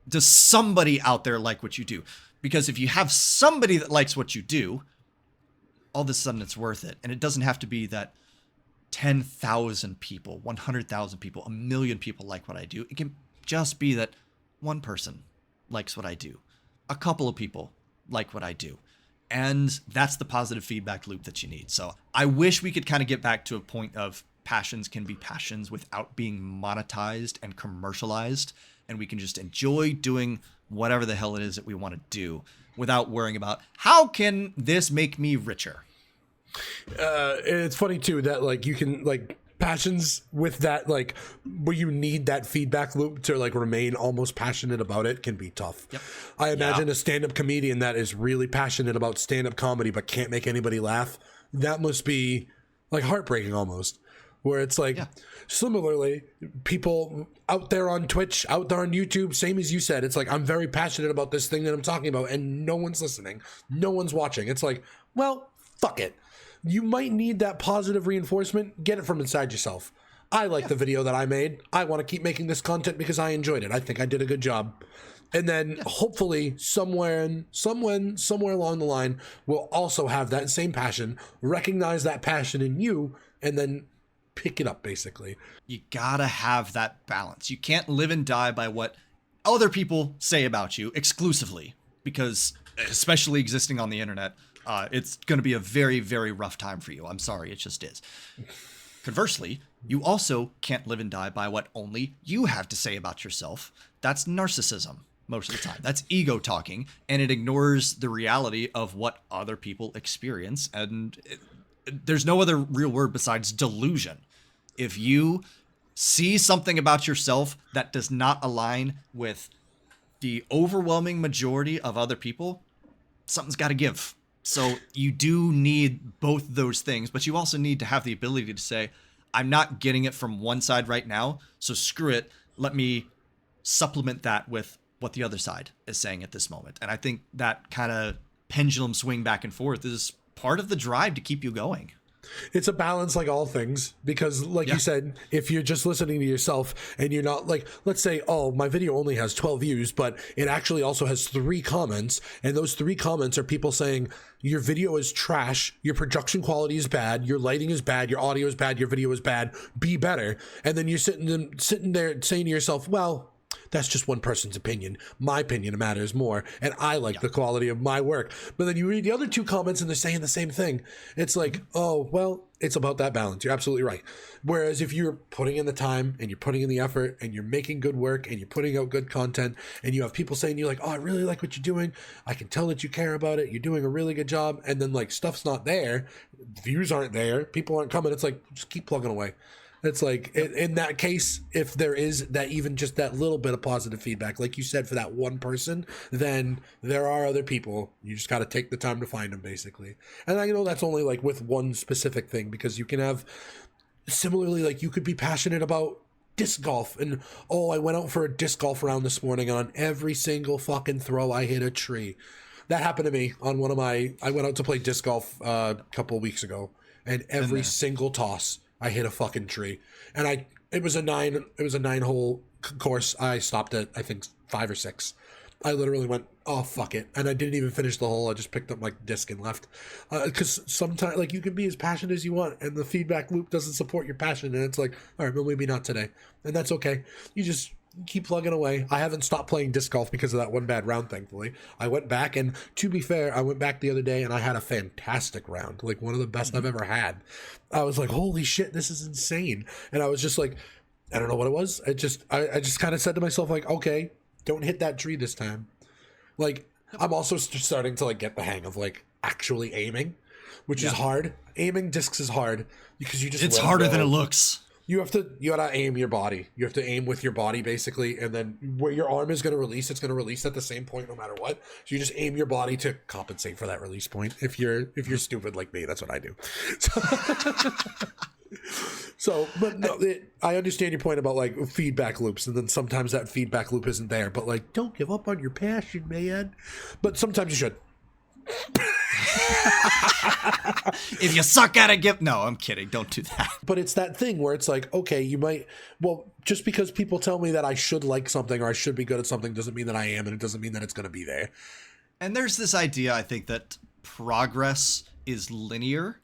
[SPEAKER 2] Does somebody out there like what you do? Because if you have somebody that likes what you do, all of a sudden it's worth it. And it doesn't have to be that 10,000 people, 100,000 people, 1 million people like what I do. It can just be that one person likes what I do. A couple of people like what I do. And that's the positive feedback loop that you need. So I wish we could kind of get back to a point of passions can be passions without being monetized and commercialized. And we can just enjoy doing whatever the hell it is that we want to do without worrying about how can this make me richer.
[SPEAKER 1] It's funny too that like you can like passions with that, like where you need that feedback loop to like remain almost passionate about it, can be tough.
[SPEAKER 2] Yep.
[SPEAKER 1] I imagine a stand-up comedian that is really passionate about stand-up comedy but can't make anybody laugh. That must be like heartbreaking almost. where it's like,
[SPEAKER 2] Yeah.
[SPEAKER 1] similarly, people out there on Twitch, out there on YouTube, same as you said, it's like, I'm very passionate about this thing that I'm talking about, and no one's listening. No one's watching. It's like, well, fuck it. You might need that positive reinforcement. Get it from inside yourself. I like the video that I made. I want to keep making this content because I enjoyed it. I think I did a good job. And then hopefully somewhere along the line, we'll also have that same passion, recognize that passion in you, and then pick it up, basically.
[SPEAKER 2] You gotta have that balance. You can't live and die by what other people say about you exclusively, because especially existing on the internet, it's going to be a very, very rough time for you. I'm sorry, it just is. Conversely, you also can't live and die by what only you have to say about yourself. That's narcissism most of the time. That's ego talking, and it ignores the reality of what other people experience. And there's no other real word besides delusion. If you see something about yourself that does not align with the overwhelming majority of other people, something's got to give. So you do need both those things, but you also need to have the ability to say, I'm not getting it from one side right now, so screw it. Let me supplement that with what the other side is saying at this moment. And I think that kind of pendulum swing back and forth is part of the drive to keep you going.
[SPEAKER 1] It's a balance, like all things, because like you said, if you're just listening to yourself and you're not like, let's say, oh, my video only has 12 views, but it actually also has 3 comments. And those 3 comments are people saying your video is trash, your production quality is bad, your lighting is bad, your audio is bad, your video is bad, be better. And then you're sitting there saying to yourself, well, that's just one person's opinion. My opinion matters more, and I like the quality of my work. But then you read the other 2 comments, and they're saying the same thing. It's like, oh, well, it's about that balance. You're absolutely right. Whereas if you're putting in the time, and you're putting in the effort, and you're making good work, and you're putting out good content, and you have people saying you're like, oh, I really like what you're doing. I can tell that you care about it. You're doing a really good job. And then, like, stuff's not there. Views aren't there. People aren't coming. It's like, just keep plugging away. It's like, in that case, if there is that, even just that little bit of positive feedback, like you said, for that one person, then there are other people. You just got to take the time to find them, basically. And I know that's only like with one specific thing, because you can have, similarly, like you could be passionate about disc golf, and oh, I went out for a disc golf round this morning, and on every single fucking throw I hit a tree. That happened to me on one of my, I went out to play disc golf a couple of weeks ago, and every single toss I hit a fucking tree. And it was a 9-hole course. I stopped at, I think, 5 or 6. I literally went, oh, fuck it. And I didn't even finish the hole. I just picked up my disc and left. Because sometimes, like, you can be as passionate as you want, and the feedback loop doesn't support your passion. And it's like, all right, well, maybe not today. And that's okay. You just keep plugging away. I haven't stopped playing disc golf because of that one bad round, thankfully. I went back, and to be fair, I went back the other day, and I had a fantastic round. Like, one of the best I've ever had. I was like, holy shit, this is insane. And I was just like, I don't know what it was. I just kind of said to myself, like, okay, don't hit that tree this time. Like, I'm also starting to, like, get the hang of, like, actually aiming, which is hard. Aiming discs is hard because you just,
[SPEAKER 2] it's harder than it looks.
[SPEAKER 1] You gotta aim your body. You have to aim with your body, basically, and then where your arm is gonna release, it's gonna release at the same point no matter what. So you just aim your body to compensate for that release point. If you're stupid like me, that's what I do. So, but no, I understand your point about like feedback loops, and then sometimes that feedback loop isn't there. But like, don't give up on your passion, man. But sometimes you should.
[SPEAKER 2] If you suck at it, no, I'm kidding. Don't do that.
[SPEAKER 1] But it's that thing where it's like, okay, you might, well, just because people tell me that I should like something or I should be good at something doesn't mean that I am, and it doesn't mean that it's going to be there.
[SPEAKER 2] And there's this idea, I think, that progress is linear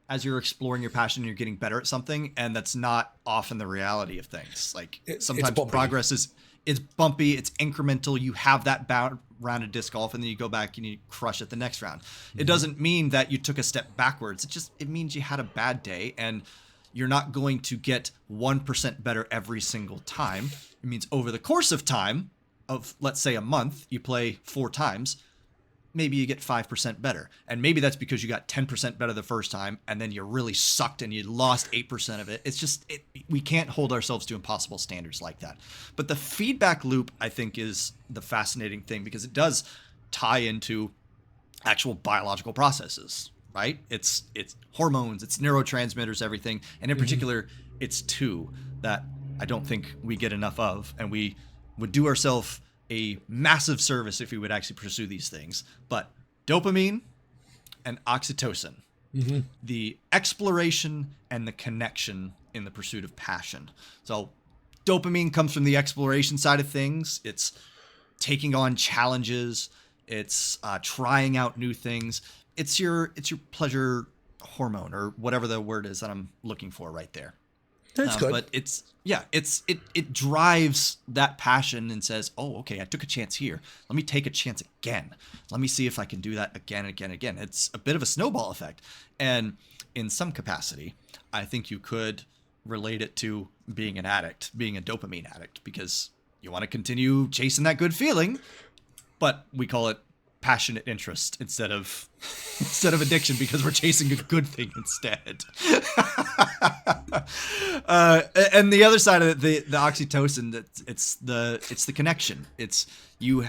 [SPEAKER 2] as you're exploring your passion and you're getting better at something, and that's not often the reality of things. Like, sometimes progress is bumpy, it's incremental. You have that round of disc golf, and then you go back and you crush it the next round. It doesn't mean that you took a step backwards. It means you had a bad day, and you're not going to get 1% better every single time. It means over the course of time, of let's say a month, you play 4 times, maybe you get 5% better. And maybe that's because you got 10% better the first time, and then you really sucked and you lost 8% of it. It's just, we can't hold ourselves to impossible standards like that. But the feedback loop, I think, is the fascinating thing, because it does tie into actual biological processes. right? It's hormones, it's neurotransmitters, everything. And in particular, it's two that I don't think we get enough of. And we would do ourselves a massive service if we would actually pursue these things. But dopamine and oxytocin, the exploration and the connection in the pursuit of passion. So dopamine comes from the exploration side of things. It's taking on challenges. It's trying out new things. It's your pleasure hormone, or whatever the word is that I'm looking for right there.
[SPEAKER 1] That's good.
[SPEAKER 2] But it drives that passion and says, oh, okay, I took a chance here. Let me take a chance again. Let me see if I can do that again and again and again. It's a bit of a snowball effect. And in some capacity, I think you could relate it to being an addict, being a dopamine addict, because you want to continue chasing that good feeling, but we call it passionate interest instead of addiction, because we're chasing a good thing instead. And the other side of it, the oxytocin, it's the connection. It's you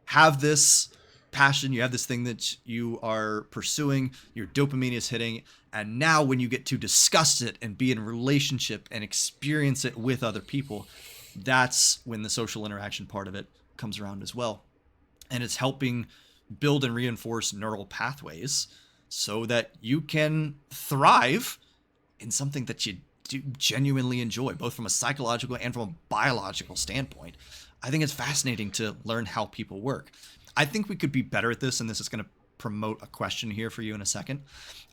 [SPEAKER 2] have this passion, you have this thing that you are pursuing, your dopamine is hitting, and now when you get to discuss it and be in a relationship and experience it with other people, that's when the social interaction part of it comes around as well. And it's helping build and reinforce neural pathways so that you can thrive in something that you do genuinely enjoy, both from a psychological and from a biological standpoint. I think it's fascinating to learn how people work. I think we could be better at this, and this is going to promote a question here for you in a second.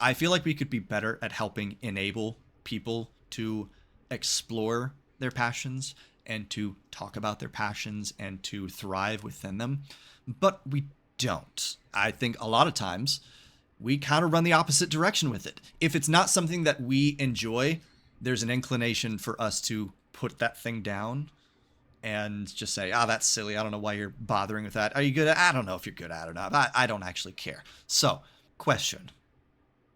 [SPEAKER 2] I feel like we could be better at helping enable people to explore their passions and to talk about their passions and to thrive within them. But we don't. I think a lot of times we kind of run the opposite direction with it. If it's not something that we enjoy, there's an inclination for us to put that thing down and just say, that's silly. I don't know why you're bothering with that. Are you good at it? I don't know if you're good at it or not. I don't actually care. So, question.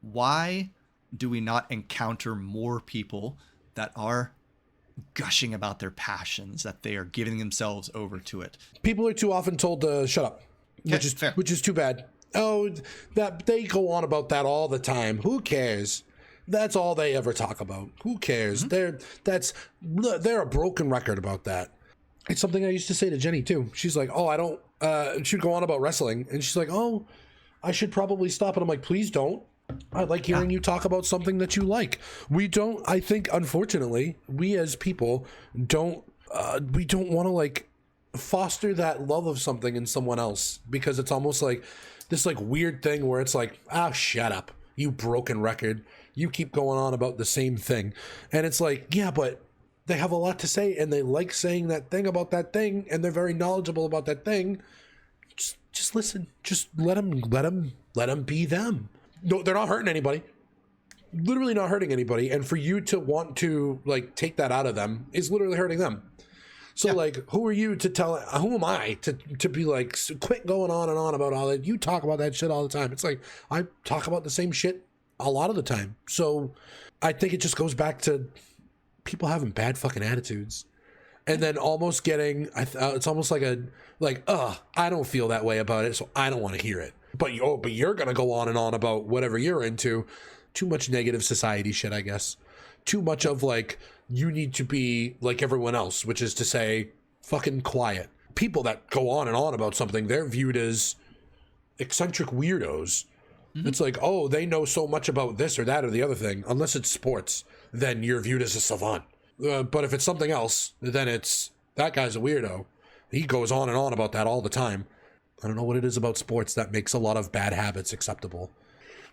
[SPEAKER 2] Why do we not encounter more people that are gushing about their passions, that they are giving themselves over to it?
[SPEAKER 1] People are too often told to shut up, which is too bad. Oh, that they go on about that all the time. Who cares? That's all they ever talk about. Who cares? They're a broken record about that. It's something I used to say to Jenny too. She's like, "Oh, I don't." She'd go on about wrestling, and she's like, "Oh, I should probably stop." And I'm like, "Please don't. I like hearing you talk about something that you like." We don't. I think, unfortunately, we as people don't. We don't want to like foster that love of something in someone else, because it's almost like this like weird thing where it's like, shut up, you broken record. You keep going on about the same thing, and it's like, yeah, but they have a lot to say, and they like saying that thing about that thing, and they're very knowledgeable about that thing. Just listen. Just let them be them. No, they're not hurting anybody. Literally not hurting anybody. And for you to want to like take that out of them is literally hurting them. So like, who are you to tell? Who am I to be like, quit going on and on about all that? You talk about that shit all the time. It's like I talk about the same shit a lot of the time. So I think it just goes back to people having bad fucking attitudes, and then almost getting. It's almost like I don't feel that way about it, so I don't want to hear it. But you're gonna go on and on about whatever you're into. Too much negative society shit, I guess. Too much of like, you need to be like everyone else, which is to say, fucking quiet. People that go on and on about something, they're viewed as eccentric weirdos. It's like, oh, they know so much about this or that or the other thing. Unless it's sports, then you're viewed as a savant. But if it's something else, then it's, that guy's a weirdo. He goes on and on about that all the time. I don't know what it is about sports that makes a lot of bad habits acceptable.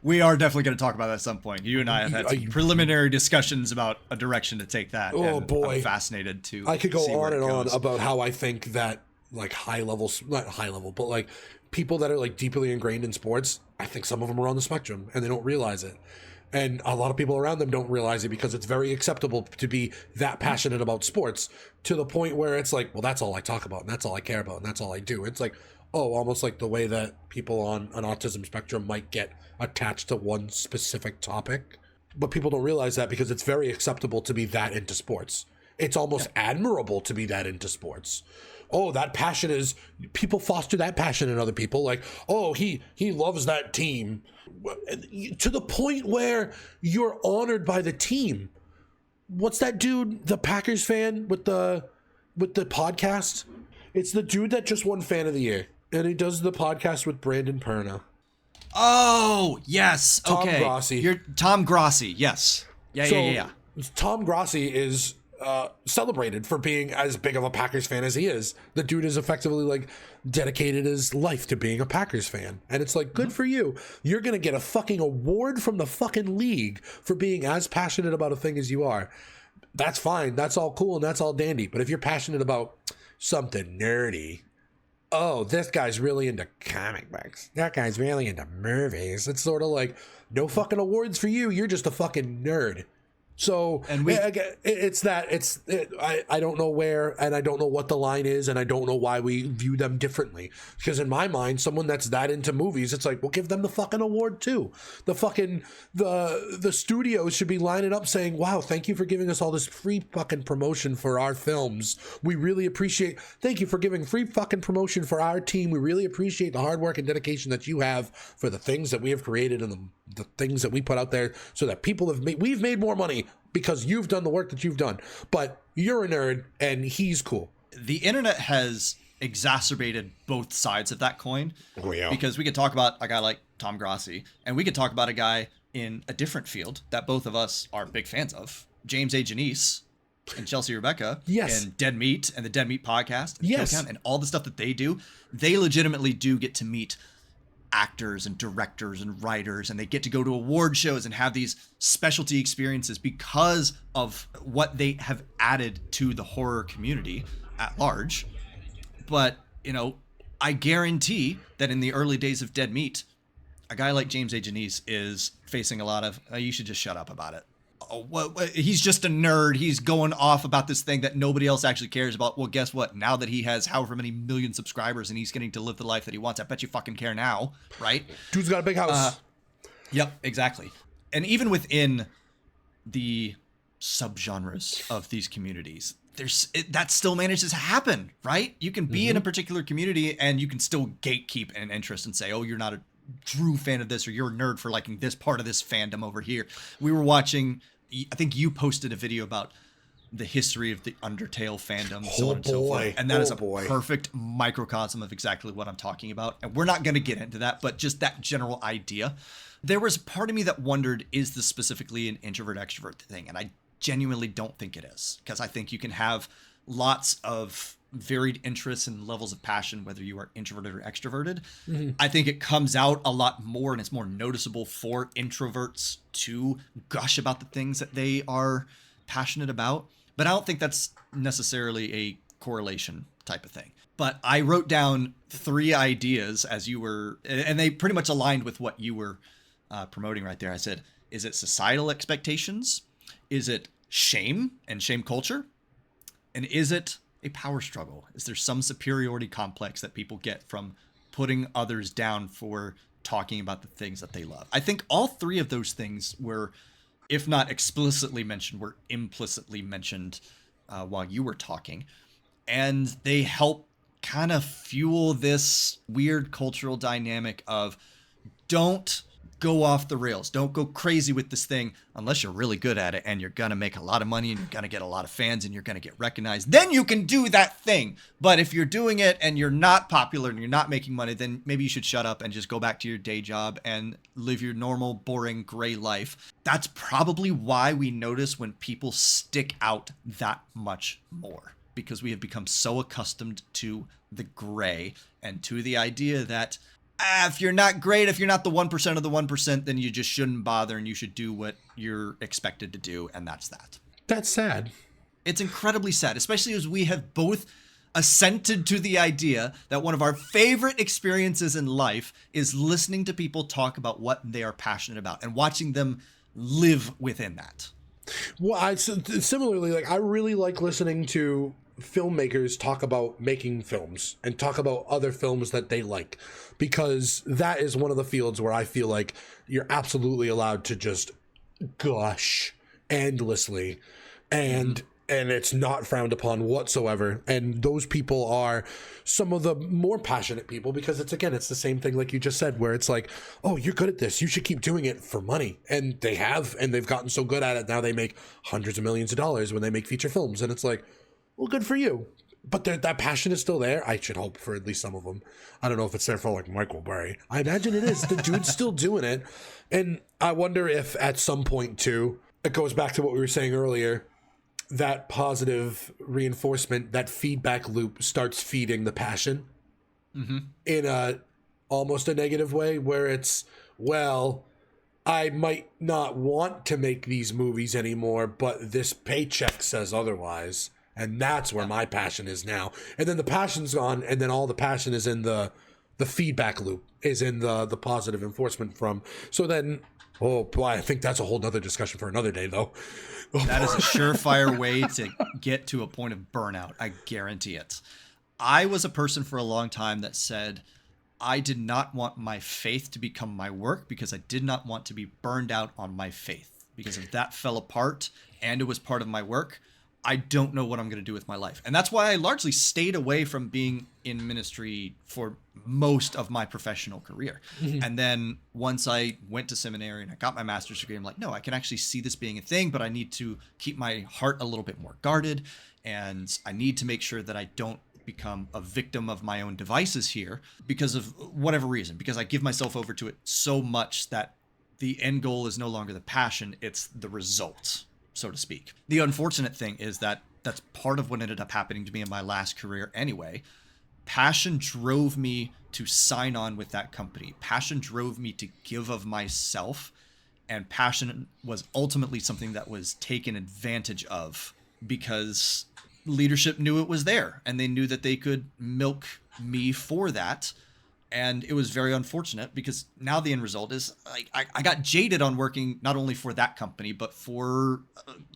[SPEAKER 2] We are definitely going to talk about that at some point. You and I have had some preliminary discussions about a direction to take that.
[SPEAKER 1] Oh, boy.
[SPEAKER 2] I'm fascinated to
[SPEAKER 1] I could go on and on about how I think that like not high level, but like people that are like deeply ingrained in sports, I think some of them are on the spectrum and they don't realize it. And a lot of people around them don't realize it because it's very acceptable to be that passionate about sports to the point where it's like, well, that's all I talk about and that's all I care about and that's all I do. It's like, almost like the way that people on an autism spectrum might get attached to one specific topic. But people don't realize that because it's very acceptable to be that into sports. It's almost admirable to be that into sports. oh, that passion is, people foster that passion in other people. Like, oh, he loves that team, to the point where you're honored by the team. What's that dude, the Packers fan with the podcast? It's the dude that just won Fan of the Year, and he does the podcast with Brandon Perna.
[SPEAKER 2] Oh, yes.
[SPEAKER 1] Tom
[SPEAKER 2] Okay.
[SPEAKER 1] Grossi.
[SPEAKER 2] You're Tom Grossi. Yes. Yeah.
[SPEAKER 1] Tom Grossi is celebrated for being as big of a Packers fan as he is. The dude is effectively like dedicated his life to being a Packers fan. And it's like, good for you. You're going to get a fucking award from the fucking league for being as passionate about a thing as you are. That's fine. That's all cool and that's all dandy. But if you're passionate about something nerdy, oh, this guy's really into comic books, that guy's really into movies, it's sort of like, no fucking awards for you. You're just a fucking nerd. So and I don't know where, and I don't know what the line is, and I don't know why we view them differently. Because in my mind, someone that's that into movies, it's like, well, give them the fucking award too. The studios should be lining up saying, wow, thank you for giving us all this free fucking promotion for our films. We really appreciate. Thank you for giving free fucking promotion for our team. We really appreciate the hard work and dedication that you have for the things that we have created and the things that we put out there, so that we've made more money because you've done the work that you've done. But you're a nerd and he's cool.
[SPEAKER 2] The internet has exacerbated both sides of that coin.
[SPEAKER 1] Oh, yeah.
[SPEAKER 2] Because we could talk about a guy like Tom Grossi, and we could talk about a guy in a different field that both of us are big fans of, James A. Janice and Chelsea Rebecca.
[SPEAKER 1] Yes.
[SPEAKER 2] And Dead Meat and the Dead Meat podcast. And
[SPEAKER 1] yes.
[SPEAKER 2] Kill Count and all the stuff that they do. They legitimately do get to meet actors and directors and writers, and they get to go to award shows and have these specialty experiences because of what they have added to the horror community at large. But, I guarantee that in the early days of Dead Meat, a guy like James A. Janice is facing a lot of, you should just shut up about it. Oh, well, he's just a nerd. He's going off about this thing that nobody else actually cares about. Well, guess what? Now that he has however many million subscribers and he's getting to live the life that he wants, I bet you fucking care now, right?
[SPEAKER 1] Dude's got a big house.
[SPEAKER 2] Yep, exactly. And even within the subgenres of these communities, that still manages to happen, right? You can be in a particular community and you can still gatekeep an interest and say, oh, you're not a true fan of this, or you're a nerd for liking this part of this fandom over here. We were watching, I think you posted a video about the history of the Undertale fandom, so on and so forth. And that is a perfect microcosm of exactly what I'm talking about. And we're not going to get into that, but just that general idea. There was part of me that wondered, is this specifically an introvert-extrovert thing? And I genuinely don't think it is, because I think you can have lots of varied interests and levels of passion, whether you are introverted or extroverted. Mm-hmm. I think it comes out a lot more, and it's more noticeable for introverts to gush about the things that they are passionate about. But I don't think that's necessarily a correlation type of thing. But I wrote down 3 ideas as you were, and they pretty much aligned with what you were promoting right there. I said, is it societal expectations? Is it shame and shame culture? And is it a power struggle? Is there some superiority complex that people get from putting others down for talking about the things that they love? I think all 3 of those things were, if not explicitly mentioned, were implicitly mentioned while you were talking. And they help kind of fuel this weird cultural dynamic of, don't go off the rails. Don't go crazy with this thing unless you're really good at it and you're going to make a lot of money and you're going to get a lot of fans and you're going to get recognized. Then you can do that thing. But if you're doing it and you're not popular and you're not making money, then maybe you should shut up and just go back to your day job and live your normal, boring, gray life. That's probably why we notice when people stick out that much more, because we have become so accustomed to the gray and to the idea that if you're not great, if you're not the 1% of the 1%, then you just shouldn't bother and you should do what you're expected to do. And that's that.
[SPEAKER 1] That's sad.
[SPEAKER 2] It's incredibly sad, especially as we have both assented to the idea that one of our favorite experiences in life is listening to people talk about what they are passionate about and watching them live within that.
[SPEAKER 1] Well, similarly, like, I really like listening to filmmakers talk about making films and talk about other films that they like, because that is one of the fields where I feel like you're absolutely allowed to just gush endlessly and and it's not frowned upon whatsoever. And those people are some of the more passionate people, because it's the same thing like you just said, where it's like, oh, you're good at this, you should keep doing it for money. And they have, and they've gotten so good at it now they make hundreds of millions of dollars when they make feature films, and it's like, well, good for you. But that passion is still there. I should hope for at least some of them. I don't know if it's there for like Michael Bay. I imagine it is. The dude's still doing it. And I wonder if at some point too, it goes back to what we were saying earlier, that positive reinforcement, that feedback loop starts feeding the passion in a almost a negative way, where it's, well, I might not want to make these movies anymore, but this paycheck says otherwise. And that's where my passion is now. And then the passion's gone, and then all the passion is in the feedback loop, is in the positive enforcement from. So then, oh boy, I think that's a whole nother discussion for another day, though.
[SPEAKER 2] That is a surefire way to get to a point of burnout. I guarantee it. I was a person for a long time that said I did not want my faith to become my work, because I did not want to be burned out on my faith. Because if that fell apart and it was part of my work, I don't know what I'm going to do with my life. And that's why I largely stayed away from being in ministry for most of my professional career. And then once I went to seminary and I got my master's degree, I'm like, no, I can actually see this being a thing, but I need to keep my heart a little bit more guarded. And I need to make sure that I don't become a victim of my own devices here because of whatever reason, because I give myself over to it so much that the end goal is no longer the passion, it's the result, so to speak. The unfortunate thing is that that's part of what ended up happening to me in my last career anyway. Passion drove me to sign on with that company. Passion drove me to give of myself. And passion was ultimately something that was taken advantage of because leadership knew it was there and they knew that they could milk me for that. And it was very unfortunate because now the end result is I got jaded on working not only for that company, but for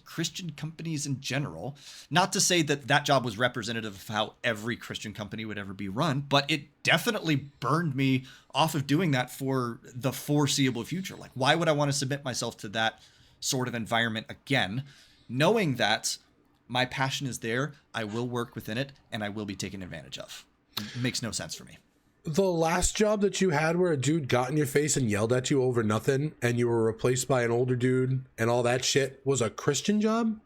[SPEAKER 2] Christian companies in general. Not to say that that job was representative of how every Christian company would ever be run, but it definitely burned me off of doing that for the foreseeable future. Like, why would I want to submit myself to that sort of environment again, knowing that my passion is there, I will work within it, and I will be taken advantage of? It makes no sense for me.
[SPEAKER 1] The last job that you had where a dude got in your face and yelled at you over nothing and you were replaced by an older dude and all that shit was a Christian job?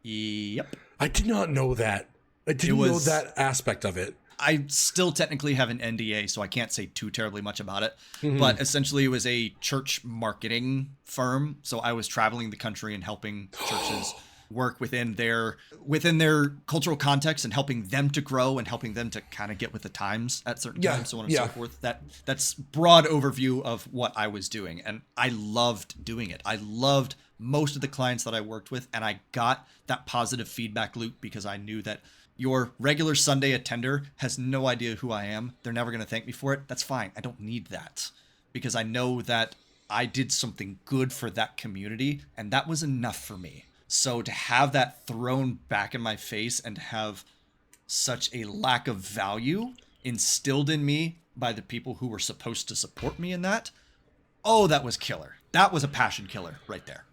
[SPEAKER 2] Yep.
[SPEAKER 1] I did not know that. I didn't know that aspect of it.
[SPEAKER 2] I still technically have an NDA, so I can't say too terribly much about it. But essentially it was a church marketing firm. So I was traveling the country and helping churches work within their cultural context and helping them to grow and helping them to kind of get with the times at certain times, so on and so forth. That's broad overview of what I was doing. And I loved doing it. I loved most of the clients that I worked with. And I got that positive feedback loop because I knew that your regular Sunday attender has no idea who I am. They're never going to thank me for it. That's fine. I don't need that because I know that I did something good for that community. And that was enough for me. So to have that thrown back in my face and have such a lack of value instilled in me by the people who were supposed to support me in that, oh, that was killer. That was a passion killer right there.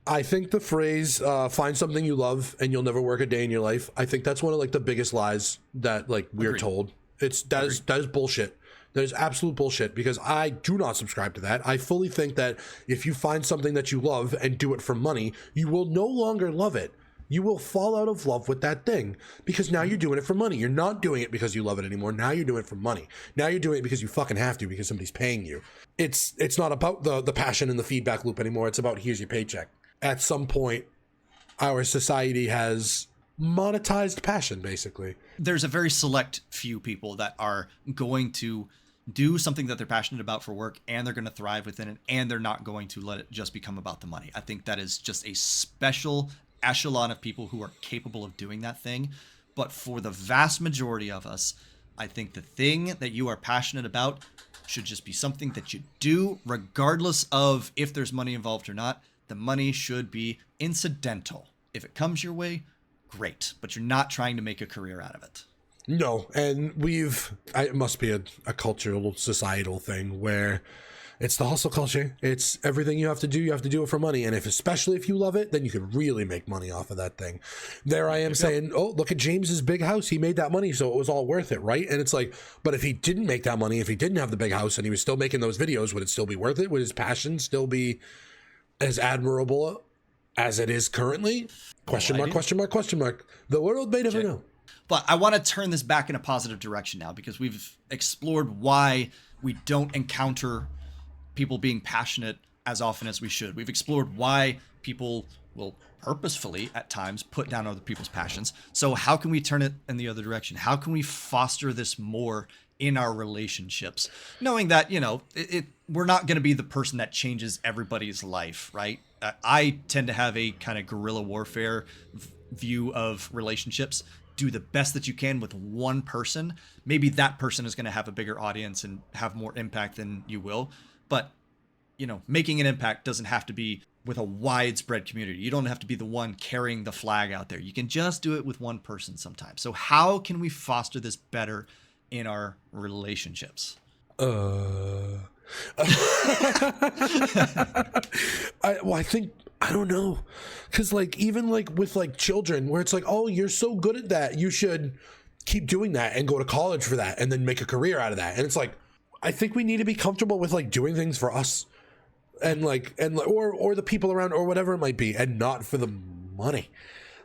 [SPEAKER 1] I think the phrase, find something you love and you'll never work a day in your life, I think that's one of like the biggest lies that like we're told. That is bullshit. That is absolute bullshit because I do not subscribe to that. I fully think that if you find something that you love and do it for money, you will no longer love it. You will fall out of love with that thing because now you're doing it for money. You're not doing it because you love it anymore. Now you're doing it for money. Now you're doing it because you fucking have to because somebody's paying you. It's not about the passion and the feedback loop anymore. It's about here's your paycheck. At some point, our society has monetized passion, basically.
[SPEAKER 2] There's a very select few people that are going to do something that they're passionate about for work and they're going to thrive within it and they're not going to let it just become about the money. I think that is just a special echelon of people who are capable of doing that thing. But for the vast majority of us, I think the thing that you are passionate about should just be something that you do regardless of if there's money involved or not. The money should be incidental. If it comes your way, great, but you're not trying to make a career out of it.
[SPEAKER 1] No, and it must be a cultural, societal thing where It's the hustle culture. It's everything you have to do. You have to do it for money. And especially if you love it, then you can really make money off of that thing. There I am saying, oh, look at James's big house. He made that money, so it was all worth it, right? And it's like, but if he didn't make that money, if he didn't have the big house and he was still making those videos, would it still be worth it? Would his passion still be as admirable as it is currently? Question mark, question mark, question mark. The world may never know.
[SPEAKER 2] But I want to turn this back in a positive direction now, because we've explored why we don't encounter people being passionate as often as we should. We've explored why people will purposefully at times put down other people's passions. So how can we turn it in the other direction? How can we foster this more in our relationships, knowing that, you know, we're not going to be the person that changes everybody's life, right? I tend to have a kind of guerrilla warfare view of relationships. Do the best that you can with one person. Maybe that person is going to have a bigger audience and have more impact than you will. But, you know, making an impact doesn't have to be with a widespread community. You don't have to be the one carrying the flag out there. You can just do it with one person sometimes. So how can we foster this better in our relationships?
[SPEAKER 1] I think, I don't know. Cause like, even like with like children where it's like, oh, you're so good at that, you should keep doing that and go to college for that and then make a career out of that. And it's like, I think we need to be comfortable with like doing things for us and or the people around or whatever it might be, and not for the money.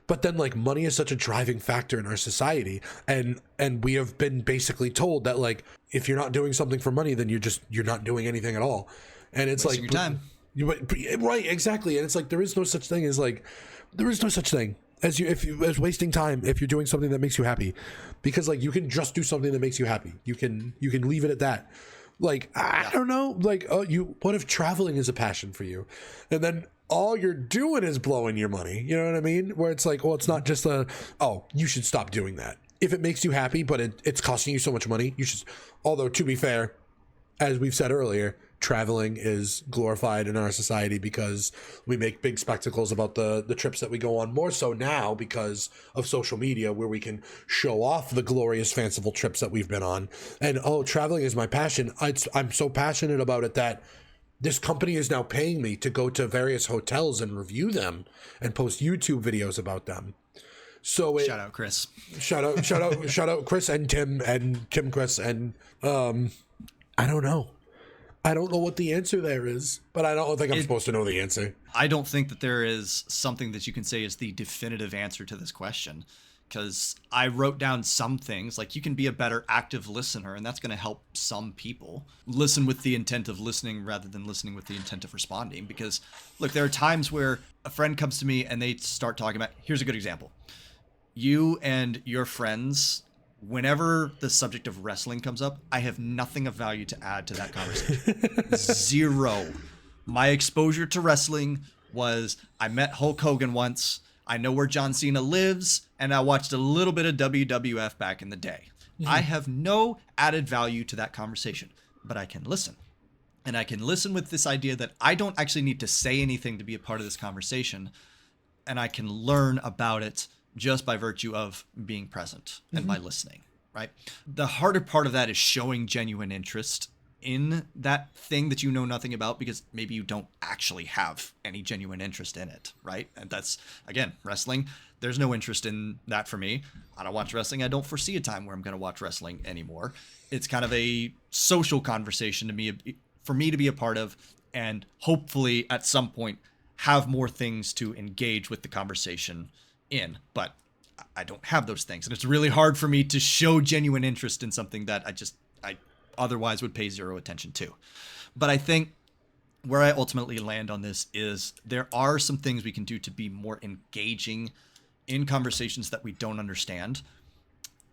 [SPEAKER 1] But then like money is such a driving factor in our society, and we have been basically told that like if you're not doing something for money, then you're not doing anything at all. And it's
[SPEAKER 2] wasting
[SPEAKER 1] like
[SPEAKER 2] your time.
[SPEAKER 1] Right, exactly. And it's like there is no such thing as as wasting time if you're doing something that makes you happy, because like you can just do something that makes you happy. You can leave it at that. Like I don't know, like what if traveling is a passion for you, and then all you're doing is blowing your money? You know what I mean? Where it's like, well, it's not just you should stop doing that if it makes you happy, but it's costing you so much money. You should. Although to be fair, as we've said earlier, traveling is glorified in our society because we make big spectacles about the trips that we go on, more so now because of social media, where we can show off the glorious, fanciful trips that we've been on. And traveling is my passion. I'm so passionate about it that this company is now paying me to go to various hotels and review them and post YouTube videos about them. So
[SPEAKER 2] shout out Chris.
[SPEAKER 1] Shout out Chris and Tim Chris and I don't know. I don't know what the answer there is, but I don't think I'm supposed to know the answer.
[SPEAKER 2] I don't think that there is something that you can say is the definitive answer to this question, because I wrote down some things, like you can be a better active listener, and that's going to help some people. Listen with the intent of listening rather than listening with the intent of responding. Because, look, there are times where a friend comes to me and they start talking about, here's a good example. You and your friends, whenever the subject of wrestling comes up, I have nothing of value to add to that conversation. Zero. My exposure to wrestling was I met Hulk Hogan once. I know where John Cena lives, and I watched a little bit of WWF back in the day. Mm-hmm. I have no added value to that conversation, but I can listen. And I can listen with this idea that I don't actually need to say anything to be a part of this conversation, and I can learn about it just by virtue of being present and by listening, right? The harder part of that is showing genuine interest in that thing that you know nothing about, because maybe you don't actually have any genuine interest in it, right? And that's, again, wrestling. There's no interest in that for me. I don't watch wrestling. I don't foresee a time where I'm going to watch wrestling anymore. It's kind of a social conversation to me, for me to be a part of, and hopefully at some point have more things to engage with the conversation in. But I don't have those things, and it's really hard for me to show genuine interest in something that I otherwise would pay zero attention to. But I think where I ultimately land on this is there are some things we can do to be more engaging in conversations that we don't understand,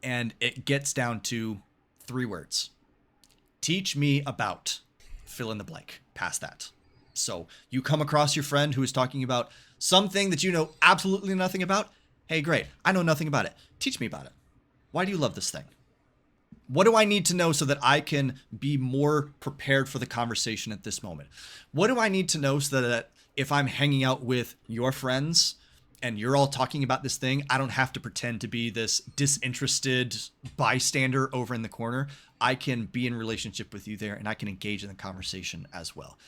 [SPEAKER 2] and it gets down to 3 words. Teach me about, fill in the blank past that. So you come across your friend who is talking about something that you know absolutely nothing about. Hey, great. I know nothing about it. Teach me about it. Why do you love this thing? What do I need to know so that I can be more prepared for the conversation at this moment? What do I need to know so that if I'm hanging out with your friends and you're all talking about this thing, I don't have to pretend to be this disinterested bystander over in the corner. I can be in relationship with you there, and I can engage in the conversation as well.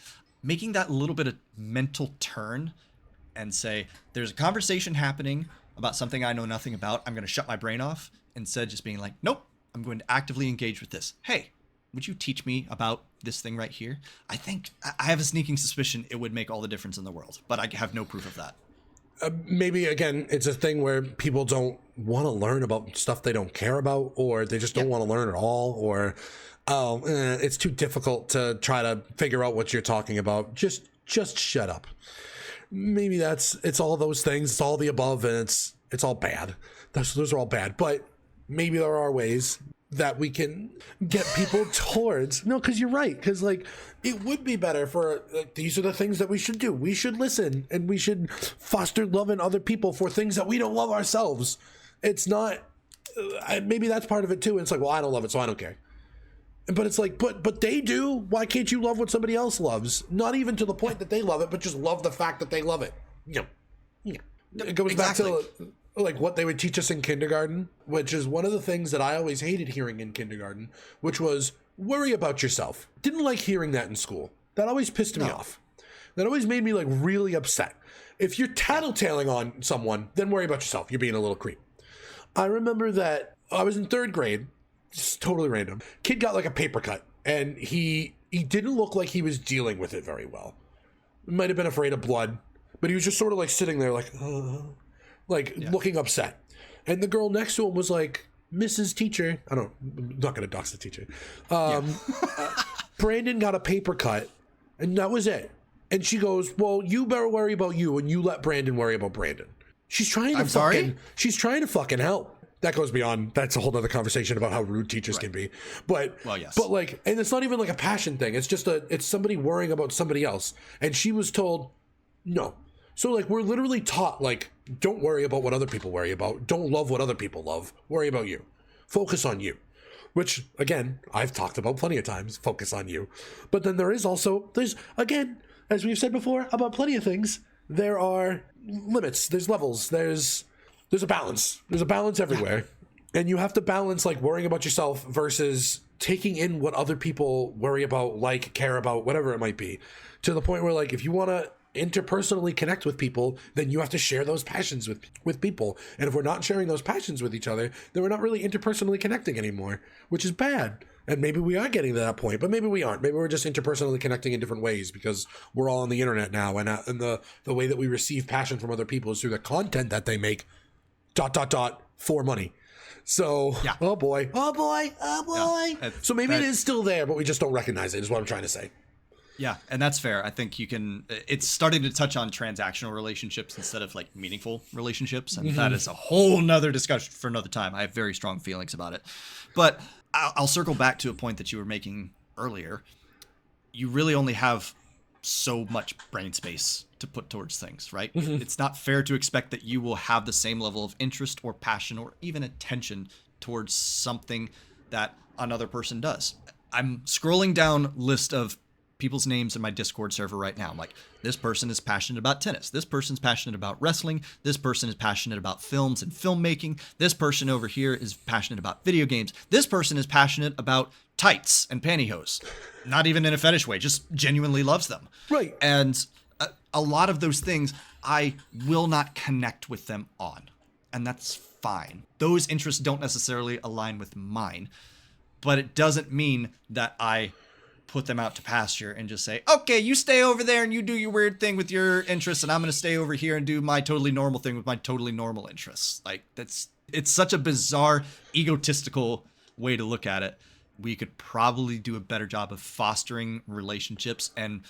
[SPEAKER 2] Making that little bit of mental turn and say, there's a conversation happening about something I know nothing about. I'm going to shut my brain off instead of just being like, nope, I'm going to actively engage with this. Hey, would you teach me about this thing right here? I think I have a sneaking suspicion it would make all the difference in the world, but I have no proof of that.
[SPEAKER 1] Maybe, again, it's a thing where people don't want to learn about stuff they don't care about, or they just don't want to learn at all, or it's too difficult to try to figure out what you're talking about. Just shut up. Maybe it's all those things. It's all the above, and it's all bad. Those are all bad. But maybe there are ways that we can get people towards. No, because you're right. Because like it would be better for these are the things that we should do. We should listen, and we should foster love in other people for things that we don't love ourselves. It's not. Maybe that's part of it too. It's like, well, I don't love it, so I don't care. But it's like, but they do. Why can't you love what somebody else loves? Not even to the point that they love it, but just love the fact that they love it. Yeah. It goes back to like what they would teach us in kindergarten, which is one of the things that I always hated hearing in kindergarten, which was worry about yourself. Didn't like hearing that in school. That always pissed me off. That always made me like really upset. If you're tattletaling on someone, then worry about yourself. You're being a little creep. I remember that I was in 3rd grade. Just totally random. Kid got like a paper cut, and he didn't look like he was dealing with it very well. Might have been afraid of blood, but he was just sort of like sitting there like looking upset. And the girl next to him was like, Mrs. Teacher, I'm not going to dox the teacher. Brandon got a paper cut, and that was it. And she goes, well, you better worry about you, and you let Brandon worry about Brandon. She's trying to she's trying to fucking help. That goes beyond, that's a whole other conversation about how rude teachers can be. But, but like, and it's not even like a passion thing. It's just it's somebody worrying about somebody else. And she was told, no. So like, we're literally taught, like, don't worry about what other people worry about. Don't love what other people love. Worry about you. Focus on you. Which, again, I've talked about plenty of times, focus on you. But then there's, again, as we've said before about plenty of things, there are limits, there's levels, there's a balance. There's a balance everywhere. And you have to balance like worrying about yourself versus taking in what other people worry about, like, care about, whatever it might be. To the point where like, if you want to interpersonally connect with people, then you have to share those passions with people. And if we're not sharing those passions with each other, then we're not really interpersonally connecting anymore, which is bad. And maybe we are getting to that point, but maybe we aren't. Maybe we're just interpersonally connecting in different ways because we're all on the internet now. And the way that we receive passion from other people is through the content that they make, ... for money. So, oh boy. Yeah, so maybe it is still there, but we just don't recognize it is what I'm trying to say.
[SPEAKER 2] Yeah, and that's fair. I think it's starting to touch on transactional relationships instead of like meaningful relationships. And that is a whole nother discussion for another time. I have very strong feelings about it. But I'll circle back to a point that you were making earlier. You really only have so much brain space to put towards things, right? It's not fair to expect that you will have the same level of interest or passion or even attention towards something that another person does. I'm scrolling down list of people's names in my Discord server right now. I'm like, this person is passionate about tennis. This person's passionate about wrestling. This person is passionate about films and filmmaking. This person over here is passionate about video games. This person is passionate about tights and pantyhose. Not even in a fetish way, just genuinely loves them.
[SPEAKER 1] Right.
[SPEAKER 2] And a lot of those things I will not connect with them on. And that's fine. Those interests don't necessarily align with mine. But it doesn't mean that I put them out to pasture and just say, okay, you stay over there and you do your weird thing with your interests, and I'm going to stay over here and do my totally normal thing with my totally normal interests. Like, it's such a bizarre, egotistical way to look at it. We could probably do a better job of fostering relationships and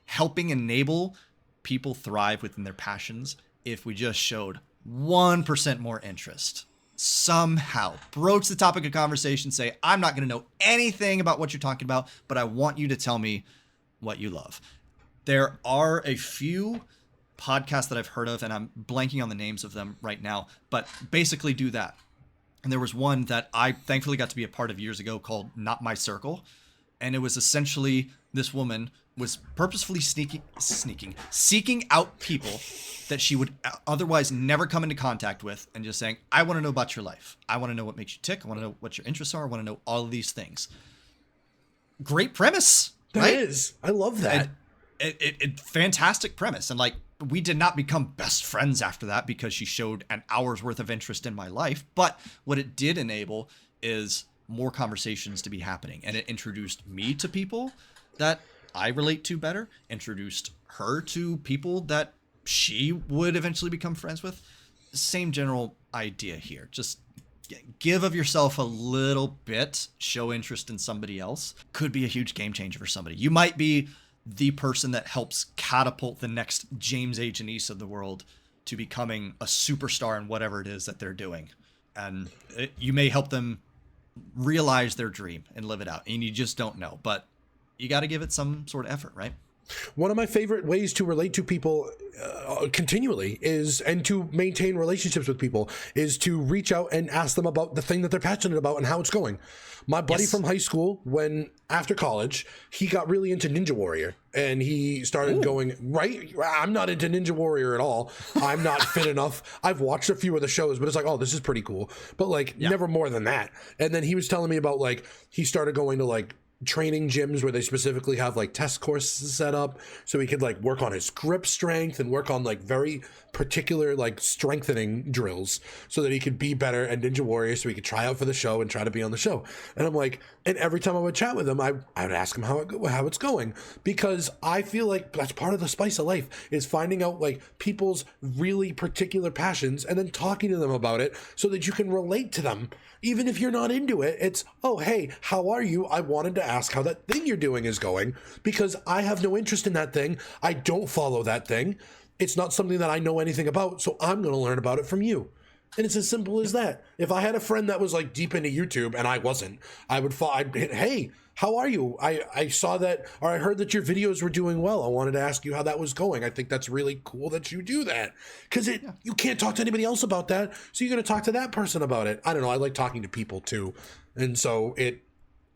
[SPEAKER 2] helping enable people thrive within their passions if we just showed 1% more interest. Somehow broach the topic of conversation, say, I'm not going to know anything about what you're talking about, but I want you to tell me what you love. There are a few podcasts that I've heard of, and I'm blanking on the names of them right now, but basically do that. And there was one that I thankfully got to be a part of years ago called Not My Circle. And it was essentially this woman was purposefully seeking out people that she would otherwise never come into contact with, and just saying, I want to know about your life. I want to know what makes you tick. I want to know what your interests are. I want to know all of these things. Great premise.
[SPEAKER 1] That
[SPEAKER 2] right?
[SPEAKER 1] is. I love that.
[SPEAKER 2] It fantastic premise. And like, we did not become best friends after that because she showed an hour's worth of interest in my life. But what it did enable is more conversations to be happening. And it introduced me to people that I relate to better, introduced her to people that she would eventually become friends with. Same general idea here. Just give of yourself a little bit, show interest in somebody else. Could be a huge game changer for somebody. You might be the person that helps catapult the next James A. Janice of the world to becoming a superstar in whatever it is that they're doing. And you may help them realize their dream and live it out. And you just don't know. But you got to give it some sort of effort, right?
[SPEAKER 1] One of my favorite ways to relate to people continually and to maintain relationships with people is to reach out and ask them about the thing that they're passionate about and how it's going. My buddy from high school, when after college, he got really into Ninja Warrior, and he started going, right, I'm not into Ninja Warrior at all. I'm not fit enough. I've watched a few of the shows, but it's like, oh, this is pretty cool. But like never more than that. And then he was telling me about like, he started going to like training gyms where they specifically have like test courses set up so he could like work on his grip strength and work on like very particular like strengthening drills so that he could be better at Ninja Warrior, so he could try out for the show and try to be on the show. And I'm like, and every time I would chat with him, I would ask him how it's going, because I feel like that's part of the spice of life, is finding out like people's really particular passions and then talking to them about it so that you can relate to them. Even if you're not into it, it's, oh, hey, how are you? I wanted to ask how that thing you're doing is going, because I have no interest in that thing. I don't follow that thing. It's not something that I know anything about, so I'm going to learn about it from you. And it's as simple as that. If I had a friend that was like deep into YouTube and I wasn't, I'd hit, hey, how are you? I saw that, or I heard that your videos were doing well. I wanted to ask you how that was going. I think that's really cool that you do that, because you can't talk to anybody else about that. So you're going to talk to that person about it. I don't know. I like talking to people too. And so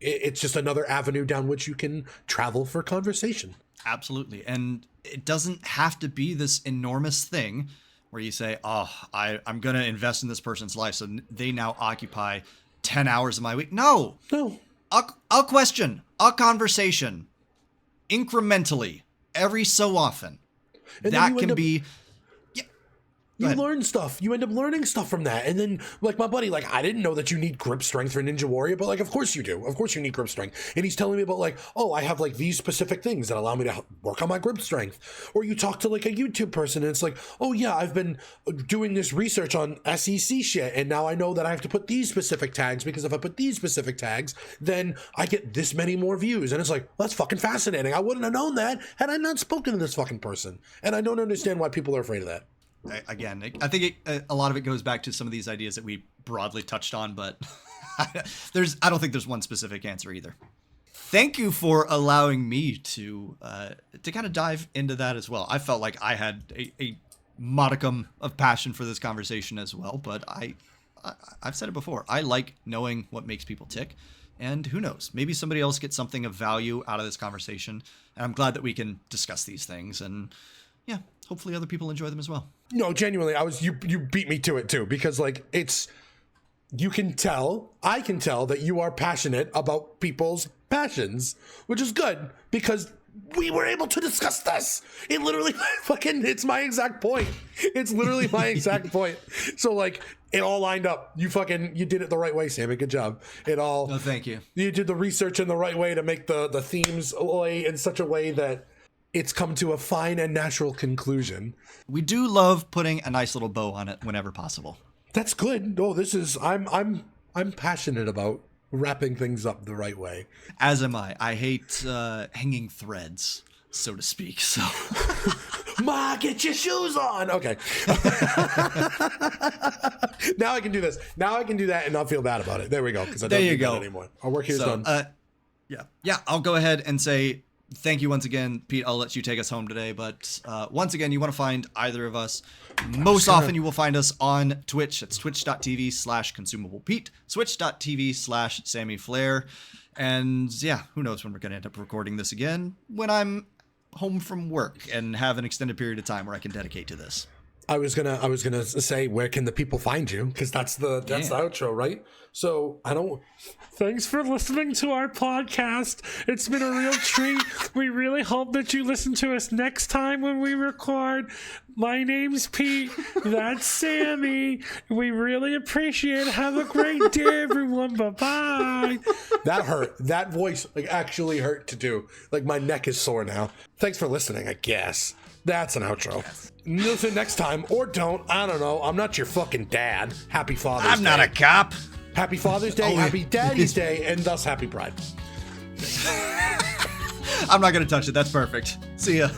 [SPEAKER 1] it's just another avenue down which you can travel for conversation.
[SPEAKER 2] Absolutely. And it doesn't have to be this enormous thing where you say, oh, I'm going to invest in this person's life, so they now occupy 10 hours of my week. No. A question, a conversation, incrementally, every so often.
[SPEAKER 1] And
[SPEAKER 2] that can be...
[SPEAKER 1] You learn stuff. You end up learning stuff from that. And then, like, my buddy, like, I didn't know that you need grip strength for Ninja Warrior, but, like, of course you do. Of course you need grip strength. And he's telling me about, like, oh, I have, like, these specific things that allow me to work on my grip strength. Or you talk to, like, a YouTube person, and it's like, oh, yeah, I've been doing this research on SEC shit, and now I know that I have to put these specific tags, because if I put these specific tags, then I get this many more views. And it's like, well, that's fucking fascinating. I wouldn't have known that had I not spoken to this fucking person. And I don't understand why people are afraid of that.
[SPEAKER 2] Again, I think a lot of it goes back to some of these ideas that we broadly touched on, but I don't think there's one specific answer either. Thank you for allowing me to kind of dive into that as well. I felt like I had a modicum of passion for this conversation as well, but I've said it before. I like knowing what makes people tick, and who knows, maybe somebody else gets something of value out of this conversation, and I'm glad that we can discuss these things, and yeah, hopefully other people enjoy them as well.
[SPEAKER 1] No, genuinely, you beat me to it too, because like I can tell that you are passionate about people's passions, which is good, because we were able to discuss this. It literally it's my exact point. It's literally my exact point. So like, it all lined up. You did it the right way, Sammy. Good job. No,
[SPEAKER 2] thank you.
[SPEAKER 1] You did the research in the right way to make the themes lay in such a way that it's come to a fine and natural conclusion.
[SPEAKER 2] We do love putting a nice little bow on it whenever possible.
[SPEAKER 1] That's good. No, I'm passionate about wrapping things up the right way.
[SPEAKER 2] As am I. I hate hanging threads, so to speak. So,
[SPEAKER 1] Ma, get your shoes on. Okay. Now I can do this. Now I can do that and not feel bad about it. There we go. Because I don't do that anymore. Our work here is done.
[SPEAKER 2] Yeah. I'll go ahead and say thank you once again, Pete. I'll let you take us home today. But once again, you want to find either of us. Most often you will find us on Twitch. It's twitch.tv/consumablepete, switch.tv/SammyFlair. And yeah, who knows when we're going to end up recording this again, when I'm home from work and have an extended period of time where I can dedicate to this.
[SPEAKER 1] I was gonna say, where can the people find you? Because that's the outro, right? So thanks for listening to our podcast. It's been a real treat. We really hope that you listen to us next time when we record. My name's Pete. That's Sammy. We really appreciate it. Have a great day, everyone. Bye-bye. That hurt. That voice actually hurt to do. My neck is sore now. Thanks for listening, I guess. That's an outro. Yes. Listen next time, or don't. I don't know. I'm not your fucking dad. Happy Father's Day.
[SPEAKER 2] I'm not a cop.
[SPEAKER 1] Happy Father's Day, Happy Daddy's Day, and thus Happy Pride.
[SPEAKER 2] I'm not going to touch it. That's perfect. See ya.